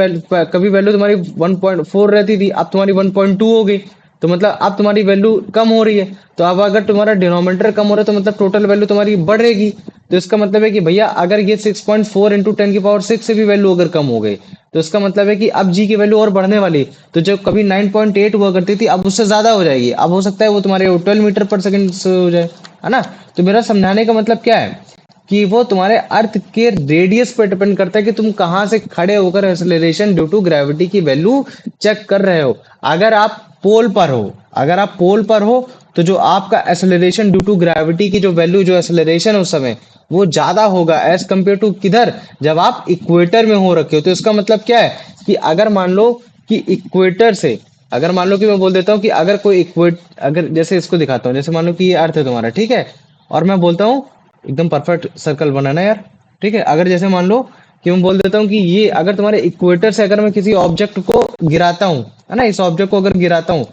कभी वैल्यू तुम्हारी 1.4 रहती थी, अब तुम्हारी 1.2 हो गई, तो मतलब अब तुम्हारी वैल्यू कम हो रही है, तो अब अगर तुम्हारा डिनोमिनेटर कम हो रहा है तो मतलब टोटल वैल्यू तुम्हारी बढ़ेगी। तो इसका मतलब है कि भैया अगर ये 6.4 इंटू 10 की पावर 6 से भी वैल्यू अगर कम हो गई, तो इसका मतलब है कि अब जी की वैल्यू और बढ़ने वाली। तो जो कभी 9.8 हुआ करती थी अब उससे ज्यादा हो जाएगी, अब हो सकता है वो तुम्हारे 12 मीटर पर सेकंड से हो जाए, है ना। तो मेरा समझाने का मतलब क्या है कि वो तुम्हारे अर्थ के रेडियस पर डिपेंड करता है कि तुम कहां से खड़े होकर एक्सेलरेशन ड्यू टू ग्रेविटी की वैल्यू चेक कर रहे हो। अगर आप पोल पर हो, अगर आप पोल पर हो तो जो आपका एक्सेलरेशन ड्यू टू ग्रेविटी की जो वैल्यू, जो एक्सेलरेशन उस समय वो ज्यादा होगा एज कंपेयर टू किधर, जब आप इक्वेटर में हो रखे हो। तो इसका मतलब क्या है कि अगर मान लो कि इक्वेटर से, अगर मान लो कि मैं बोल देता हूँ कि अगर कोई इक्वेट, अगर जैसे इसको दिखाता हूँ, जैसे मान लो कि ये अर्थ है तुम्हारा, ठीक है, और मैं बोलता हूँ एकदम परफेक्ट सर्कल बनाना यार, ठीक है। अगर जैसे मान लो कि मैं बोल देता हूँ कि ये अगर तुम्हारे इक्वेटर से अगर मैं किसी ऑब्जेक्ट को गिराता हूँ, है ना, इस ऑब्जेक्ट को अगर गिराता हूँ,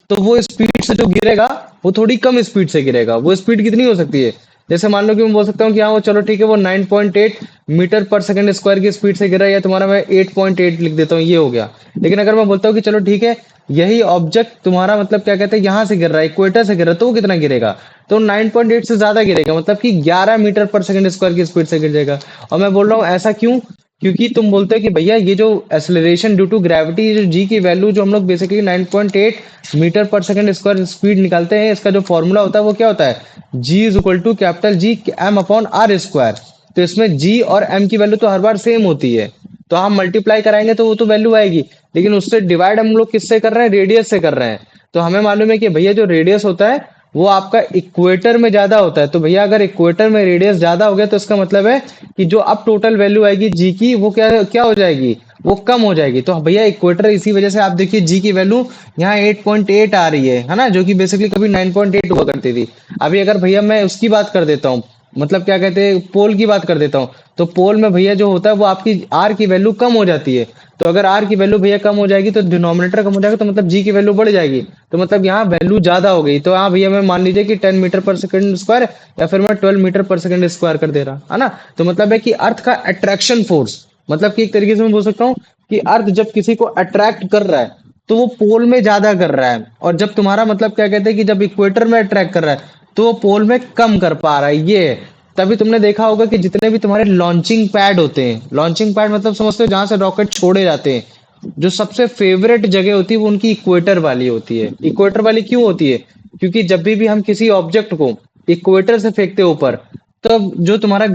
तो वो स्पीड से जो गिरेगा वो थोड़ी कम स्पीड से गिरेगा। वो स्पीड कितनी हो सकती है, जैसे मान लो कि मैं बोल सकता हूँ कि हाँ वो चलो ठीक है वो 9.8 मीटर पर सेकंड स्क्वायर की स्पीड से गिरा है, या तुम्हारा मैं 8.8 लिख देता हूँ, ये हो गया। लेकिन अगर मैं बोलता हूँ कि चलो ठीक है यही ऑब्जेक्ट तुम्हारा मतलब क्या कहते हैं यहाँ से गिर रहा है, इक्वेटर से गिर रहा है, तो वो कितना गिरेगा, तो 9.8 से ज्यादा गिरेगा, मतलब कि 11 मीटर पर सेकंड स्क्वायर की स्पीड से गिर जाएगा। और मैं बोल रहा हूँ ऐसा क्यों, क्योंकि तुम बोलते हो कि भैया ये जो एक्सेलरेशन ड्यू टू ग्रेविटी, जो जी की वैल्यू जो हम लोग basically 9.8 metre per second square speed निकालते हैं, इसका जो फॉर्मूला होता है वो क्या होता है, g is equal to capital G M upon are square. तो इसमें जी और एम की वैल्यू तो हर बार सेम होती है, तो हम मल्टीप्लाई कराएंगे तो वो तो वैल्यू आएगी, लेकिन उससे डिवाइड हम लोग किससे कर रहे हैं, रेडियस से कर रहे हैं। तो हमें मालूम है कि भैया जो रेडियस होता है वो आपका इक्वेटर में ज्यादा होता है। तो भैया अगर इक्वेटर में रेडियस ज्यादा हो गया तो इसका मतलब है कि जो अब टोटल वैल्यू आएगी जी की वो क्या क्या हो जाएगी, वो कम हो जाएगी। तो भैया इक्वेटर, इसी वजह से आप देखिए जी की वैल्यू यहाँ 8.8 आ रही है ना, जो कि बेसिकली कभी 9.8 हुआ करती थी। अभी अगर भैया मैं उसकी बात कर देता हूँ, मतलब क्या कहते हैं पोल की बात कर देता हूँ, तो पोल में भैया जो होता है वो आपकी आर की वैल्यू कम हो जाती है। तो अगर आर की वैल्यू भैया कम हो जाएगी तो डिनोमिनेटर कम हो जाएगा, तो मतलब जी की वैल्यू बढ़ जाएगी, तो मतलब यहाँ वैल्यू ज्यादा हो गई। तो हाँ भैया मैं मान लीजिए कि 10 मीटर पर सेकंड स्क्वायर या फिर मैं 12 मीटर पर सेकंड स्क्वायर कर दे रहा है ना। तो मतलब है कि अर्थ का अट्रैक्शन फोर्स, मतलब कि एक तरीके से मैं बोल सकता हूँ कि अर्थ जब किसी को अट्रैक्ट कर रहा है तो वो पोल में ज्यादा कर रहा है, और जब तुम्हारा मतलब क्या कहते हैं कि जब इक्वेटर में अट्रैक्ट कर रहा है तो वो पोल में कम कर पा रहा है। ये है। तभी तुमने देखा होगा कि जितने भी तुम्हारे लॉन्चिंग पैड होते हैं, लॉन्चिंग पैड मतलब समझते हो जहां से रॉकेट छोड़े जाते हैं, जो सबसे फेवरेट जगह होती है वो उनकी इक्वेटर वाली होती है। इक्वेटर वाली क्यों होती है, क्योंकि जब भी हम किसी ऑब्जेक्ट को इक्वेटर से फेंकते हैं ऊपर, तो जो तुम्हारा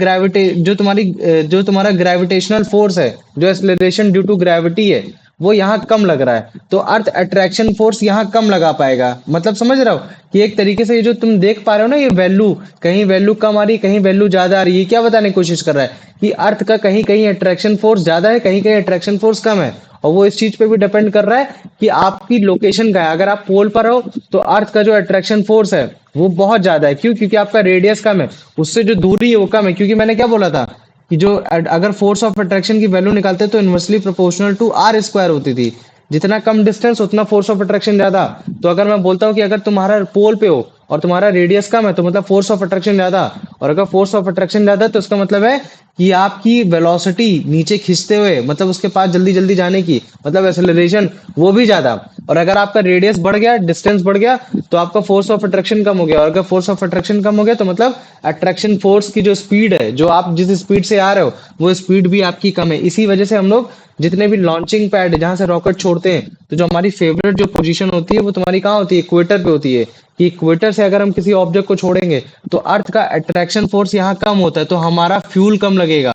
ग्रेविटेशनल फोर्स है, जो एक्सेलरेशन ड्यू टू ग्रेविटी है, वो यहाँ कम लग रहा है, तो अर्थ अट्रैक्शन फोर्स यहाँ कम लगा पाएगा। मतलब समझ रहे हो कि एक तरीके से ये जो तुम देख पा रहे हो ना, ये वैल्यू कहीं वैल्यू कम आ रही, कहीं वैल्यू ज्यादा आ रही है, क्या बताने की कोशिश कर रहा है कि अर्थ का कहीं कहीं अट्रैक्शन फोर्स ज्यादा है, कहीं कहीं अट्रैक्शन फोर्स कम है। और वो इस चीज पे भी डिपेंड कर रहा है कि आपकी लोकेशन का है। अगर आप पोल पर हो तो अर्थ का जो अट्रैक्शन फोर्स है वो बहुत ज्यादा है, क्यों, क्योंकि आपका रेडियस कम है, उससे जो दूरी है वो कम है। क्योंकि मैंने क्या बोला था कि जो अगर फोर्स ऑफ अट्रैक्शन की वैल्यू निकालते तो inversely proportional to R square होती थी, जितना कम डिस्टेंस उतना फोर्स ऑफ अट्रैक्शन ज्यादा। तो अगर मैं बोलता हूँ कि अगर तुम्हारा पोल पे हो और तुम्हारा रेडियस कम है तो मतलब फोर्स ऑफ अट्रैक्शन ज्यादा, और अगर फोर्स ऑफ अट्रैक्शन ज्यादा तो इसका मतलब है कि आपकी वेलोसिटी नीचे खींचते हुए, मतलब उसके पास जल्दी जल्दी जाने की मतलब एक्सेलरेशन वो भी ज्यादा। और अगर आपका रेडियस बढ़ गया, डिस्टेंस बढ़ गया, तो आपका फोर्स ऑफ अट्रैक्शन कम हो गया, और अगर फोर्स ऑफ अट्रैक्शन कम हो गया तो मतलब अट्रैक्शन फोर्स की जो स्पीड है, जो आप जिस स्पीड से आ रहे हो वो स्पीड भी आपकी कम है। इसी वजह से हम लोग जितने भी लॉन्चिंग पैड है जहां से रॉकेट छोड़ते हैं, तो जो हमारी फेवरेट जो पोजीशन होती है वो तुम्हारी कहाँ होती है, इक्वेटर पे होती है। कि इक्वेटर से अगर हम किसी ऑब्जेक्ट को छोड़ेंगे तो अर्थ का अट्रैक्शन फोर्स यहाँ कम होता है, तो हमारा फ्यूल कम लगेगा,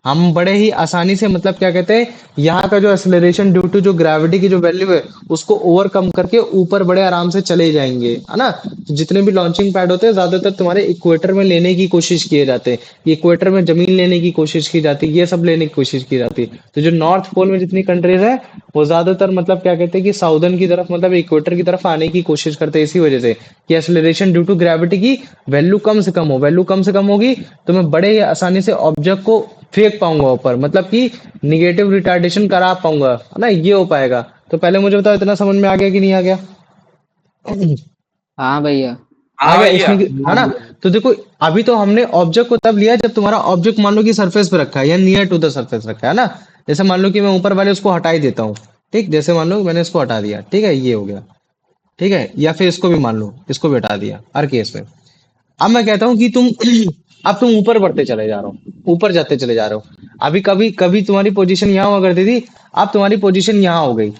हम बड़े ही आसानी से मतलब क्या कहते हैं यहाँ का जो एक्सेलरेशन ड्यू टू जो ग्रेविटी की जो वैल्यू है उसको ओवरकम करके ऊपर बड़े आराम से चले जाएंगे, है ना। तो जितने भी लॉन्चिंग पैड होते हैं ज्यादातर तुम्हारे इक्वेटर में लेने की कोशिश किए जाते हैं, इक्वेटर में जमीन लेने की कोशिश की जाती है, ये सब लेने की कोशिश की जाती है। तो जो नॉर्थ पोल में जितनी कंट्रीज है वो ज्यादातर मतलब क्या कहते हैं कि साउदर्न की तरफ मतलब इक्वेटर की तरफ आने की कोशिश करते हैं, इसी वजह से कि एक्सेलरेशन ड्यू टू ग्रेविटी की वैल्यू कम से कम हो। वैल्यू कम से कम होगी तो मैं बड़े ही आसानी से ऑब्जेक्ट को फेंक पाऊंगा ऊपर, मतलब कि निगेटिव रिटार्डेशन करा पाऊंगा, है ना, ये हो पाएगा। तो पहले मुझे बताओ इतना समझ में आ गया कि नहीं आ गया? हाँ भैया। आ हाँ गया भैया। इसमें है ना। तो देखो अभी तो हमने ऑब्जेक्ट को तब लिया जब तुम्हारा ऑब्जेक्ट मान लो कि सरफेस पे रखा है या नियर टू द सरफेस रखा है ना। जैसे मान लो कि मैं ऊपर वाले उसको हटा ही देता हूँ, ठीक, जैसे मान लो मैंने इसको हटा दिया, ठीक है, ये हो गया, ठीक है, या फिर इसको भी मान लो, इसको भी हटा दिया हर केस में। अब मैं कहता हूँ कि तुम अब तुम ऊपर बढ़ते चले जा रहे हो, ऊपर जाते चले जा रहे हो। अभी कभी कभी तुम्हारी पोजीशन यहाँ हुआ करती थी, अब तुम्हारी पोजीशन यहाँ हो गई।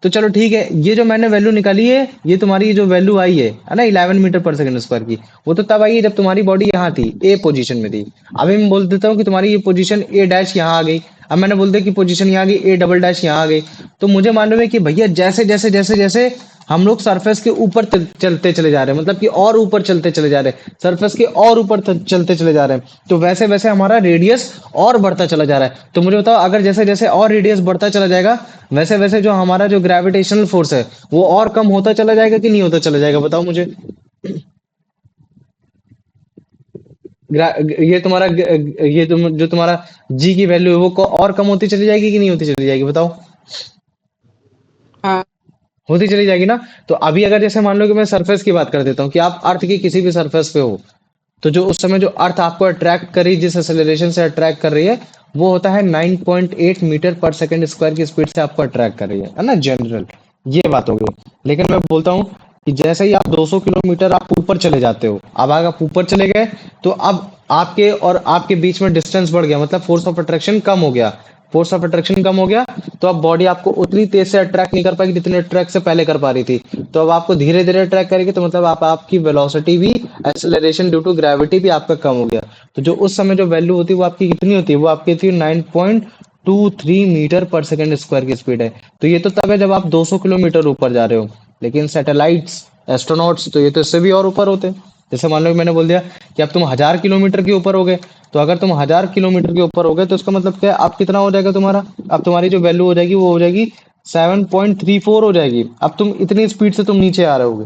तो चलो ठीक है, ये जो मैंने वैल्यू निकाली है, ये तुम्हारी जो वैल्यू आई है ना, 11 मीटर पर सेकंड स्क्वायर की, वो तो तब आई है जब तुम्हारी बॉडी यहाँ थी, ए पोजीशन में थी। अभी मैं बोल देता हूँ कि तुम्हारी ये पोजीशन ए डैश यहाँ आ गई। अब मैंने बोल दिया कि पोजीशन यहाँ आ गई, ए डबल डैश यहाँ आ गई। तो मुझे मालूम है कि भैया जैसे जैसे जैसे जैसे हम लोग सरफेस के ऊपर चलते चले जा रहे हैं, मतलब कि और ऊपर चलते चले जा रहे हैं, सरफेस के और ऊपर चलते चले जा रहे हैं, तो वैसे वैसे हमारा रेडियस और बढ़ता चला जा रहा है। तो मुझे बताओ, अगर जैसे जैसे और रेडियस बढ़ता चला जाएगा, वैसे वैसे जो हमारा जो ग्रेविटेशनल फोर्स है वो और कम होता चला जाएगा कि नहीं होता चला जाएगा, बताओ मुझे। ये तुम्हारा ये जो तुम्हारा जी की वैल्यू है वो और कम होती चली जाएगी कि नहीं होती चली जाएगी, बताओ। हाँ। होती चली जाएगी ना। तो अभी अगर जैसे मान लो कि मैं सरफेस की बात कर देता हूँ कि आप अर्थ की किसी भी सरफेस पे हो, तो जो उस समय जो अर्थ आपको अट्रैक्ट कर रही, जिस एक्सेलरेशन से अट्रैक्ट कर रही है, वो होता है 9.8 मीटर पर सेकंड स्क्वायर की स्पीड से आपको अट्रैक्ट कर रही है ना, जनरल। ये बात हो गई। लेकिन मैं बोलता हूँ कि जैसे ही आप 200 किलोमीटर आप ऊपर चले जाते हो, अब अगर आप ऊपर चले गए, तो अब आपके और आपके बीच में डिस्टेंस बढ़ गया, मतलब फोर्स ऑफ अट्रैक्शन कम हो गया। फोर्स ऑफ अट्रैक्शन कम हो गया, तो अब बॉडी आपको उतनी तेज से अट्रैक्ट नहीं कर पाएगी जितने अट्रैक्ट से पहले कर पा रही थी। तो अब आपको धीरे धीरे अट्रैक्ट करेगी, तो मतलब आपकी वेलोसिटी भी, एक्सेलरेशन ड्यू टू ग्रेविटी भी आपका कम हो गया। तो जो उस समय जो वैल्यू होती है वो आपकी कितनी होती है, वो आपकी थी 9.23 मीटर पर सेकंड स्क्वायर की स्पीड है। तो ये तो तब है जब आप 200 किलोमीटर ऊपर जा रहे हो। लेकिन सैटेलाइट्स, एस्ट्रोनॉट्स, तो ये तो इससे भी और ऊपर होते हैं। जैसे मान लो कि मैंने बोल दिया कि अब तुम 1000 किलोमीटर के ऊपर हो गए, तो अगर तुम 1000 किलोमीटर के ऊपर हो गए, तो इसका मतलब क्या है, अब कितना हो जाएगा तुम्हारा, अब तुम्हारी जो वैल्यू हो जाएगी वो हो जाएगी 7.34 हो जाएगी। अब तुम इतनी स्पीड से तुम नीचे आ रहे होगे।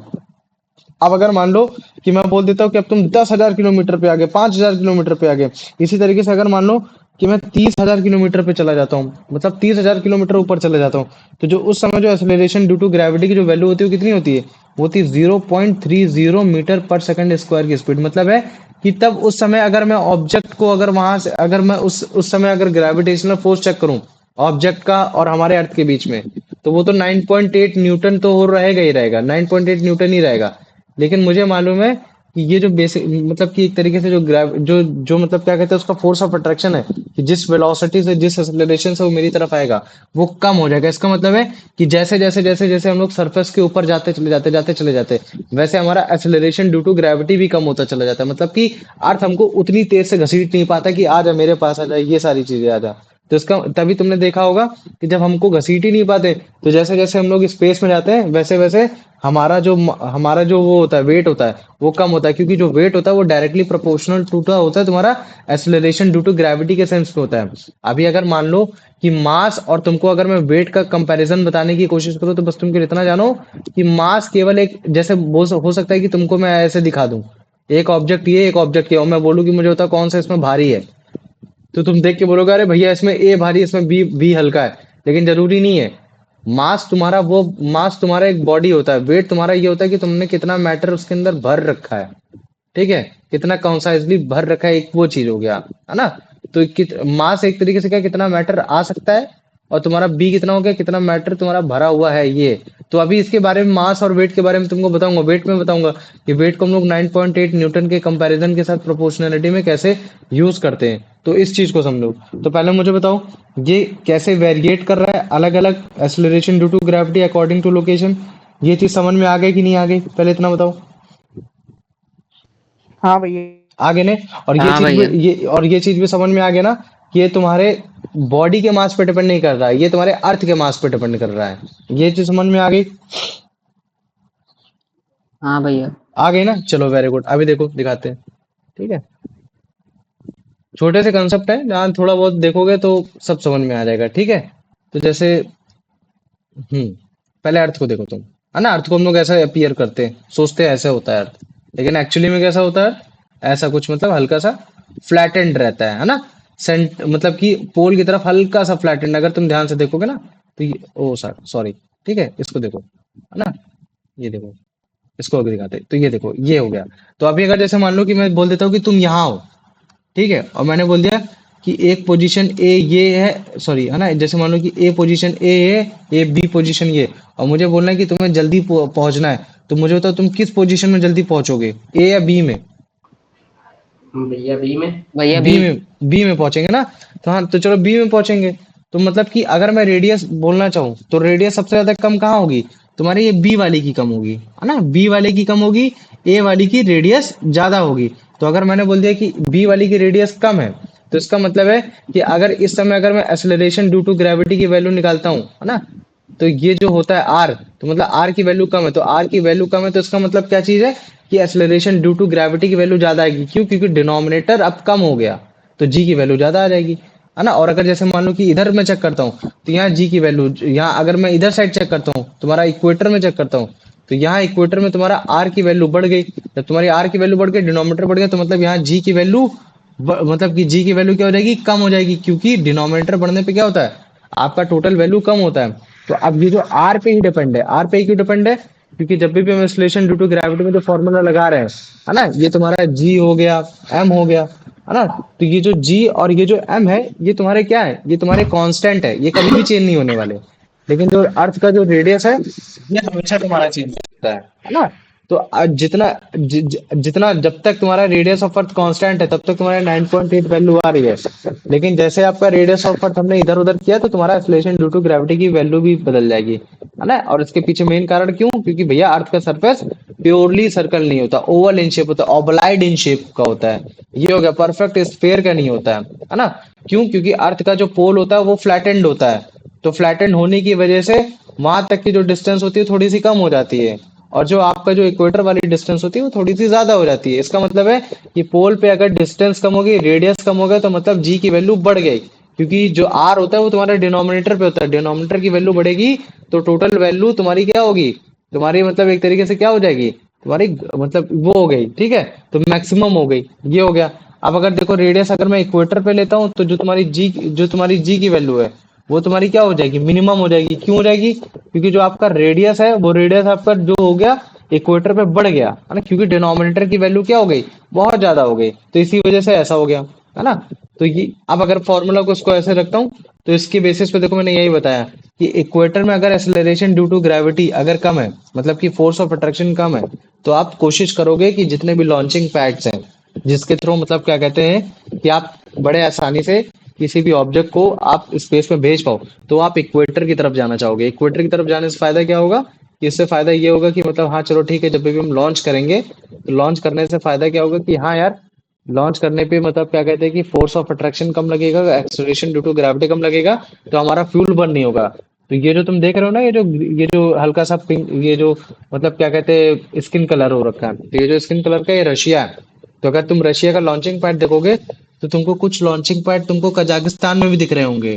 अब अगर मान लो कि मैं बोल देता हूँ कि अब तुम 10,000 किलोमीटर पे आ गए, 5,000 किलोमीटर पे आ गए, इसी तरीके से अगर मान लो कि मैं 30,000 किलोमीटर पे चला जाता हूँ, मतलब 30,000 किलोमीटर ऊपर चले जाता हूँ, तो जो उस समय जो एक्सेलरेशन ड्यू टू ग्रेविटी की जो वैल्यू होती है वो कितनी होती है, वो होती है 0.30 मीटर पर सेकंड स्क्वायर की स्पीड। मतलब है कि तब उस समय अगर मैं ऑब्जेक्ट को, अगर वहां से अगर मैं उस समय अगर ग्रेविटेशनल फोर्स चेक करूं ऑब्जेक्ट का और हमारे अर्थ के बीच में, तो वो तो 9.8 न्यूटन तो हो रहेगा ही रहेगा, 9.8 न्यूटन ही रहेगा। लेकिन मुझे मालूम है कि ये जो बेसिक, मतलब कि एक तरीके से जो जो मतलब क्या कहते हैं उसका फोर्स ऑफ अट्रैक्शन है, कि जिस वेलोसिटी से, जिस एक्सेलरेशन से वो मेरी तरफ आएगा, वो कम हो जाएगा। इसका मतलब है कि जैसे जैसे जैसे जैसे हम लोग सरफेस के ऊपर जाते चले जाते, वैसे हमारा एक्सेलरेशन ड्यू टू ग्रेविटी भी कम होता चला जाता है। मतलब कि अर्थ हमको उतनी तेज से घसीट नहीं पाता कि आ जा मेरे पास, आ जा, ये सारी चीजें आ जा। तो इसका तभी तुमने देखा होगा कि जब हमको घसीट ही नहीं पाते, तो जैसे जैसे हम लोग स्पेस में जाते हैं, वैसे वैसे हमारा जो वो होता है, वेट होता है, वो कम होता है। क्योंकि जो वेट होता है वो डायरेक्टली प्रोपोर्शनल टू होता है तुम्हारा एक्सेलरेशन ड्यू टू ग्रेविटी के सेंस में होता है। अभी अगर मान लो कि मास और तुमको अगर मैं वेट का कंपैरिजन बताने की कोशिश करूँ, तो बस तुमको इतना जानो कि मास केवल एक, जैसे हो सकता है कि तुमको मैं ऐसे दिखा दूं, एक ऑब्जेक्ट ये, एक ऑब्जेक्ट ये, और मैं बोलूं कि मुझे बता कौन सा इसमें भारी है, तो तुम देख के बोलोगे अरे भैया इसमें ए भारी, इसमें बी हल्का है। लेकिन जरूरी नहीं है। मास तुम्हारा एक बॉडी होता है, वेट तुम्हारा ये होता है कि तुमने कितना मैटर उसके अंदर भर रखा है। ठीक है, कितना कंसाइजली भर रखा है, एक वो चीज हो गया, है ना। तो मास एक तरीके से क्या, कितना मैटर आ सकता है, और तुम्हारा बी कितना हो गया, कितना मैटर तुम्हारा भरा हुआ है ये। तो अभी इसके बारे में, मास और वेट के बारे में तुमको बताऊंगा, वेट में बताऊंगा कि वेट को हम लोग 9.8 न्यूटन के कंपैरिजन के साथ प्रोपोर्शनैलिटी में कैसे यूज करते हैं। तो इस चीज को समझो। तो पहले मुझे बताओ ये कैसे वेरिएट कर रहा है अलग अलग acceleration due to gravity according to location. ये चीज समझ में आ गई कि नहीं आ गई, पहले इतना बताओ। हाँ भैया। आगे ने, और हाँ भैया। ये चीज भी समझ में आ गया ना कि ये तुम्हारे बॉडी के मास पे डिपेंड नहीं कर रहा है, ये तुम्हारे अर्थ के मास पे डिपेंड कर रहा है। ये चीज समझ में आ गई। हाँ भैया। आ गई ना, चलो वेरी गुड। अभी देखो दिखाते हैं। ठीक है, छोटे से कंसेप्ट है, जहाँ थोड़ा बहुत देखोगे तो सब समझ में आ जाएगा। ठीक है, तो जैसे पहले अर्थ को देखो तुम, है ना। अर्थ को हम लोग ऐसा अपीयर करते हैं, सोचते हैं ऐसे होता है अर्थ, लेकिन एक्चुअली में कैसा होता है, ऐसा कुछ, मतलब हल्का सा फ्लैटेंड रहता है ना। मतलब कि पोल की तरफ हल्का सा फ्लैटेंड, अगर तुम ध्यान से देखोगे ना, तो ओ सॉरी, ठीक है, इसको देखो, है ना, ये देखो, इसको अगर दिखाते तो ये देखो, ये हो गया। तो अभी अगर जैसे मान लो कि मैं बोल देता हूँ कि तुम यहाँ हो, ठीक है, और मैंने बोल दिया कि एक पोजीशन ए ये है, सॉरी है ना, जैसे मान लो कि ए पोजीशन ए है, ए बी पोजीशन ये, और मुझे बोलना है कि तुम्हें जल्दी पहुंचना है, तो मुझे बताओ तुम किस पोजीशन में जल्दी पहुंचोगे, ए या बी में? भैया बी में। भैया बी बी। में, बी में पहुंचेंगे ना। तो हाँ, तो चलो बी में पहुंचेंगे। तो मतलब कि अगर मैं रेडियस बोलना चाहूँ तो रेडियस सबसे ज्यादा कम कहाँ होगी, तुम्हारी ये बी वाली की कम होगी, है ना, बी वाले की कम होगी, ए वाली की रेडियस ज्यादा होगी। तो अगर मैंने बोल दिया कि बी वाली की रेडियस कम है, तो इसका मतलब है कि अगर इस समय अगर मैं एक्सेलरेशन ड्यू टू ग्रेविटी की वैल्यू निकालता हूँ, है ना, तो ये जो होता है आर, तो मतलब आर की वैल्यू कम है, तो आर की वैल्यू कम है, तो इसका मतलब क्या चीज है कि एक्सेलरेशन ड्यू टू ग्रेविटी की वैल्यू ज्यादा आएगी। क्यों? क्योंकि डिनोमिनेटर अब कम हो गया, तो जी की वैल्यू ज्यादा आ जाएगी, है ना। और अगर जैसे मान लो कि इधर मैं चेक करता हूँ, तो यहाँ जी की वैल्यू, यहाँ अगर मैं इधर साइड चेक करता हूँ, तुम्हारा इक्वेटर में चेक करता हूँ, तो यहाँ इक्वेटर में तुम्हारा आर की वैल्यू बढ़ गई। जब तुम्हारी आर की वैल्यू बढ़ गई, डिनोमिनेटर बढ़ गया, तो मतलब यहाँ जी की वैल्यू मतलब कि जी की वैल्यू क्या हो जाएगी, कम हो जाएगी, क्योंकि डिनोमिनेटर बढ़ने पे क्या होता है, आपका टोटल वैल्यू कम होता है। तो अब ये जो आर पे ही डिपेंड है, आर पे ही क्यों डिपेंड है, क्योंकि जब भी हम एक्सेलरेशन ड्यू टू ग्रेविटी में जो फॉर्मूला लगा रहे हैं, है ना, ये तुम्हारा जी हो गया, एम हो गया, है ना, तो ये जो जी और ये जो एम है, ये तुम्हारे क्या है, ये तुम्हारे कांस्टेंट है, ये कभी भी चेंज नहीं होने वाले। लेकिन जो अर्थ का जो रेडियस है, ये हमेशा तुम्हारा चेंज होता है ना। तो जितना जितना जब तक तुम्हारा रेडियस ऑफ अर्थ कांस्टेंट है, तब तक तुम्हारे 9.8 वैल्यू आ रही है। लेकिन जैसे आपका रेडियस ऑफ अर्थ हमने इधर उधर किया, तो तुम्हारा एक्सेलरेशन ड्यू टू ग्रेविटी की वैल्यू भी बदल जाएगी, है ना। और इसके पीछे मेन कारण क्यों, क्योंकि भैया अर्थ का सरफेस प्योरली सर्कल नहीं होता, ओवल इन शेप होता है, ऑबलाइड इन शेप का होता है। ये हो गया, परफेक्ट स्फेयर का नहीं होता है ना। क्यों? क्योंकि अर्थ का जो पोल होता है वो फ्लैटेंड होता है, तो फ्लैटेंड होने की वजह से वहां तक की जो डिस्टेंस होती है थोड़ी सी कम हो जाती है, और जो आपका जो इक्वेटर वाली डिस्टेंस होती है वो थोड़ी सी ज्यादा हो जाती है। इसका मतलब है कि पोल पे अगर डिस्टेंस कम होगी, रेडियस कम हो गया, तो मतलब जी की वैल्यू बढ़ गई, क्योंकि जो आर होता है वो तुम्हारे डिनोमिनेटर पे होता है, डिनोमिनेटर की वैल्यू बढ़ेगी, तो टोटल वैल्यू तुम्हारी क्या होगी, तुम्हारी मतलब एक तरीके से क्या हो जाएगी, तुम्हारी मतलब वो हो गई, ठीक है, तो मैक्सिमम हो गई, ये हो गया। अब अगर देखो रेडियस अगर मैं इक्वेटर पे लेता हूँ, तो जो तुम्हारी जी की वैल्यू है, वो तुम्हारी क्या हो जाएगी, मिनिमम हो जाएगी। क्यों हो जाएगी? क्योंकि जो आपका रेडियस है, वो रेडियस आपका जो हो गया इक्वेटर पे बढ़ गया, है ना, क्योंकि डिनोमिनेटर की वैल्यू क्या हो गई, बहुत ज्यादा हो गई, तो इसी वजह से ऐसा हो गया, है ना। तो ये अब अगर फॉर्मूला को इसको ऐसे रखता हूँ, तो इसके बेसिस पे देखो मैंने यही बताया कि इक्वेटर में अगर एक्सेलरेशन ड्यू टू ग्रेविटी अगर कम है, मतलब कि फोर्स ऑफ अट्रैक्शन कम है, तो आप कोशिश करोगे कि जितने भी लॉन्चिंग पैड्स हैं, जिसके थ्रू मतलब क्या कहते हैं कि आप बड़े आसानी से किसी भी ऑब्जेक्ट को आप स्पेस में भेज पाओ, तो आप इक्वेटर की तरफ जाना चाहोगे। इक्वेटर की तरफ जाने से फायदा क्या होगा, कि इससे फायदा ये होगा कि मतलब हाँ चलो ठीक है, जब भी हम लॉन्च करेंगे, तो लॉन्च करने से फायदा क्या होगा कि हाँ यार, लॉन्च करने पे मतलब क्या कहते हैं कि फोर्स ऑफ अट्रैक्शन कम लगेगा, एक्सेलरेशन ड्यू टू ग्रेविटी कम लगेगा, तो हमारा फ्यूल बर्न नहीं होगा। तो ये जो तुम देख रहे हो ना, ये जो हल्का सा पिंक, ये जो मतलब क्या कहते हैं स्किन कलर हो रखा है, तो ये जो स्किन कलर का ये रशिया है। तो अगर तुम रशिया का लॉन्चिंग पैड देखोगे, तो तुमको कुछ लॉन्चिंग पैड तुमको कजाकिस्तान में भी दिख रहे होंगे,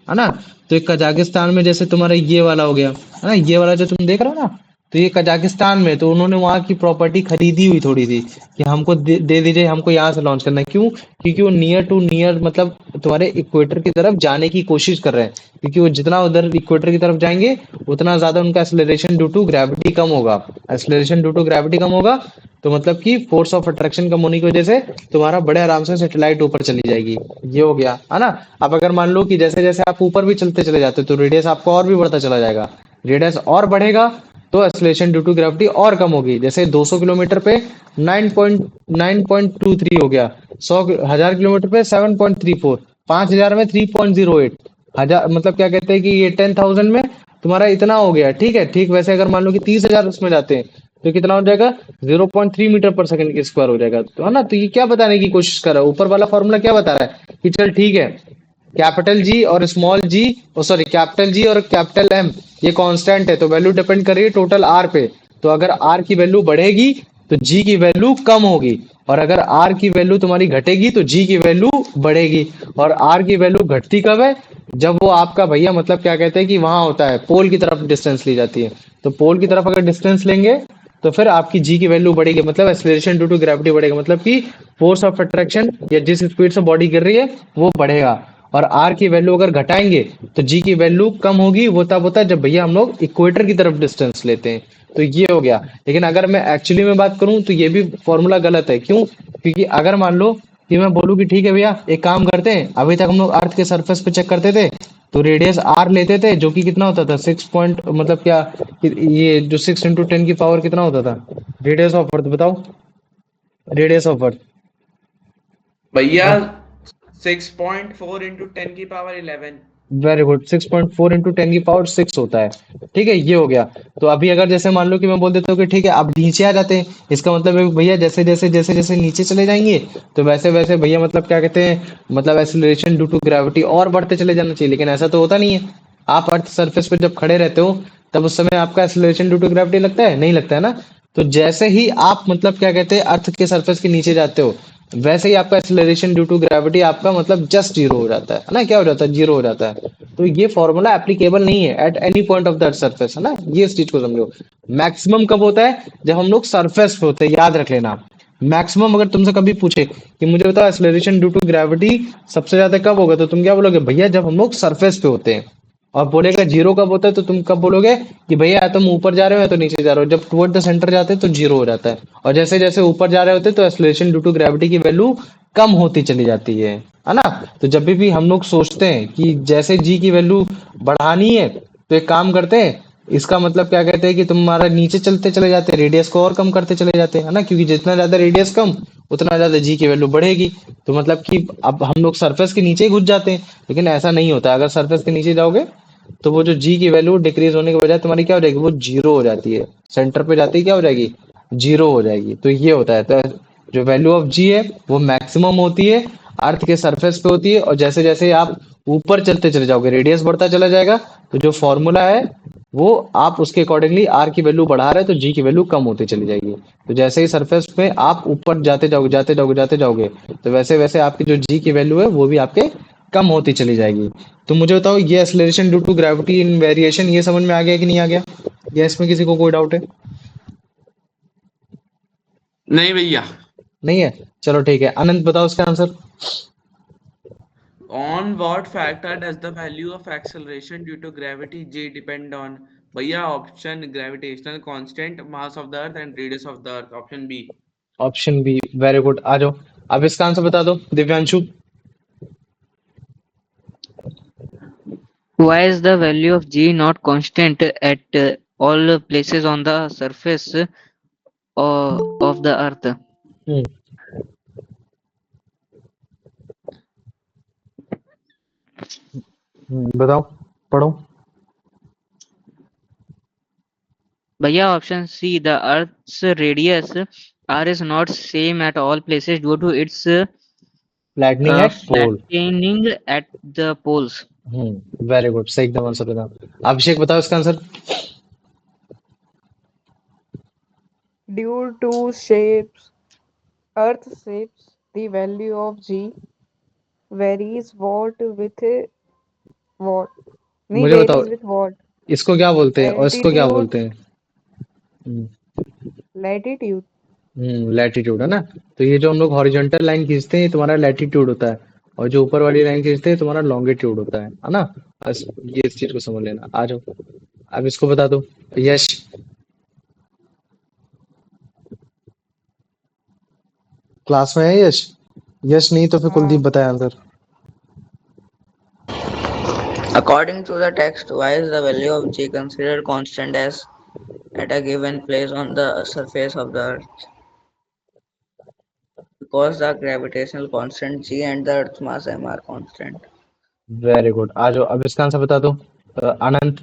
है ना। तो एक कजाकिस्तान में जैसे तुम्हारा ये वाला हो गया, है ना, ये वाला जो तुम देख रहे हो ना, तो ये कजाकिस्तान में, तो उन्होंने वहां की प्रॉपर्टी खरीदी हुई थोड़ी सी, कि हमको दे दीजिए, हमको यहाँ से लॉन्च करना है। क्यों? क्योंकि वो नियर टू नियर मतलब तुम्हारे इक्वेटर की तरफ जाने की कोशिश कर रहे हैं, क्योंकि वो जितना उधर इक्वेटर की तरफ जाएंगे, उतना ज्यादा उनका एक्सेलरेशन ड्यू टू ग्रेविटी कम होगा। एक्सेलरेशन ड्यू टू ग्रेविटी कम होगा, तो मतलब कि फोर्स ऑफ अट्रैक्शन कम होने की वजह से तुम्हारा बड़े आराम से सैटेलाइट ऊपर चली जाएगी। ये हो गया, है ना। अब अगर मान लो कि जैसे जैसे आप ऊपर भी चलते चले जाते हो, तो रेडियस आपका और भी बढ़ता चला जाएगा, रेडियस और बढ़ेगा, तो एक्सेलरेशन ड्यू टू ग्रेविटी और कम होगी। जैसे 200 किलोमीटर पे 9.9.23 हो गया, 1000 किलोमीटर पे 7.34, 5000 में 3.08, हजार मतलब क्या कहते हैं कि ये 10,000 में तुम्हारा इतना हो गया, ठीक है। ठीक वैसे अगर मान लो कि 30,000 उसमें जाते हैं, तो कितना हो जाएगा, 0.3 मीटर पर सेकंड के स्क्वायर हो जाएगा, तो है ना। तो ये क्या बताने की कोशिश कर रहा है, ऊपर वाला फॉर्मूला क्या बता रहा है कि चल ठीक है, कैपिटल जी और स्मॉल जी, सॉरी कैपिटल जी और कैपिटल एम ये कांस्टेंट है, तो वैल्यू डिपेंड कर रही है टोटल आर पे। तो अगर आर की वैल्यू बढ़ेगी, तो जी की वैल्यू कम होगी, और अगर आर की वैल्यू तुम्हारी घटेगी, तो जी की वैल्यू बढ़ेगी। और आर की वैल्यू घटती कब है, जब वो आपका भैया मतलब क्या कहते हैं कि वहां होता है पोल की तरफ डिस्टेंस ली जाती है। तो पोल की तरफ अगर डिस्टेंस लेंगे, तो फिर आपकी जी की वैल्यू बढ़ेगी, मतलब एक्सेलरेशन ड्यू टू ग्रेविटी बढ़ेगा, मतलब कि फोर्स ऑफ अट्रैक्शन या जिस स्पीड से बॉडी गिर रही है वो बढ़ेगा। और आर की वैल्यू अगर घटाएंगे, तो जी की वैल्यू कम होगी। वो तब होता है जब भैया हम लोग इक्वेटर की तरफ डिस्टेंस लेते हैं। तो ये हो गया। लेकिन अगर मैं एक्चुअली में बात करूं, तो ये भी फॉर्मूला गलत है। क्यों? क्योंकि अगर मान लो कि मैं बोलूँ कि ठीक है भैया एक काम करते हैं, अभी तक हम लोग अर्थ के सरफेस पे चेक करते थे तो रेडियस आर लेते थे जो कि कितना होता था 6 पॉइंट मतलब क्या ये जो 6 × 10 की पावर कितना होता था रेडियस ऑफ अर्थ बताओ रेडियस ऑफ अर्थ भैया 6.4 into 10 की पावर 11। वेरी गुड 6.4 × 10 की पावर 6 होता है। ठीक है ये हो गया। तो अभी अगर जैसे मान लो कि मैं बोल देता हूँ कि ठीक है अब नीचे आ जाते हैं, इसका मतलब है भैया जैसे जैसे जैसे जैसे नीचे चले जाएंगे तो वैसे वैसे भैया मतलब क्या कहते हैं मतलब एक्सीलरेशन ड्यू टू ग्रेविटी और बढ़ते चले जाना चाहिए, लेकिन ऐसा तो होता नहीं है। आप अर्थ सरफेस पे जब खड़े रहते हो तब उस समय आपका एक्सीलरेशन ड्यू टू ग्रेविटी लगता है, नहीं लगता है ना। तो जैसे ही आप मतलब क्या कहते हैं अर्थ के सरफेस के नीचे जाते हो वैसे ही आपका एक्सीलरेशन ड्यू टू ग्रेविटी आपका मतलब जस्ट जीरो हो जाता है ना, क्या हो जाता है जीरो हो जाता है। तो ये फॉर्मूला एप्लीकेबल नहीं है at any point of that surface, है ना, ये इस चीज को समझो। मैक्सिमम कब होता है जब हम लोग सरफेस पे होते हैं, याद रख लेना। मैक्सिमम अगर तुमसे कभी पूछे कि मुझे बताओ एक्सीलरेशन ड्यू टू ग्रेविटी सबसे ज्यादा कब होगा तो तुम क्या बोलोगे भैया जब हम लोग सरफेस पे होते हैं। और बोलेगा जीरो कब होता है तो तुम कब बोलोगे कि भैया या तुम ऊपर जा रहे हो या तो नीचे जा रहे हो, जब टुवर्ड द सेंटर जाते हैं तो जीरो हो जाता है। और जैसे जैसे ऊपर जा रहे होते हैं तो एक्सीलरेशन ड्यू टू ग्रेविटी की वैल्यू कम होती चली जाती है ना। तो जब भी हम लोग सोचते हैं कि जैसे जी की वैल्यू बढ़ानी है तो एक काम करते हैं, इसका मतलब क्या कहते हैं कि तुम्हारा नीचे चलते चले जाते हैं रेडियस को और कम करते चले जाते हैं, है ना, क्योंकि जितना ज्यादा रेडियस कम उतना ज्यादा जी की वैल्यू बढ़ेगी। तो मतलब कि अब हम लोग सरफेस के नीचे ही घुस जाते हैं, लेकिन ऐसा नहीं होता। अगर सरफेस के नीचे जाओगे तो वो जो जी की वैल्यू डिक्रीज होने के बजाय तुम्हारी क्या हो जाएगी वो जीरो हो जाती है, सेंटर पे जाती है क्या हो जाएगी जीरो हो जाएगी। तो ये होता है। तो जो वैल्यू ऑफ जी है वो मैक्सिमम होती है अर्थ के सरफेस पे होती है, और जैसे जैसे आप ऊपर चलते चले जाओगे रेडियस बढ़ता चला जाएगा। तो जो फॉर्मूला है वो आप उसके अकॉर्डिंगली आर की वैल्यू बढ़ा रहे हैं तो जी की वैल्यू कम होती चली जाएगी। तो जैसे ही सरफेस पे आप ऊपर जाते जाओगे जाते जाओगे जाते जाओगे तो वैसे वैसे आपकी जो जी की वैल्यू है वो भी आपके कम होती चली जाएगी। तो मुझे बताओ ये acceleration due to gravity in variation ये समझ में आ गया कि नहीं आ गया, या इसमें किसी को कोई डाउट है? नहीं भैया। नहीं है, चलो ठीक है। अनंत बताओ इसका answer. On what factor does the value of acceleration due to gravity g depend on? भैया option gravitational constant, mass of the earth and radius of the earth, option B. Option B, very good. आ जाओ अब इसका answer बता दो Divyanshu. Why is the value of g not constant at all places on the surface of the earth? हम्म बताओ, पढ़ो। भैया option C, the earth's radius r is not same at all places due to its flattening at pole. flattening at the poles. Very good, सही एकदम answer बताओ। अभिषेक बताओ इसका answer. Due to shapes, Earth shapes, the value of G varies what with what? नहीं मुझे बताओ varies with what? इसको क्या बोलते हैं और इसको क्या Altitude, बोलते हैं? हम्म latitude. लैटिट्यूड है ना। तो ये जो हम लोग हॉरिजॉन्टल लाइन खींचते हैं ये तुम्हारा लैटिट्यूड होता है, और जो ऊपर वाली लाइन खींचते हैं तुम्हारा लॉन्गिट्यूड होता है ना। बस ये इस चीज को समझ लेना। आ जाओ अब इसको बता दो यश। क्लास में है यश? यश नहीं तो फिर कुलदीप हाँ, बताए answer. According to the text, why is the value of g considered constant as at a given place on the surface of the earth? Because the gravitational constant g and the earth's mass m are constant. Very good, आ जाओ अब इसका answer बता दो Anant.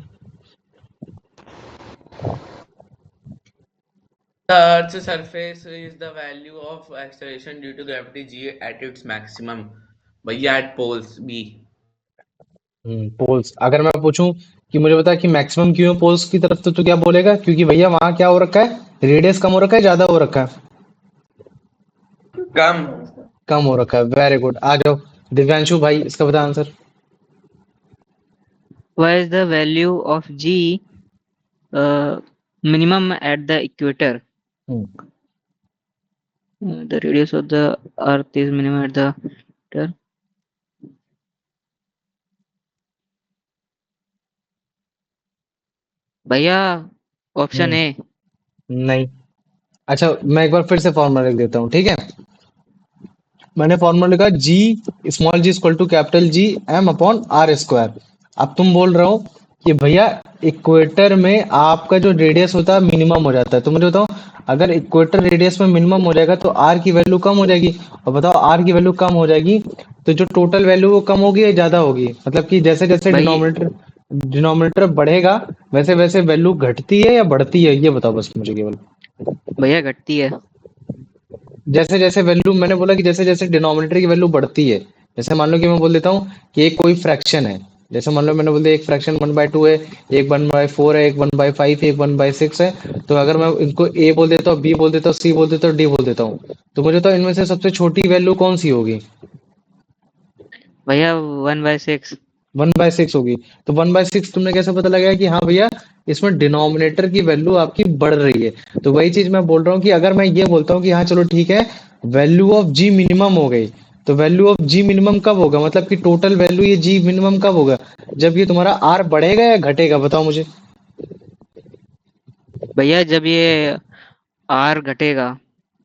The Earth's surface is the value of acceleration due to gravity g at its maximum. भैया at poles b। Poles, अगर मैं पूछूं कि मुझे बता कि मैक्सिमम क्यों है पोल्स की तरफ, तो तू क्या बोलेगा? क्योंकि भैया वहां क्या हो रखा है रेडियस कम हो रखा है ज्यादा हो रखा है? कम। कम हो रखा है। वेरी गुड, आ जाओ दिव्यांशु भाई इसका बता answer. Why is the value of g minimum at the equator? The radius of the earth is minimum at the equator. भैया ऑप्शन ए। नहीं, अच्छा मैं एक बार फिर से फॉर्मूला लिख देता हूँ, ठीक है। मैंने फॉर्मूला लिखा जी, small g equal to capital G M upon are square. अब तुम बोल रहे हो कि भैया इक्वेटर में आपका जो रेडियस होता है मिनिमम हो जाता है, तो मुझे बताओ अगर इक्वेटर रेडियस में मिनिमम हो जाएगा तो आर की वैल्यू कम हो जाएगी, और बताओ आर की वैल्यू कम हो जाएगी तो जो टोटल वैल्यू वो कम होगी या ज्यादा होगी? मतलब कि जैसे जैसे भाई डिनोमिनेटर बढ़ेगा वैसे वैसे वैल्यू घटती है या बढ़ती है, ये बताओ बस मुझे केवल। भैया घटती है। जैसे जैसे वैल्यू, मैंने बोला कि जैसे जैसे डिनोमिनेटर की वैल्यू बढ़ती है, जैसे मान लो कि मैं बोल देता हूँ कि एक कोई फ्रैक्शन है, जैसे मान लो मैंने बोल दिया एक फ्रैक्शन 1/2 है, एक 1/4 है, एक 1/5 है, एक 1/6 है, तो अगर मैं इनको ए बोल देता हूँ, बी बोल देता हूँ, सी बोल देता हूँ, डी बोल देता हूँ, तो मुझे तो इनमें से सबसे छोटी वैल्यू कौन सी होगी? भैया 1/6। 1/6 होगी। तो 1/6 तुमने कैसे पता लगाया कि हाँ भैया इसमें डिनोमिनेटर की वैल्यू आपकी बढ़ रही है? तो वही चीज मैं बोल रहा हूँ कि अगर मैं ये बोलता हूँ कि हाँ चलो ठीक है, वैल्यू ऑफ जी मिनिमम हो गई, तो वैल्यू ऑफ जी मिनिमम कब होगा, मतलब कि टोटल वैल्यू ये जी मिनिमम कब होगा? जब ये तुम्हारा आर बढ़ेगा या घटेगा, बताओ मुझे। भैया जब ये आर घटेगा।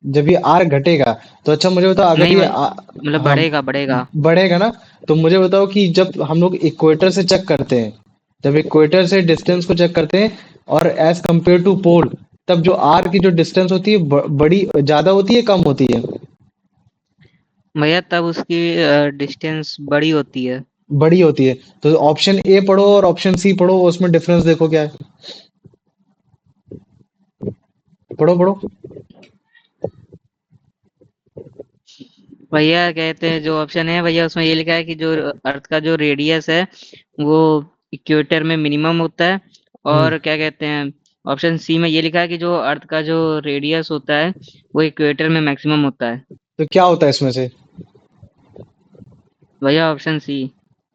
जब ये आर घटेगा, तो अच्छा मुझे बताओ अगर नहीं ये मतलब हाँ बढ़ेगा बढ़ेगा। बढ़ेगा ना, तो मुझे बताओ कि जब हम लोग इक्वेटर से चेक करते हैं, जब इक्वेटर से डिस्टेंस को चेक करते हैं और एज कंपेयर टू पोल, तब जो आर की जो डिस्टेंस होती है बड़ी ज्यादा होती है कम होती है? भैया तब उसकी डिस्टेंस बड़ी होती है। बड़ी होती है। तो ऑप्शन ए पढ़ो और ऑप्शन सी पढ़ो, उसमें डिफरेंस देखो क्या है। पढ़ो पढ़ो। भैया कहते हैं जो ऑप्शन है भैया उसमें ये लिखा है कि जो अर्थ का जो रेडियस है वो इक्वेटर में मिनिमम होता है। हम्म। और क्या कहते हैं, ऑप्शन सी में ये लिखा है कि जो अर्थ का जो रेडियस होता है वो इक्वेटर में मैक्सिमम होता है। तो क्या होता है इसमें से? भैया ऑप्शन सी।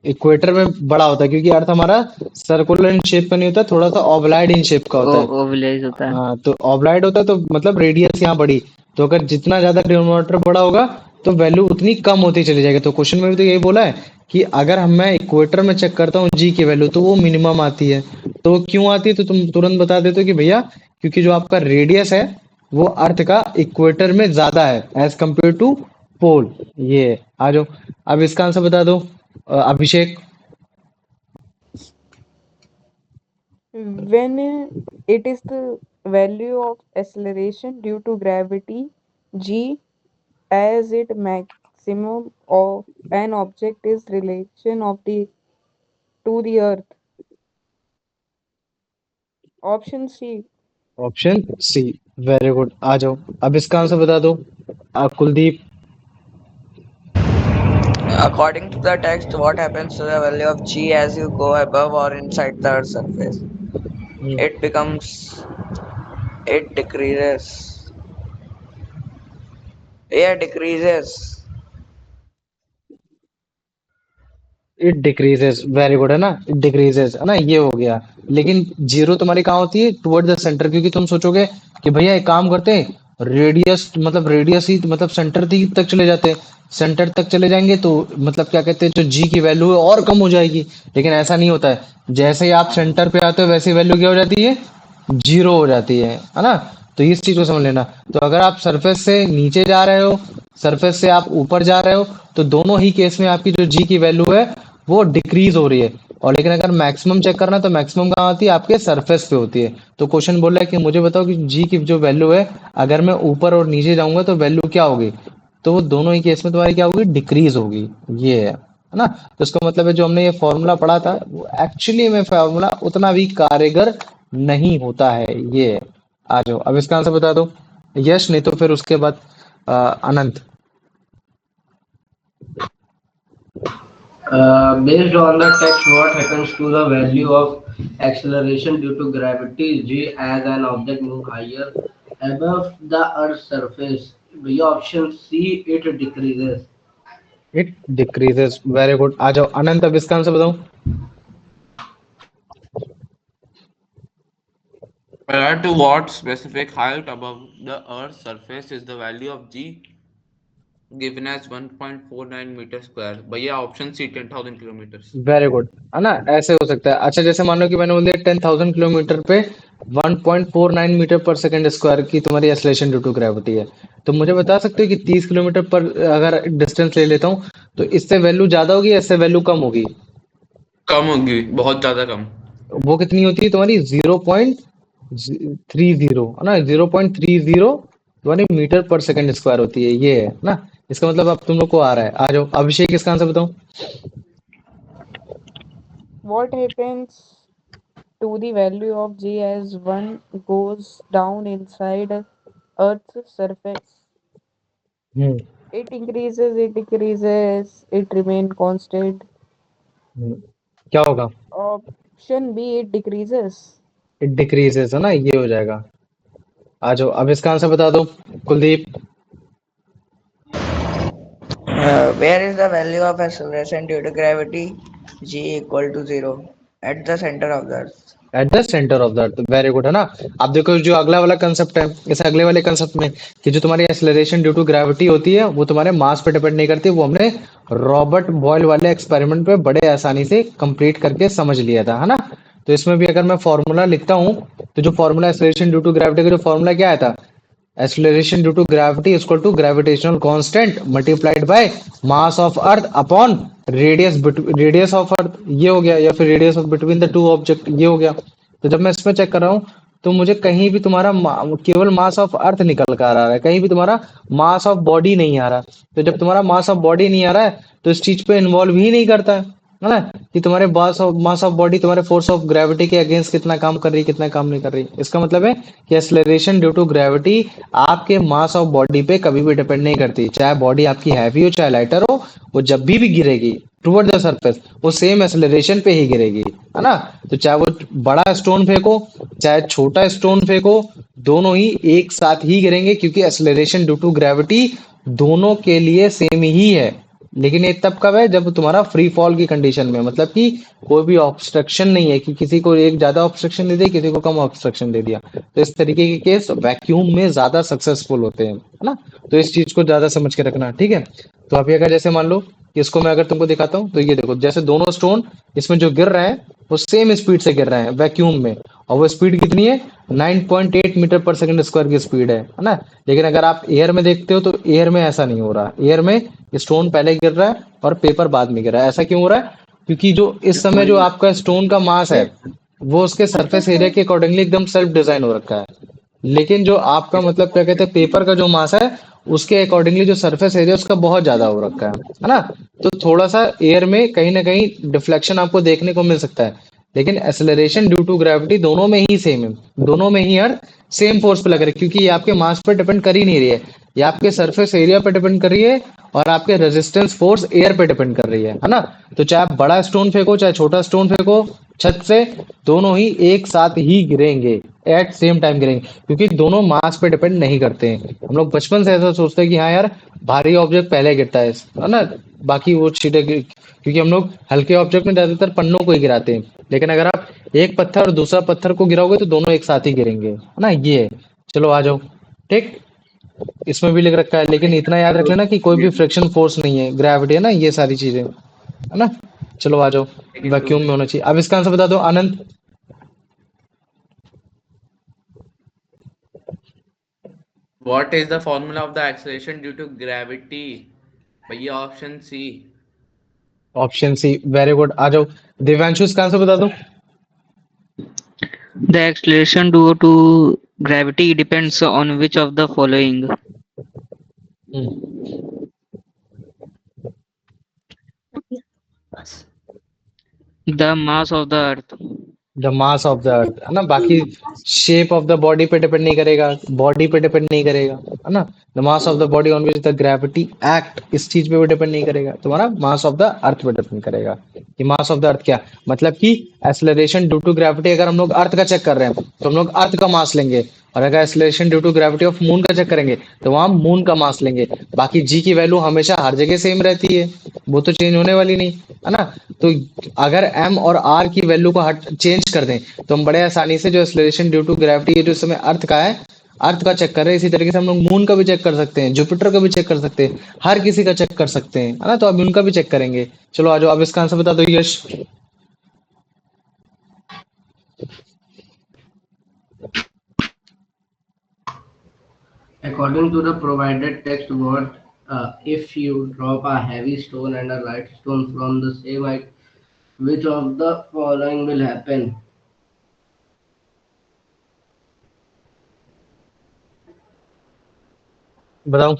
इक्वेटर में बड़ा होता है क्योंकि अर्थ हमारा सर्कुलर इन शेप का नहीं होता, थोड़ा सा ऑबलाइड इन शेप का ओ होता है। ओवलेज होता है। हाँ, तो ऑब्लाइड होता है तो मतलब रेडियस यहाँ बड़ी, तो अगर जितना ज्यादा डिनोमिनेटर बड़ा होगा तो वैल्यू उतनी कम होती चली जाएगी। तो क्वेश्चन में भी तो यही बोला है कि अगर हम मैं इक्वेटर में चेक करता हूँ जी की वैल्यू तो वो मिनिमम आती है। तो वो क्यों आती है तो तुम तुरंत बता देते हो कि भैया क्योंकि जो आपका रेडियस है वो अर्थ का इक्वेटर में ज्यादा है एज कंपेयर टू पोल। ये है। आ जाओ, अब इसका आंसर बता दो अभिषेक। When it is the value of acceleration due to gravity, g, as it maximum of an object is relation of the to the earth. Option C. Option C, very good. आ जाओ, अब इसका answer बता दो Kuldeep. According to the text, what happens to the value of g as you go above or inside the Earth's surface? It becomes, it decreases. Yeah, decreases. It decreases, very good है ना, it decreases है ना, ये हो गया। लेकिन zero तुम्हारी कहाँ होती है? टुवर्ड द सेंटर, क्योंकि तुम सोचोगे कि भैया एक काम करते हैं, रेडियस मतलब रेडियस ही मतलब सेंटर तक चले जाते हैं, सेंटर तक चले जाएंगे तो मतलब क्या कहते हैं जो जी की वैल्यू है और कम हो जाएगी। लेकिन ऐसा नहीं होता है, जैसे ही आप सेंटर पे आते हो वैसे वैल्यू क्या हो जाती है? जीरो हो जाती है ना? तो इस चीज को समझ लेना। तो अगर आप सरफेस से नीचे जा रहे हो, सरफेस से आप ऊपर जा रहे हो, तो दोनों ही केस में आपकी जो जी की वैल्यू है वो डिक्रीज हो रही है। और लेकिन अगर मैक्सिमम चेक करना है तो मैक्सिमम कहाँ होती है? आपके सरफेस पे होती है। तो क्वेश्चन बोल रहा है कि मुझे बताओ कि जी की जो वैल्यू है अगर मैं ऊपर और नीचे जाऊंगा तो वैल्यू क्या होगी? तो वो दोनों ही केस में तुम्हारी क्या होगी? डिक्रीज होगी। ये है ना? तो इसका मतलब है जो हमने ये फॉर्मूला पढ़ा था वो एक्चुअली में फॉर्मूला उतना भी कारगर नहीं होता है। ये है। आ जाओ, अब इसका आंसर बता दो। यश, नहीं तो फिर उसके बाद अनंत। Based on the text, what happens to the value of acceleration due to gravity g as an object move higher above the Earth's surface? The option C, it decreases. It decreases, very good. आ जाओ अनंत, अब इसका answer बताओ। To what specific height above the Earth's surface is the value of g? given as 1.49 metre square. भैया option C 10,000 kilometre. Very good, है ना, ऐसे हो सकता है। अच्छा जैसे मान लो कि मैंने बोल दिया 10,000 किलोमीटर पे 1.49 मीटर पर सेकंड स्क्वायर की तुम्हारी एक्सेलरेशन ड्यू टू ग्रेविटी है। तो मुझे बता सकते हो कि 30 किलोमीटर पर अगर डिस्टेंस ले लेता हूँ तो इससे वैल्यू ज्यादा होगी या इससे वैल्यू कम होगी? कम होगी, बहुत ज्यादा कम। वो कितनी होती है तुम्हारी? 0.30, है ना, 0.30 तुम्हारी मीटर पर सेकंड स्क्वायर होती है, ये है ना। इसका मतलब अब तुम लोग को आ रहा है। आ जाओ, अभिषेक इसका आंसर बताओ। What happens to the value of g as one goes down inside Earth's surface? Hmm It increases, it decreases, it remain constant. हम्म, क्या होगा? Option B, it decreases. It decreases, है ना, ये हो जाएगा। आ जाओ, अब इसका आंसर बता दो Kuldeep. Where is the value of acceleration due to gravity? G equal to 0 at the center of the earth. At the centre of the earth, very good, है ना। अब देखो जो अगला वाला कंसेप्ट है, इस अगले वाले कंसेप्ट में कि जो तुम्हारी एक्सेलरेशन ड्यू टू ग्रेविटी होती है वो तुम्हारे मास पे डिपेंड नहीं करती, वो हमने रॉबर्ट बॉयल वाले एक्सपेरिमेंट पे बड़े आसानी से कंप्लीट करके समझ लिया था, है ना। तो इसमें भी अगर मैं फॉर्मूला लिखता हूँ तो जो formula acceleration due to gravity का जो फॉर्मूला क्या आया था? acceleration due to gravity is equal to gravitational constant multiplied by mass of earth upon radius of earth, ये हो गया, या फिर radius of between the two object, ये हो गया। तो जब मैं इसमें चेक कर रहा हूँ तो मुझे कहीं भी तुम्हारा केवल मास ऑफ अर्थ निकल कर आ रहा है, कहीं भी तुम्हारा मास ऑफ बॉडी नहीं आ रहा। तो जब तुम्हारा मास ऑफ बॉडी नहीं आ रहा है तो इस चीज पे इन्वॉल्व ही नहीं करता है ना, कि तुम्हारे मास ऑफ बॉडी तुम्हारे फोर्स ऑफ ग्रेविटी के अगेंस्ट कितना काम कर रही है, कितना काम नहीं कर रही। इसका मतलब है कि एक्सेलरेशन ड्यू टू ग्रेविटी आपके मास ऑफ बॉडी पे कभी भी डिपेंड नहीं करती, चाहे बॉडी आपकी हैवी हो चाहे लाइटर हो, वो जब भी गिरेगी टुवर्ड द सरफेस वो सेम एक्सेलरेशन पे ही गिरेगी, है ना। तो चाहे वो बड़ा स्टोन फेंको चाहे छोटा स्टोन फेंको, दोनों ही एक साथ ही गिरेंगे, क्योंकि एक्सेलरेशन ड्यू टू ग्रेविटी दोनों के लिए सेम ही है। लेकिन ये तब कब है? जब तुम्हारा फ्री फॉल की कंडीशन में, मतलब कि कोई भी ऑब्स्ट्रक्शन नहीं है, कि किसी को एक ज्यादा ऑब्स्ट्रक्शन दे दिया किसी को कम ऑब्स्ट्रक्शन दे दिया। तो इस तरीके के केस वैक्यूम में ज्यादा सक्सेसफुल होते हैं, है ना। तो इस चीज को ज्यादा समझ के रखना, ठीक है। तो अभी अगर जैसे मान लो कि इसको मैं अगर तुमको दिखाता हूँ तो ये देखो, जैसे दोनों स्टोन इसमें जो गिर रहे हैं वो सेम स्पीड से गिर रहे हैं वैक्यूम में, और वो स्पीड कितनी है? 9.8 मीटर पर सेकंड स्क्वायर की स्पीड है ना। लेकिन अगर आप एयर में देखते हो तो एयर में ऐसा नहीं हो रहा। एयर में स्टोन पहले गिर रहा है और पेपर बाद में गिर रहा है। ऐसा क्यों हो रहा है? क्योंकि जो इस समय जो आपका स्टोन का मास है वो उसके सरफेस एरिया के अकॉर्डिंगली एकदम सेल्फ डिजाइन हो रखा है। लेकिन जो आपका मतलब क्या कहते हैं पेपर का जो मास है उसके अकॉर्डिंगली जो सरफेस एरिया उसका बहुत ज्यादा हो रखा है ना। तो थोड़ा सा एयर में कहीं ना कहीं डिफ्लेक्शन आपको देखने को मिल सकता है, लेकिन एक्सेलरेशन ड्यू टू ग्रेविटी दोनों में ही सेम है, दोनों में ही अर्थ सेम फोर्स पे लग रही है, क्योंकि ये आपके मास पे डिपेंड कर ही नहीं रही है, ये आपके सरफेस एरिया पे डिपेंड कर रही है और आपके रेजिस्टेंस फोर्स एयर पे डिपेंड कर रही है ना। तो चाहे आप बड़ा स्टोन फेंको चाहे छोटा स्टोन फेंको छत से, दोनों ही एक साथ ही गिरेंगे, एट सेम टाइम गिरेंगे, क्योंकि दोनों मास पे डिपेंड नहीं करते हैं। हम लोग बचपन से ऐसा सोचते हैं कि हाँ यार भारी ऑब्जेक्ट पहले गिरता है ना, बाकी वो चीजें क्योंकि हम लोग हल्के ऑब्जेक्ट में ज्यादातर पन्नों को ही गिराते हैं। लेकिन अगर आप एक पत्थर और दूसरा पत्थर को गिराओगे तो दोनों एक साथ ही गिरेंगे, है ना, ये है। चलो आ जाओ, ठीक। इसमें भी लिख रखा है, लेकिन इतना याद रख लेना कि कोई भी फ्रिक्शन फोर्स नहीं है, ग्रेविटी है ना, ये सारी चीजें, है ना। चलो आ जाओ, वैक्यूम में होना चाहिए। अब इसका आंसर बता दो आनंद। What is the formula of the acceleration due to gravity? भैया option C. Option C, very good. आ जाओ दिव्यांशु, इसका आंसर बता दो। The acceleration due to gravity depends on which of the following: the mass of the earth, the mass of the earth, है ना। बाकी shape of the body पे depend नहीं करेगा, बॉडी पे डिपेंड नहीं करेगा, है ना। The mass of the body on which the gravity act, इस चीज पे भी डिपेंड नहीं करेगा, तुम्हारा मास ऑफ द अर्थ पे डिपेंड करेगा। कि मास ऑफ द अर्थ क्या मतलब कि एक्सेलरेशन ड्यू टू ग्रेविटी, अगर हम लोग अर्थ का चेक कर रहे हैं तो हम लोग अर्थ का मास लेंगे, और अगर acceleration due to gravity of moon का चेक करेंगे तो वहां मून का मास लेंगे। बाकी जी की वैल्यू हमेशा हर जगह सेम रहती है, वो तो चेंज होने वाली नहीं, है ना। तो अगर एम और आर की वैल्यू को हट चेंज कर दें तो हम बड़े आसानी से जो एक्सेलरेशन ड्यू टू ग्रेविटी जो इस समय अर्थ का है अर्थ का चेक कर रहे हैं, इसी तरीके से हम लोग मून का भी चेक कर सकते हैं, जुपिटर का भी चेक कर सकते हैं, हर किसी का चेक कर सकते हैं, है ना। तो अभी उनका भी चेक करेंगे। चलो आ जाओ, अब इसका आंसर बता दो यश। According to the provided text, what if you drop a heavy stone and a light stone from the same height? Which of the following will happen? बताओ।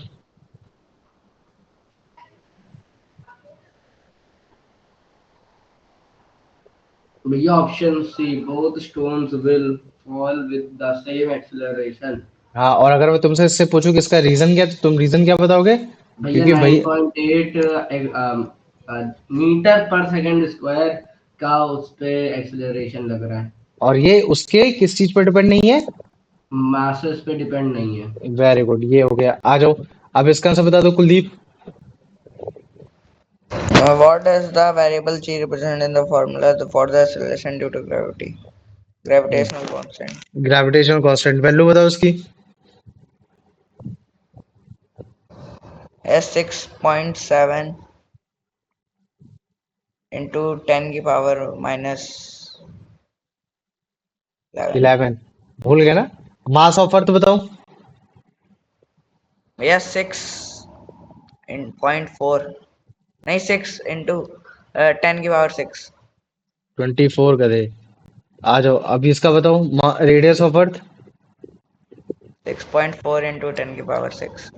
भैया option C, both stones will fall with the same acceleration. हाँ, और अगर मैं तुमसे इससे पूछूं कि इसका रीजन क्या, तो तुम रीजन क्या बताओगे? भैया क्योंकि भाई 9.8 मीटर पर सेकंड स्क्वायर का उस पे एक्सेलरेशन लग रहा है। और ये उसके किस चीज पर डिपेंड नहीं है? मासेस पे डिपेंड नहीं है। वेरी गुड, ये हो गया। आ जाओ, अब इसका आंसर बता दो Kuldeep. What does the variable g represent in the formula for the acceleration due to gravity? Gravitational constant. Gravitational constant, value बताओ उसकी। S 6.7 into 10 की power minus 11. 11, भूल गए ना। मास ऑफ अर्थ बताओ। भैया 6 in 0.4 नहीं 6 into 10 की power 6. 24 का दे। आ जाओ, अभी इसका बताओ, रेडियस ऑफ अर्थ। 6.4 into 10 की power 6.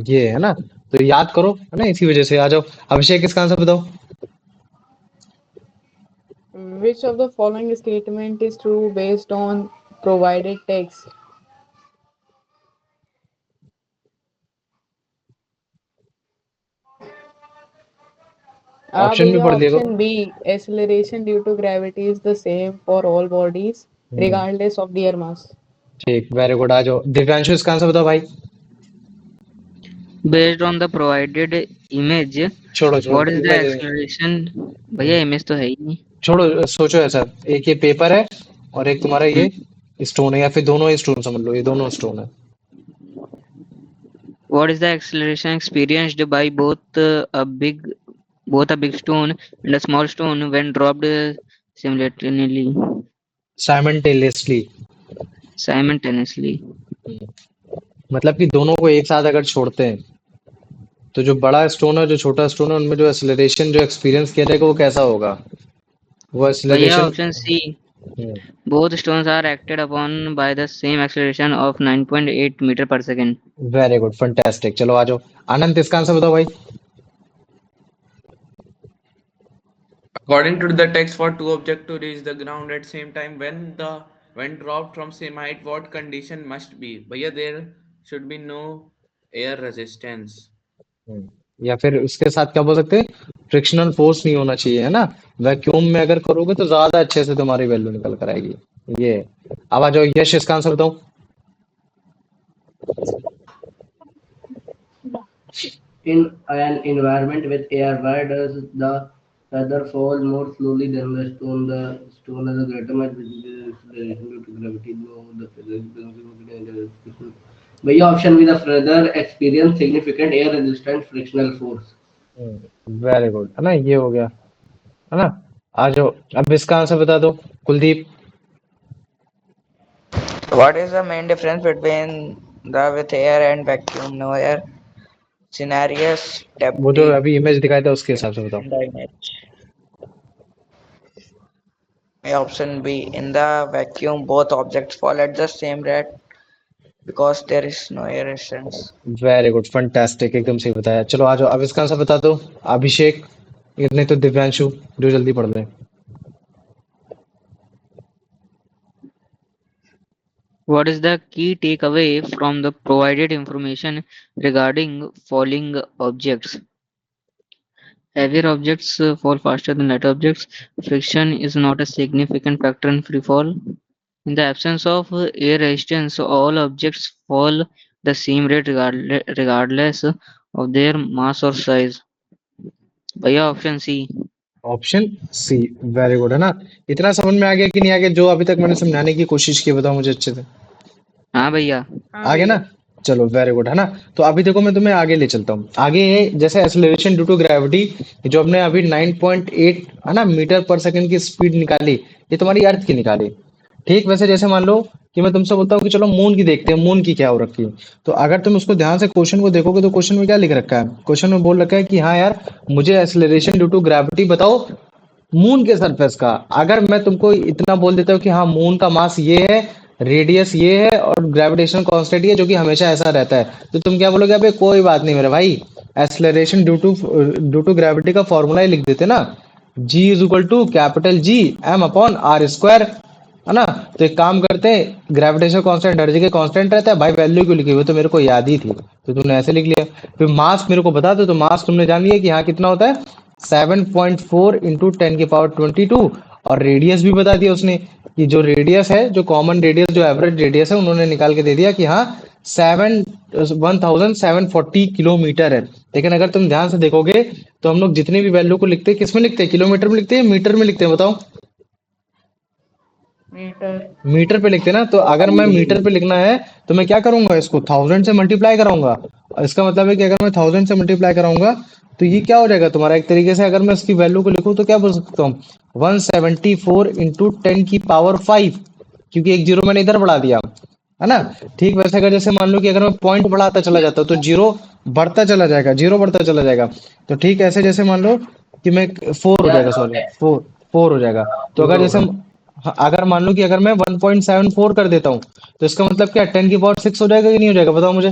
ये है ना, तो याद करो, है ना, इसी वजह से। आ जाओ अभिषेक, इसका आंसर बताओ। Which of the following statement is true based on provided text? Option भी भैया पढ़ लिया करो। Option B, acceleration due to gravity is the same for all bodies regardless of their mass. ठीक, वेरी गुड। आ जाओ दिव्यांशु, इसका आंसर बताओ भाई। Based on the provided image, छोड़ो छोड़ो what is the image, acceleration? भैया इमेज तो है ही नहीं। छोड़ो, सोचो ऐसा, एक ये पेपर है और एक तुम्हारा ये स्टोन है, या फिर दोनों ही स्टोन समझ लो, ये दोनों स्टोन है। What is the acceleration experienced by both a big stone and a small stone when dropped simultaneously? Simultaneously, Simultaneously. मतलब कि दोनों को एक साथ अगर छोड़ते हैं, तो जो बड़ा स्टोन है, जो छोटा स्टोन है, उनमें जो एक्सेलरेशन जो एक्सपीरियंस किया जाएगा वो कैसा होगा? वो भैया acceleration. Option C, both stones are acted upon by the same acceleration of 9.8 meter per second. Very good, fantastic. चलो आ जाओ आनंद, इसका आंसर बताओ भाई। According to the text, for two objects to reach the ground at same time when dropped from same height, what condition must be? भैया there should be no air resistance. या फिर उसके साथ क्या बोल सकते हैं, फ्रिक्शनल फोर्स नहीं होना चाहिए, है ना। वैक्यूम में अगर करोगे तो ज्यादा अच्छे से तुम्हारी वैल्यू निकल कर आएगी। ये है। अब आ जाओ यश, इसका आंसर बताओ। In an environment with air, why does the feather fall more slowly than the stone? The stone has a greater mass acceleration due to gravity. No, the feather is significant. भैया option B, the feather experience significant air resistance frictional force. Very good, है ना, ये हो गया, है ना। आ जाओ, अब इसका आंसर बता दो Kuldeep. What is the main difference between the with air and vacuum? No air scenarios वो जो depth अभी इमेज दिखाया था उसके हिसाब से बताओ। in the image. Option B, in the vacuum both objects fall at the same rate because there is no air resistance. Very good, fantastic, एकदम सही बताया। चलो आ जाओ, अब इसका आंसर बता दो अभिषेक, नहीं तो दिव्यांशु, जो जल्दी पढ़ लें। What is the key takeaway from the provided information regarding falling objects? Heavier objects fall faster than lighter objects. Friction is not a significant factor in free fall. In the absence of air resistance, all objects fall the same rate regardless of their mass or size. भैया option C. Option C, very good, है ना। इतना समझ में आ गया कि नहीं आ गया, जो अभी तक मैंने समझाने की कोशिश की, बताओ मुझे अच्छे से। हाँ भैया। हाँ आगे ना, भैया। चलो वेरी गुड, है ना। तो अभी देखो मैं तुम्हें आगे ले चलता हूँ। आगे है जैसे एक्सेलरेशन ड्यू टू ग्रेविटी, जो हमने अभी 9.8 है ना मीटर पर सेकंड की स्पीड निकाली, ये तुम्हारी अर्थ की निकाली। ठीक वैसे जैसे मान लो कि मैं तुमसे बोलता हूँ कि चलो मून की देखते हैं, मून की क्या हो रखी है। तो अगर तुम उसको ध्यान से क्वेश्चन को देखोगे तो क्वेश्चन में क्या लिख रखा है, क्वेश्चन में बोल रखा है कि हाँ यार मुझे एक्सेलरेशन ड्यू टू ग्रेविटी बताओ मून के सरफेस का। अगर मैं तुमको इतना बोल देता हूँ कि हाँ मून का मास ये है, रेडियस ये है और ग्रेविटेशनल कांस्टेंट ये जो कि हमेशा ऐसा रहता है, तो तुम क्या बोलोगे, अबे कोई बात नहीं मेरे भाई, एक्सेलरेशन ड्यू टू ग्रेविटी का फॉर्मूला ही लिख देते ना, g is equal to capital G M upon are square, है ना। तो एक काम करते हैं, ग्रेविटेशनल कांस्टेंट हर जगह कांस्टेंट रहता है भाई, वैल्यू क्यों लिखी हुई है? तो मेरे को याद ही थी तो तुमने ऐसे लिख लिया। फिर मास मेरे को बता दो, तो मास तुमने जान लिया कि हाँ कितना होता है, 7.4 इंटू 10 की पावर 22। और रेडियस भी बता दिया उसने कि जो रेडियस है, जो कॉमन रेडियस, जो एवरेज रेडियस है, उन्होंने निकाल के दे दिया कि हाँ 1740 किलोमीटर है। लेकिन अगर तुम ध्यान से देखोगे तो हम लोग जितने भी वैल्यू को लिखते हैं किस में लिखते हैं, किलोमीटर में लिखते हैं, मीटर में लिखते हैं, बताओ। मीटर। मीटर पे लिखते हैं ना। तो अगर मैं मीटर पे लिखना है तो मैं क्या करूंगा, इसको 1000 से मल्टीप्लाई कराऊंगा। और इसका मतलब है कि अगर मैं 1000 से मल्टीप्लाई कराऊंगा तो ये क्या हो जाएगा तुम्हारा, एक तरीके से अगर मैं इसकी वैल्यू को लिखूं तो क्या बोल सकता हूँ, 174 इंटू 10 की पावर 5, क्योंकि एक जीरो मैंने इधर बढ़ा दिया, है ना। ठीक वैसे अगर जैसे मान लो कि अगर मैं पॉइंट बढ़ाता चला जाता तो जीरो बढ़ता चला जाएगा, जीरो बढ़ता चला जाएगा। तो ठीक ऐसे जैसे मान लो कि मैं 4 हो जाएगा, सॉरी 4 हो जाएगा। तो अगर जैसे हाँ, अगर मान लो कि अगर मैं 1.74 कर देता हूँ तो इसका मतलब क्या 10 की पावर 6 हो जाएगा कि नहीं हो जाएगा, बताओ मुझे।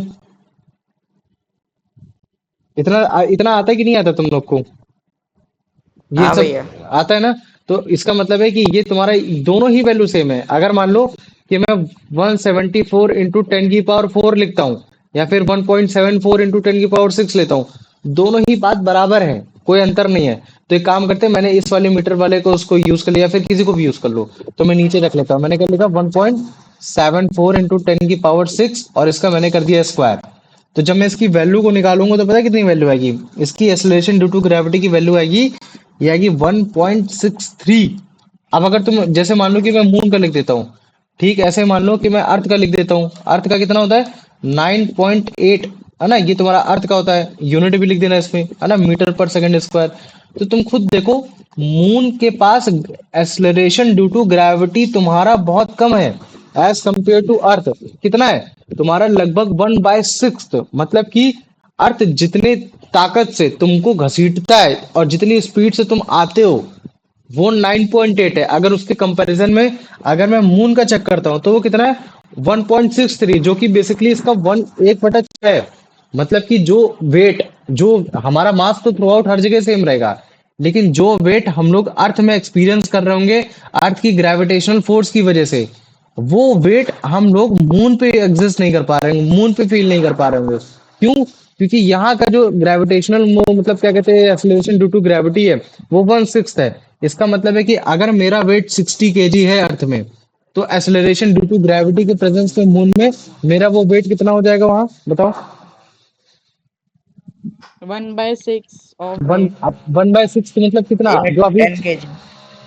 इतना इतना आता है कि नहीं आता तुम लोग को, ये हाँ सब भैया। आता है ना। तो इसका मतलब है कि ये तुम्हारा दोनों ही वैल्यू सेम है। अगर मान लो कि मैं 174 इंटू 10 की पावर 4 लिखता हूँ या फिर 1.74 इंटू 10 की पावर 6 लेता हूँ, दोनों ही बात बराबर है, कोई अंतर नहीं है। तो एक काम करते हैं, मैंने इस वाले मीटर वाले को उसको यूज कर लिया, फिर किसी को भी यूज कर लो। तो मैं नीचे रख लेता हूँ, मैंने क्या लिखा, 1.74 इंटू 10 की पावर 6 और इसका मैंने कर दिया स्क्वायर। तो जब मैं इसकी वैल्यू को निकालूंगा तो पता है कितनी वैल्यू आएगी, इसकी एक्सेलरेशन ड्यू टू ग्रेविटी की वैल्यू आएगी, ये आएगी 1.63। अब अगर तुम जैसे मान लो कि मैं मून का लिख देता हूँ, ठीक ऐसे मान लो कि मैं अर्थ का लिख देता हूँ, अर्थ का कितना होता है 9.8, है ना, ये तुम्हारा अर्थ का होता है। यूनिट भी लिख देना इसमें, है ना, मीटर पर सेकंड स्क्वायर। तो तुम खुद देखो, मून के पास एक्सेलरेशन ड्यू टू ग्रेविटी तुम्हारा बहुत कम है एज कंपेयर टू अर्थ। कितना है तुम्हारा, लगभग 1/6। मतलब कि अर्थ जितने ताकत से तुमको घसीटता है और जितनी स्पीड से तुम आते हो वो 9.8 है। अगर उसके कंपैरिजन में अगर मैं मून का चेक करता हूँ तो वो कितना है 1.63, जो कि बेसिकली इसका 1/6 है। मतलब कि जो वेट, जो हमारा मास तो थ्रू आउट हर जगह सेम रहेगा, लेकिन जो वेट हम लोग अर्थ में एक्सपीरियंस कर रहे होंगे अर्थ की ग्रेविटेशनल फोर्स की वजह से, वो वेट हम लोग मून पे एग्जिस्ट नहीं कर पा रहे होंगे, मून पे फील नहीं कर पा रहे होंगे। क्यों? क्योंकि यहाँ का जो ग्रेविटेशनल मतलब क्या कहते हैं एक्सेलरेशन ड्यू टू ग्रेविटी है वो 1/6 है। इसका मतलब है कि अगर मेरा वेट 60 kg है अर्थ में, तो एक्सेलरेशन ड्यू टू ग्रेविटी के प्रेजेंस में मून में मेरा वो वेट कितना हो जाएगा वहां, बताओ। 1/6 ऑफ वन वेट। 1/6 मतलब कितना, जो अभी 10 kg।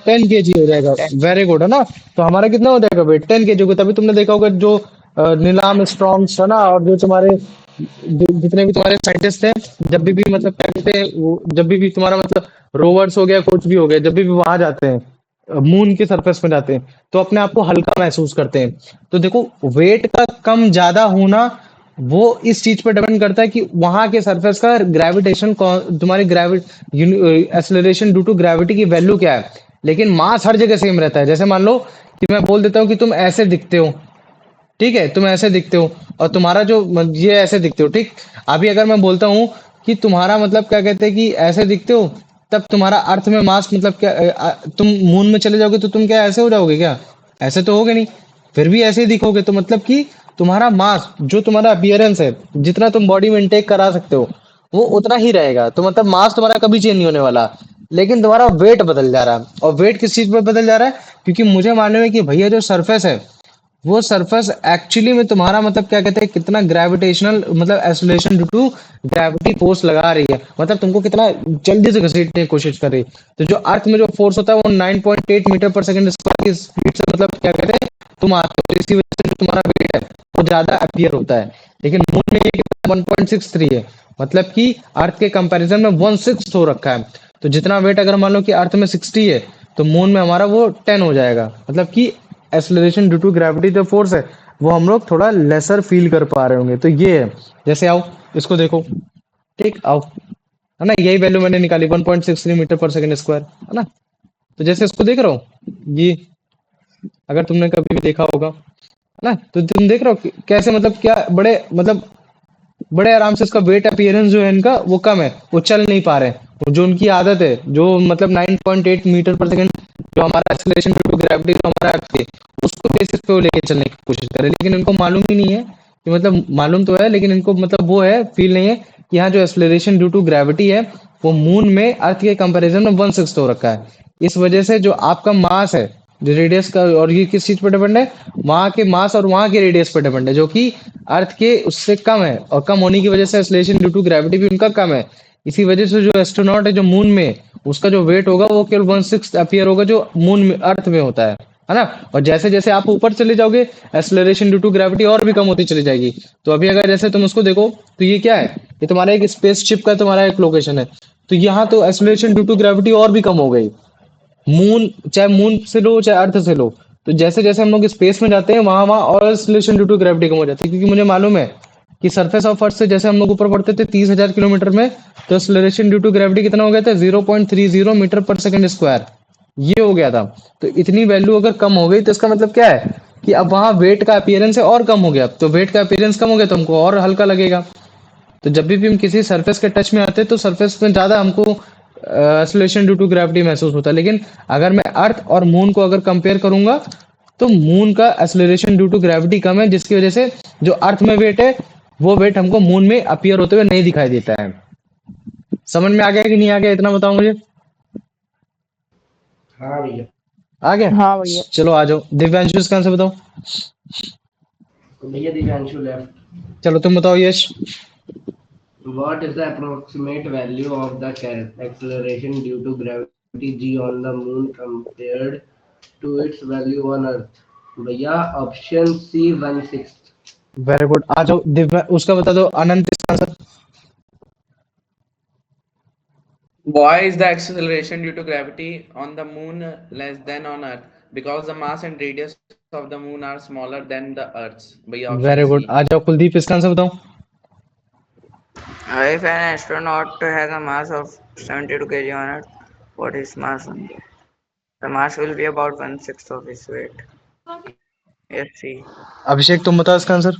10 kg हो जाएगा। 10। वेरी गुड, है ना। तो हमारा कितना हो जाएगा वेट 10 kg को। तभी तुमने देखा होगा जो नीलाम स्ट्रॉन्ग है ना, और जो तुम्हारे जितने भी तुम्हारे साइंटिस्ट हैं, जब भी मतलब क्या कहते हैं जब भी तुम्हारा मतलब रोवर्स हो गया कुछ भी हो गया, जब भी वहां जाते हैं मून के सरफेस में जाते हैं तो अपने आप को हल्का महसूस करते हैं। तो देखो वेट का कम ज्यादा होना वो इस चीज पर डिपेंड करता है कि वहां के सरफेस का ग्रेविटेशन, तुम्हारी एक्सेलरेशन ड्यू टू ग्रेविटी की वैल्यू क्या है। लेकिन मास हर जगह सेम रहता है। जैसे मान लो कि मैं बोल देता हूँ कि तुम ऐसे दिखते हो, ठीक है, तुम ऐसे दिखते हो और तुम्हारा जो ये ऐसे दिखते हो, ठीक। अभी अगर मैं बोलता हूँ कि तुम्हारा मतलब क्या कहते हैं कि ऐसे दिखते हो, तब तुम्हारा अर्थ में मास मतलब क्या, तुम मून में चले जाओगे तो तुम क्या ऐसे हो जाओगे क्या, ऐसे तो होगे नहीं, फिर भी ऐसे ही दिखोगे। तो मतलब कि तुम्हारा मास, जो तुम्हारा अपियरेंस है, जितना तुम बॉडी में इनटेक करा सकते हो वो उतना ही रहेगा। तो मतलब मास तुम्हारा कभी चेंज नहीं होने वाला, लेकिन तुम्हारा वेट बदल जा रहा है। और वेट किस चीज पर बदल जा रहा है, क्योंकि मुझे मालूम है कि भैया जो सरफेस है वो सरफेस एक्चुअली में तुम्हारा मतलब क्या कहते हैं कितना ग्रेविटेशनल मतलब acceleration due to gravity force लगा रही है, मतलब तुमको कितना जल्दी से घसीटने की कोशिश कर रही है। तो जो अर्थ में जो फोर्स होता है वो 9.8 मीटर पर सेकंड स्क्वायर की स्पीड से मतलब क्या कहते हैं तुम आते हो, तो इसी वजह से जो तुम्हारा वेट है वो ज्यादा अपीयर होता है, लेकिन मून में ये 1.63 है, मतलब कि अर्थ के कंपैरिजन में 1/6 हो रखा है। तो जितना वेट अगर मान लो कि अर्थ में 60 है तो मून में हमारा वो 10 हो जाएगा, मतलब कि एक्सेलरेशन ड्यू टू ग्रेविटी जो फोर्स है वो हम लोग थोड़ा लेसर फील कर पा रहे होंगे। तो ये है, जैसे आओ इसको देखो, ठीक आओ, है ना, यही वैल्यू मैंने निकाली 1.63 मीटर पर सेकंड स्क्वायर, है ना। तो जैसे इसको देख रहा हूँ, ये अगर तुमने कभी भी देखा होगा, है ना, तो तुम देख रहे हो कैसे मतलब क्या बड़े मतलब बड़े आराम से इसका वेट अपीयरेंस जो है इनका वो कम है, वो चल नहीं पा रहे हैं। वो जो उनकी आदत है जो मतलब 9.8 मीटर पर सेकंड जो हमारा एक्सेलरेशन ड्यू टू ग्रेविटी जो हमारा अर्थ के, उसको बेसिस पे वो लेके चलने की कोशिश करे, लेकिन इनको मालूम ही नहीं है कि मतलब मालूम तो है लेकिन इनको मतलब वो है फील नहीं है कि यहाँ जो एक्सेलरेशन ड्यू टू ग्रेविटी है वो मून में अर्थ के कंपैरिजन में 1/6 हो रखा है। इस वजह से जो आपका मास है, जो रेडियस का, और ये किस चीज पर डिपेंड है, वहां के मास और वहां के रेडियस पर डिपेंड है, जो कि अर्थ के उससे कम है, और कम होने की वजह से एक्सेलरेशन ड्यू टू ग्रेविटी भी उनका कम है। इसी वजह से जो एस्ट्रोनॉट है जो मून में, उसका जो वेट होगा वो केवल 1/6 अपीयर होगा जो मून में अर्थ में होता है ना। और जैसे जैसे आप ऊपर चले जाओगे एक्सेलरेशन ड्यू टू ग्रेविटी और भी कम होती चली जाएगी। तो अभी अगर जैसे तुम उसको देखो तो ये क्या है, ये तुम्हारा एक स्पेसशिप का तुम्हारा एक लोकेशन है, तो यहाँ तो एक्सेलरेशन ड्यू टू ग्रेविटी और भी कम हो गई। मून, चाहे मून से लो चाहे अर्थ से लो, तो जैसे जैसे हम लोग स्पेस में जाते हैं वहां वहां और एक्सेलरेशन ड्यू टू ग्रेविटी कम हो जाती है, क्योंकि मुझे मालूम है कि सरफेस ऑफ अर्थ से जैसे हम लोग ऊपर बढ़ते थे 30,000 किलोमीटर में, तो एक्सेलरेशन ड्यू टू ग्रेविटी कितना हो गया था, 0.30 मीटर पर सेकंड स्क्वायर, ये हो गया था। तो इतनी वैल्यू अगर कम हो गई तो इसका मतलब क्या है कि अब वहां वेट का अपीयरेंस है और कम हो गया, तो वेट का अपीयरेंस कम हो गया तो हमको और हल्का लगेगा। तो जब भी हम किसी सरफेस के टच में आते हैं तो सरफेस में ज्यादा हमको एक्सेलरेशन ड्यू टू ग्रेविटी महसूस होता है, लेकिन अगर मैं अर्थ और मून को अगर कंपेयर करूंगा तो मून का एक्सेलरेशन ड्यू टू ग्रेविटी कम है, जिसकी वजह से जो अर्थ में वेट है वो वेट हमको मून में अपीयर होते हुए नहीं दिखाई देता है। समझ में आ गया कि नहीं आ गया, इतना बताओ मुझे। हाँ भैया। आ गया, हाँ भैया। चलो आ जाओ दिव्यांशु, इसका आंसर बताओ। भैया दिव्यांशु लेफ्ट। चलो तुम बताओ यश। What is the approximate value of the acceleration due to gravity g on the moon compared to its value on Earth? भैया ऑप्शन सी 1/6। वेरी गुड, आ जाओ दिव्या, उसका बता दो अनंत, इसका answer. Why is the acceleration due to gravity on the moon less than on Earth? Because the mass and radius of the moon are smaller than the Earth's. भैया option very C. Good, आ जाओ कुलदीप, इसका answer बताओ। If an astronaut has a mass of 72 kg on Earth, what is mass on the? The mass will be about 1/6 of his weight. Yes, see. अभिषेक तुम बताओ इसका answer.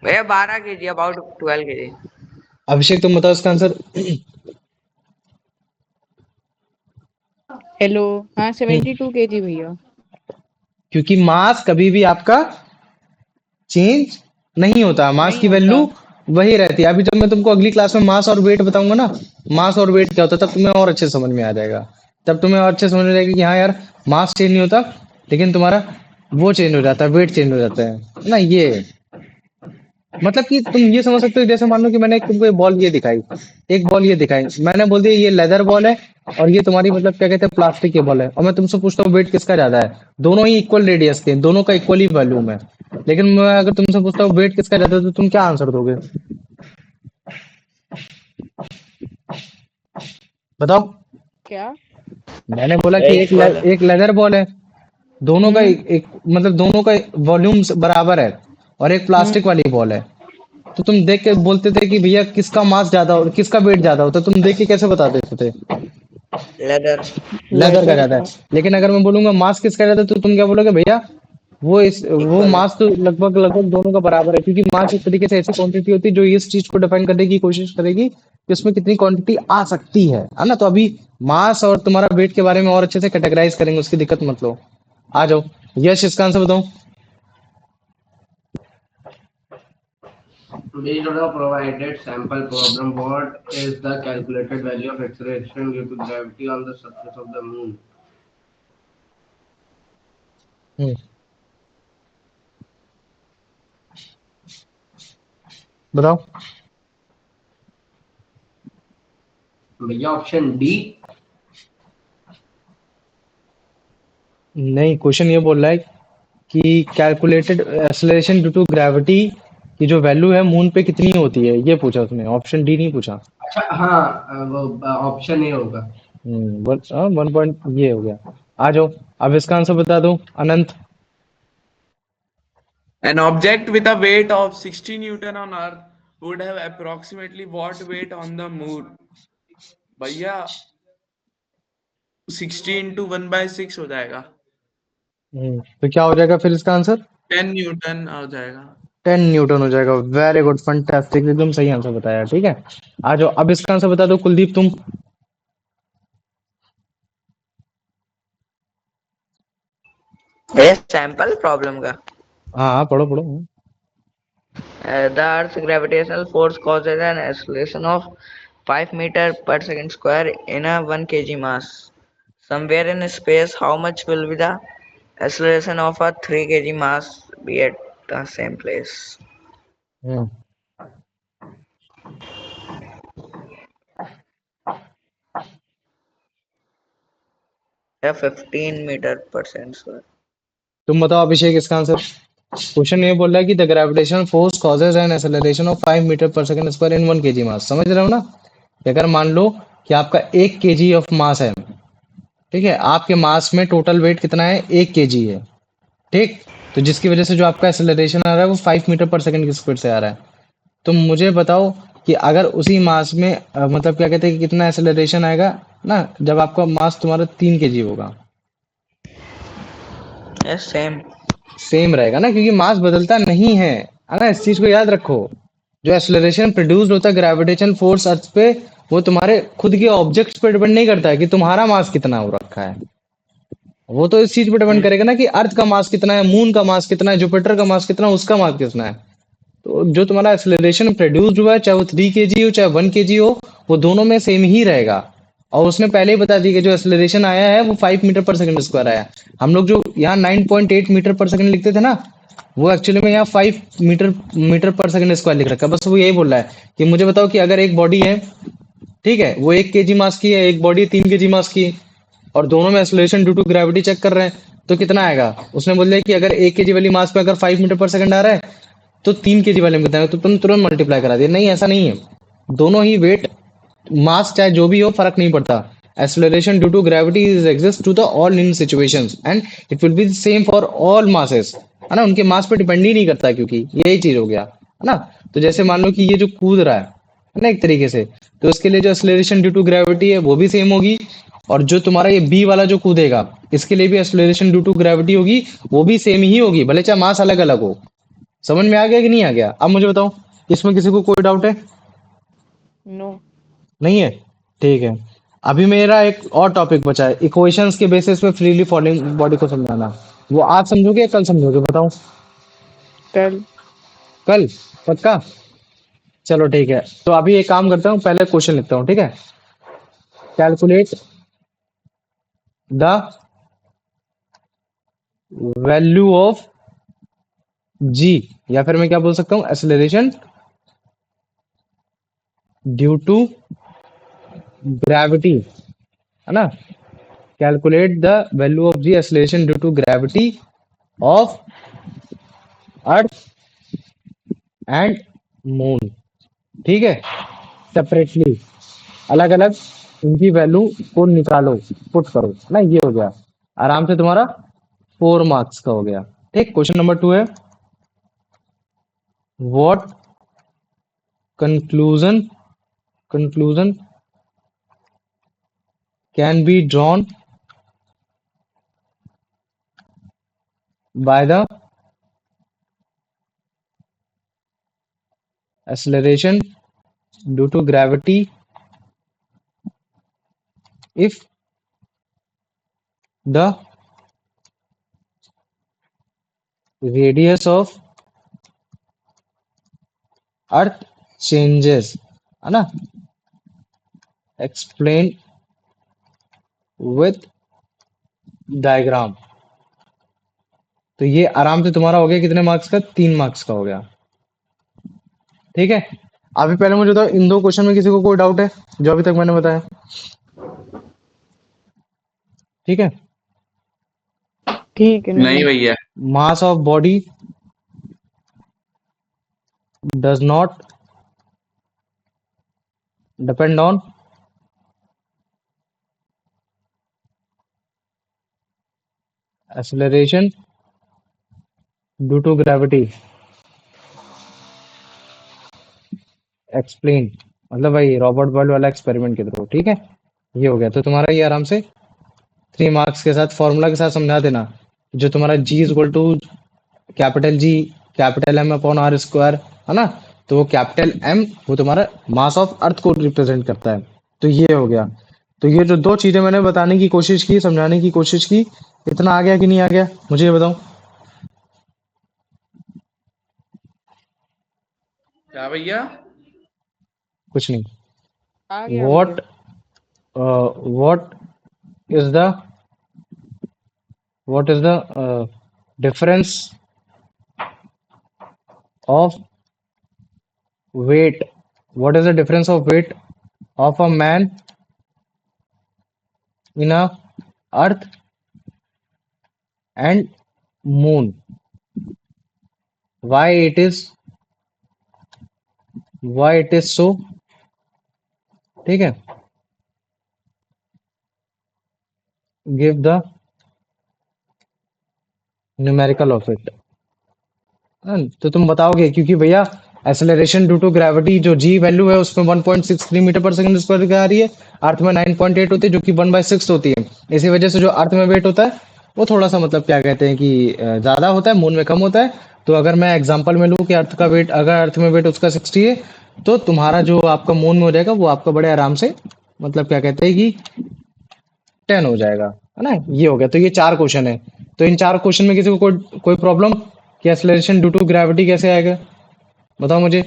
भैया 12 kg, about 12 kg. अभिषेक तुम बताओ इसका आंसर। हेलो। हाँ 72 kg भैया। क्योंकि मास कभी भी आपका चेंज नहीं होता, मास नहीं की होता। वैल्यू वही रहती है। अभी जब मैं तुमको अगली क्लास में मास और वेट बताऊंगा ना, मास और वेट क्या होता है, तब तुम्हें और अच्छे समझ में आ जाएगा। तब तुम्हें और अच्छे समझ में आएगा कि हाँ यार मास चेंज नहीं होता, लेकिन तुम्हारा वो चेंज हो जाता है, वेट चेंज हो जाता है ना। ये मतलब कि तुम ये समझ सकते हो, जैसे मान लो कि मैंने तुमको एक बॉल ये दिखाई, एक बॉल ये दिखाई, मैंने बोल दिया ये लेदर बॉल है और ये तुम्हारी मतलब क्या कहते हैं प्लास्टिक की बॉल है, और मैं तुमसे पूछता हूँ वेट किसका ज्यादा है, दोनों ही इक्वल रेडियस के, दोनों का इक्वली वॉल्यूम है, लेकिन मैं अगर तुमसे पूछता हूँ वेट किसका ज्यादा है तो तुम क्या आंसर दोगे, बताओ। क्या? मैंने बोला कि Equal है। एक लेदर बॉल है, दोनों का एक मतलब दोनों का वॉल्यूम बराबर है, और एक प्लास्टिक वाली बॉल है। तो तुम देख के बोलते थे कि भैया किसका मास ज्यादा हो, किसका वेट ज्यादा होता, तुम देख के कैसे बता देते थे leather। लेदर का लेदर ज्यादा है। का। लेकिन अगर मैं बोलूंगा मास किसका ज्यादा है, तो तुम क्या बोलोगे, भैया वो Equal है। मास तो लगभग लगभग दोनों का बराबर है, क्योंकि मास एक तरीके से ऐसी क्वांटिटी होती है जो इस चीज को डिफाइन करने की कोशिश करेगी कि उसमें कितनी क्वांटिटी आ सकती है ना। तो अभी मास और तुम्हारा वेट के बारे में और अच्छे से कैटेगराइज करेंगे, उसकी दिक्कत मत लो। आ जाओ यश, इसका आंसर बताओ। Based on a provided sample problem, what is the calculated value of acceleration due to gravity on the surface of the moon? हम्म, बताओ। भैया ऑप्शन डी। नहीं, क्वेश्चन ये बोल रहा है कि calculated acceleration due to gravity की जो वैल्यू है मून पे कितनी होती है, ये पूछा उसने, ऑप्शन डी नहीं पूछा। अच्छा हाँ, वो ऑप्शन ए होगा। 1 पॉइंट ये हो गया। आ जाओ, अब इसका आंसर बता दो अनंत। An object with a weight of 60 Newton on Earth would have approximately what weight on the moon? भैया 60 इंटू 1/6 हो जाएगा, तो क्या हो जाएगा फिर इसका आंसर? 10 न्यूटन हो जाएगा। 10 न्यूटन हो जाएगा। वेरी गुड, फंटास्टिक, एकदम सही आंसर बताया। ठीक है, आ जाओ, अब इसका आंसर बता दो कुलदीप तुम। ये सैंपल प्रॉब्लम का। हाँ हाँ, पढ़ो पढ़ो। The Earth's gravitational force causes an acceleration of 5 meter per second square in a 1 kg mass. Somewhere in space, how much will be the acceleration of a 3 kg mass be at the same place? Hmm, Yeah, 15 meter per second square. तुम बताओ अभिषेक इसका answer. Question ये बोल रहा है कि the gravitational force causes an acceleration of 5 metre per second square in 1 KG mass. समझ रहे हो ना? कि अगर मान लो कि आपका 1 केजी ऑफ मास है, ठीक है, आपके मास में टोटल वेट कितना है? 1 केजी है, ठीक। तो जिसकी वजह से जो आपका एक्सेलरेशन आ रहा है वो 5 मीटर पर सेकंड की स्पीड से आ रहा है। तो मुझे बताओ कि अगर उसी मास में मतलब क्या कहते हैं कि कितना एक्सेलरेशन आएगा ना जब आपका मास तुम्हारा 3 केजी होगा? Yes, same. सेम रहेगा ना, क्योंकि मास बदलता नहीं है ना, इस चीज को याद रखो। जो एक्सेलरेशन प्रोड्यूस होता है ग्रेविटेशन फोर्स अर्थ पे, वो तुम्हारे खुद के ऑब्जेक्ट्स पे डिपेंड नहीं करता है कि तुम्हारा मास कितना हो रखा है। वो तो इस चीज पे डिपेंड करेगा ना कि अर्थ का मास कितना है, मून का मास कितना है, जुपिटर का मास कितना है, उसका मास कितना है। तो जो तुम्हारा एक्सेलरेशन प्रोड्यूस हुआ है, चाहे वो 3 केजी हो चाहे 1 केजी हो, वो दोनों में सेम ही रहेगा। और उसने पहले ही बता दी कि जो एक्सेलरेशन आया है वो 5 मीटर पर सेकंड स्क्वायर आया है। हम लोग जो यहाँ 9.8 मीटर पर सेकंड लिखते थे ना, वो एक्चुअली में यहाँ 5 metre metre per second square लिख रखा है। बस वो यही बोल रहा है कि मुझे बताओ कि अगर एक बॉडी है, ठीक है, वो 1 केजी मास की है, एक बॉडी 3 केजी मास की है, और दोनों में acceleration due to gravity check कर रहे हैं, तो कितना आएगा? उसने बोल दिया कि अगर 1 केजी वाली मास पे अगर 5 मीटर पर सेकंड आ रहा है तो 3 केजी वाले में कितना है, तो तुम तुरंत मल्टीप्लाई करा दिया। नहीं, ऐसा नहीं है। दोनों ही वेट, मास चाहे जो भी हो, फर्क नहीं पड़ता। Acceleration due to gravity is exist to the all in situations and it will be same for all masses, है ना। उनके मास पे डिपेंड ही नहीं करता, क्योंकि यही चीज हो गया, है ना। तो जैसे मान लो कि ये जो कूद रहा है ना, एक तरीके से, तो इसके लिए जो एक्सेलरेशन ड्यू टू ग्रेविटी है वो भी सेम होगी। और जो तुम्हारा ये बी वाला जो कूदेगा, इसके लिए भी एक्सेलरेशन ड्यू टू ग्रेविटी होगी, वो भी सेम ही होगी, भले चाहे मास अलग अलग हो। समझ में आ गया कि नहीं आ गया? अब मुझे बताओ, इसमें किसी को कोई डाउट है? नो। नहीं है? ठीक है। अभी मेरा एक और टॉपिक बचा है, इक्वेशंस के बेसिस पे फ्रीली फॉलिंग बॉडी को समझाना। वो आज समझोगे या कल समझोगे, बताओ? कल। कल? पक्का? चलो ठीक है, तो अभी एक काम करता हूँ, पहले क्वेश्चन लिखता हूँ, ठीक है। कैलकुलेट द वैल्यू ऑफ जी, या फिर मैं क्या बोल सकता हूँ, एक्सेलरेशन ड्यू टू ग्रेविटी, है ना। Calculate the value of G acceleration due to gravity of earth and moon, ठीक है। सेपरेटली, अलग अलग इनकी वैल्यू को निकालो, पुट करो ना, ये हो गया। आराम से तुम्हारा 4 मार्क्स का हो गया। ठीक, क्वेश्चन नंबर 2 है, what conclusion conclusion can be drawn by the acceleration due to gravity if the radius of earth changes, है ना। explain with diagram। तो ये आराम से तुम्हारा हो गया कितने मार्क्स का? 3 मार्क्स का हो गया। ठीक है, अभी पहले मुझे बताओ, इन दो क्वेश्चन में किसी को कोई डाउट है जो अभी तक मैंने बताया? ठीक है, ठीक है, नहीं नहीं। भैया। Mass of body does not depend on acceleration due to gravity. Explain, मतलब भाई रॉबर्ट बर्ड वाला एक्सपेरिमेंट के थ्रू। ठीक है, ये हो गया। तो तुम्हारा ये आराम से 3 मार्क्स के साथ फॉर्मूला के साथ समझा देना। जो तुम्हारा G is equal to capital G capital M upon are square, है ना। तो वो कैपिटल M वो तुम्हारा मास ऑफ अर्थ को रिप्रेजेंट करता है। तो ये हो गया। तो ये जो दो चीजें मैंने बताने की कोशिश की, समझाने की कोशिश की, इतना आ गया कि नहीं आ गया, मुझे ये बताओ। क्या भैया? कुछ नहीं। आ गया वॉट मुझे। What is the what is the difference of weight, what is the difference of weight of a man in a earth and moon, why it is so। ठीक है, give the numerical of it। तो तुम बताओगे, क्योंकि भैया acceleration due to gravity जो जी value है उसमें 1.63 मीटर पर सेकंड स्क्वायर का आ रही है, अर्थ में 9.8 होती है जो कि 1/6 होती है। इसी वजह से जो अर्थ में वेट होता है वो थोड़ा सा मतलब क्या कहते हैं कि ज्यादा होता है, मून में कम होता है। तो अगर मैं एग्जांपल में लूँ कि अर्थ का वेट, अगर अर्थ में वेट उसका 60 है, तो तुम्हारा जो आपका मून में हो जाएगा वो आपका बड़े आराम से मतलब क्या कहते हैं कि 10 हो जाएगा, है ना। ये हो गया। तो ये 4 क्वेश्चन है। तो इन 4 क्वेश्चन में किसी को कोई प्रॉब्लम कि एक्सेलरेशन ड्यू टू ग्रेविटी कैसे आएगा, बताओ मुझे।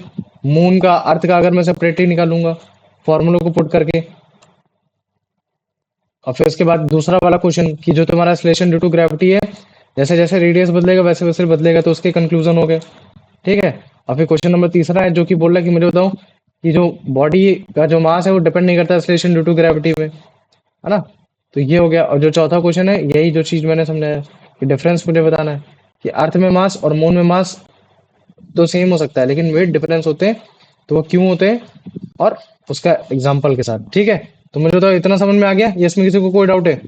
मून का अर्थ का अगर मैं सेपरेटली निकालूंगा फॉर्मूले को पुट करके, और फिर उसके बाद दूसरा वाला क्वेश्चन कि जो तुम्हारा एक्सेलरेशन ड्यू टू ग्रेविटी है, जैसे जैसे रेडियस बदलेगा वैसे वैसे बदलेगा, तो उसके कंक्लूजन हो गए। ठीक है। और फिर क्वेश्चन नंबर तीसरा है जो कि बोल रहा है कि मुझे बताओ कि जो बॉडी का जो मास है वो डिपेंड नहीं करता एक्सेलरेशन ड्यू टू ग्रेविटी में, है ना। तो ये हो गया। और जो चौथा क्वेश्चन है, यही जो चीज मैंने समझाया कि डिफरेंस मुझे बताना है कि अर्थ में मास और मून में मास तो सेम हो सकता है लेकिन वेट डिफरेंस होते हैं, तो वो क्यों होते हैं और उसका एग्जाम्पल के साथ। ठीक है, तो मुझे तो इतना समझ में आ गया। ये इसमें किसी को कोई डाउट है?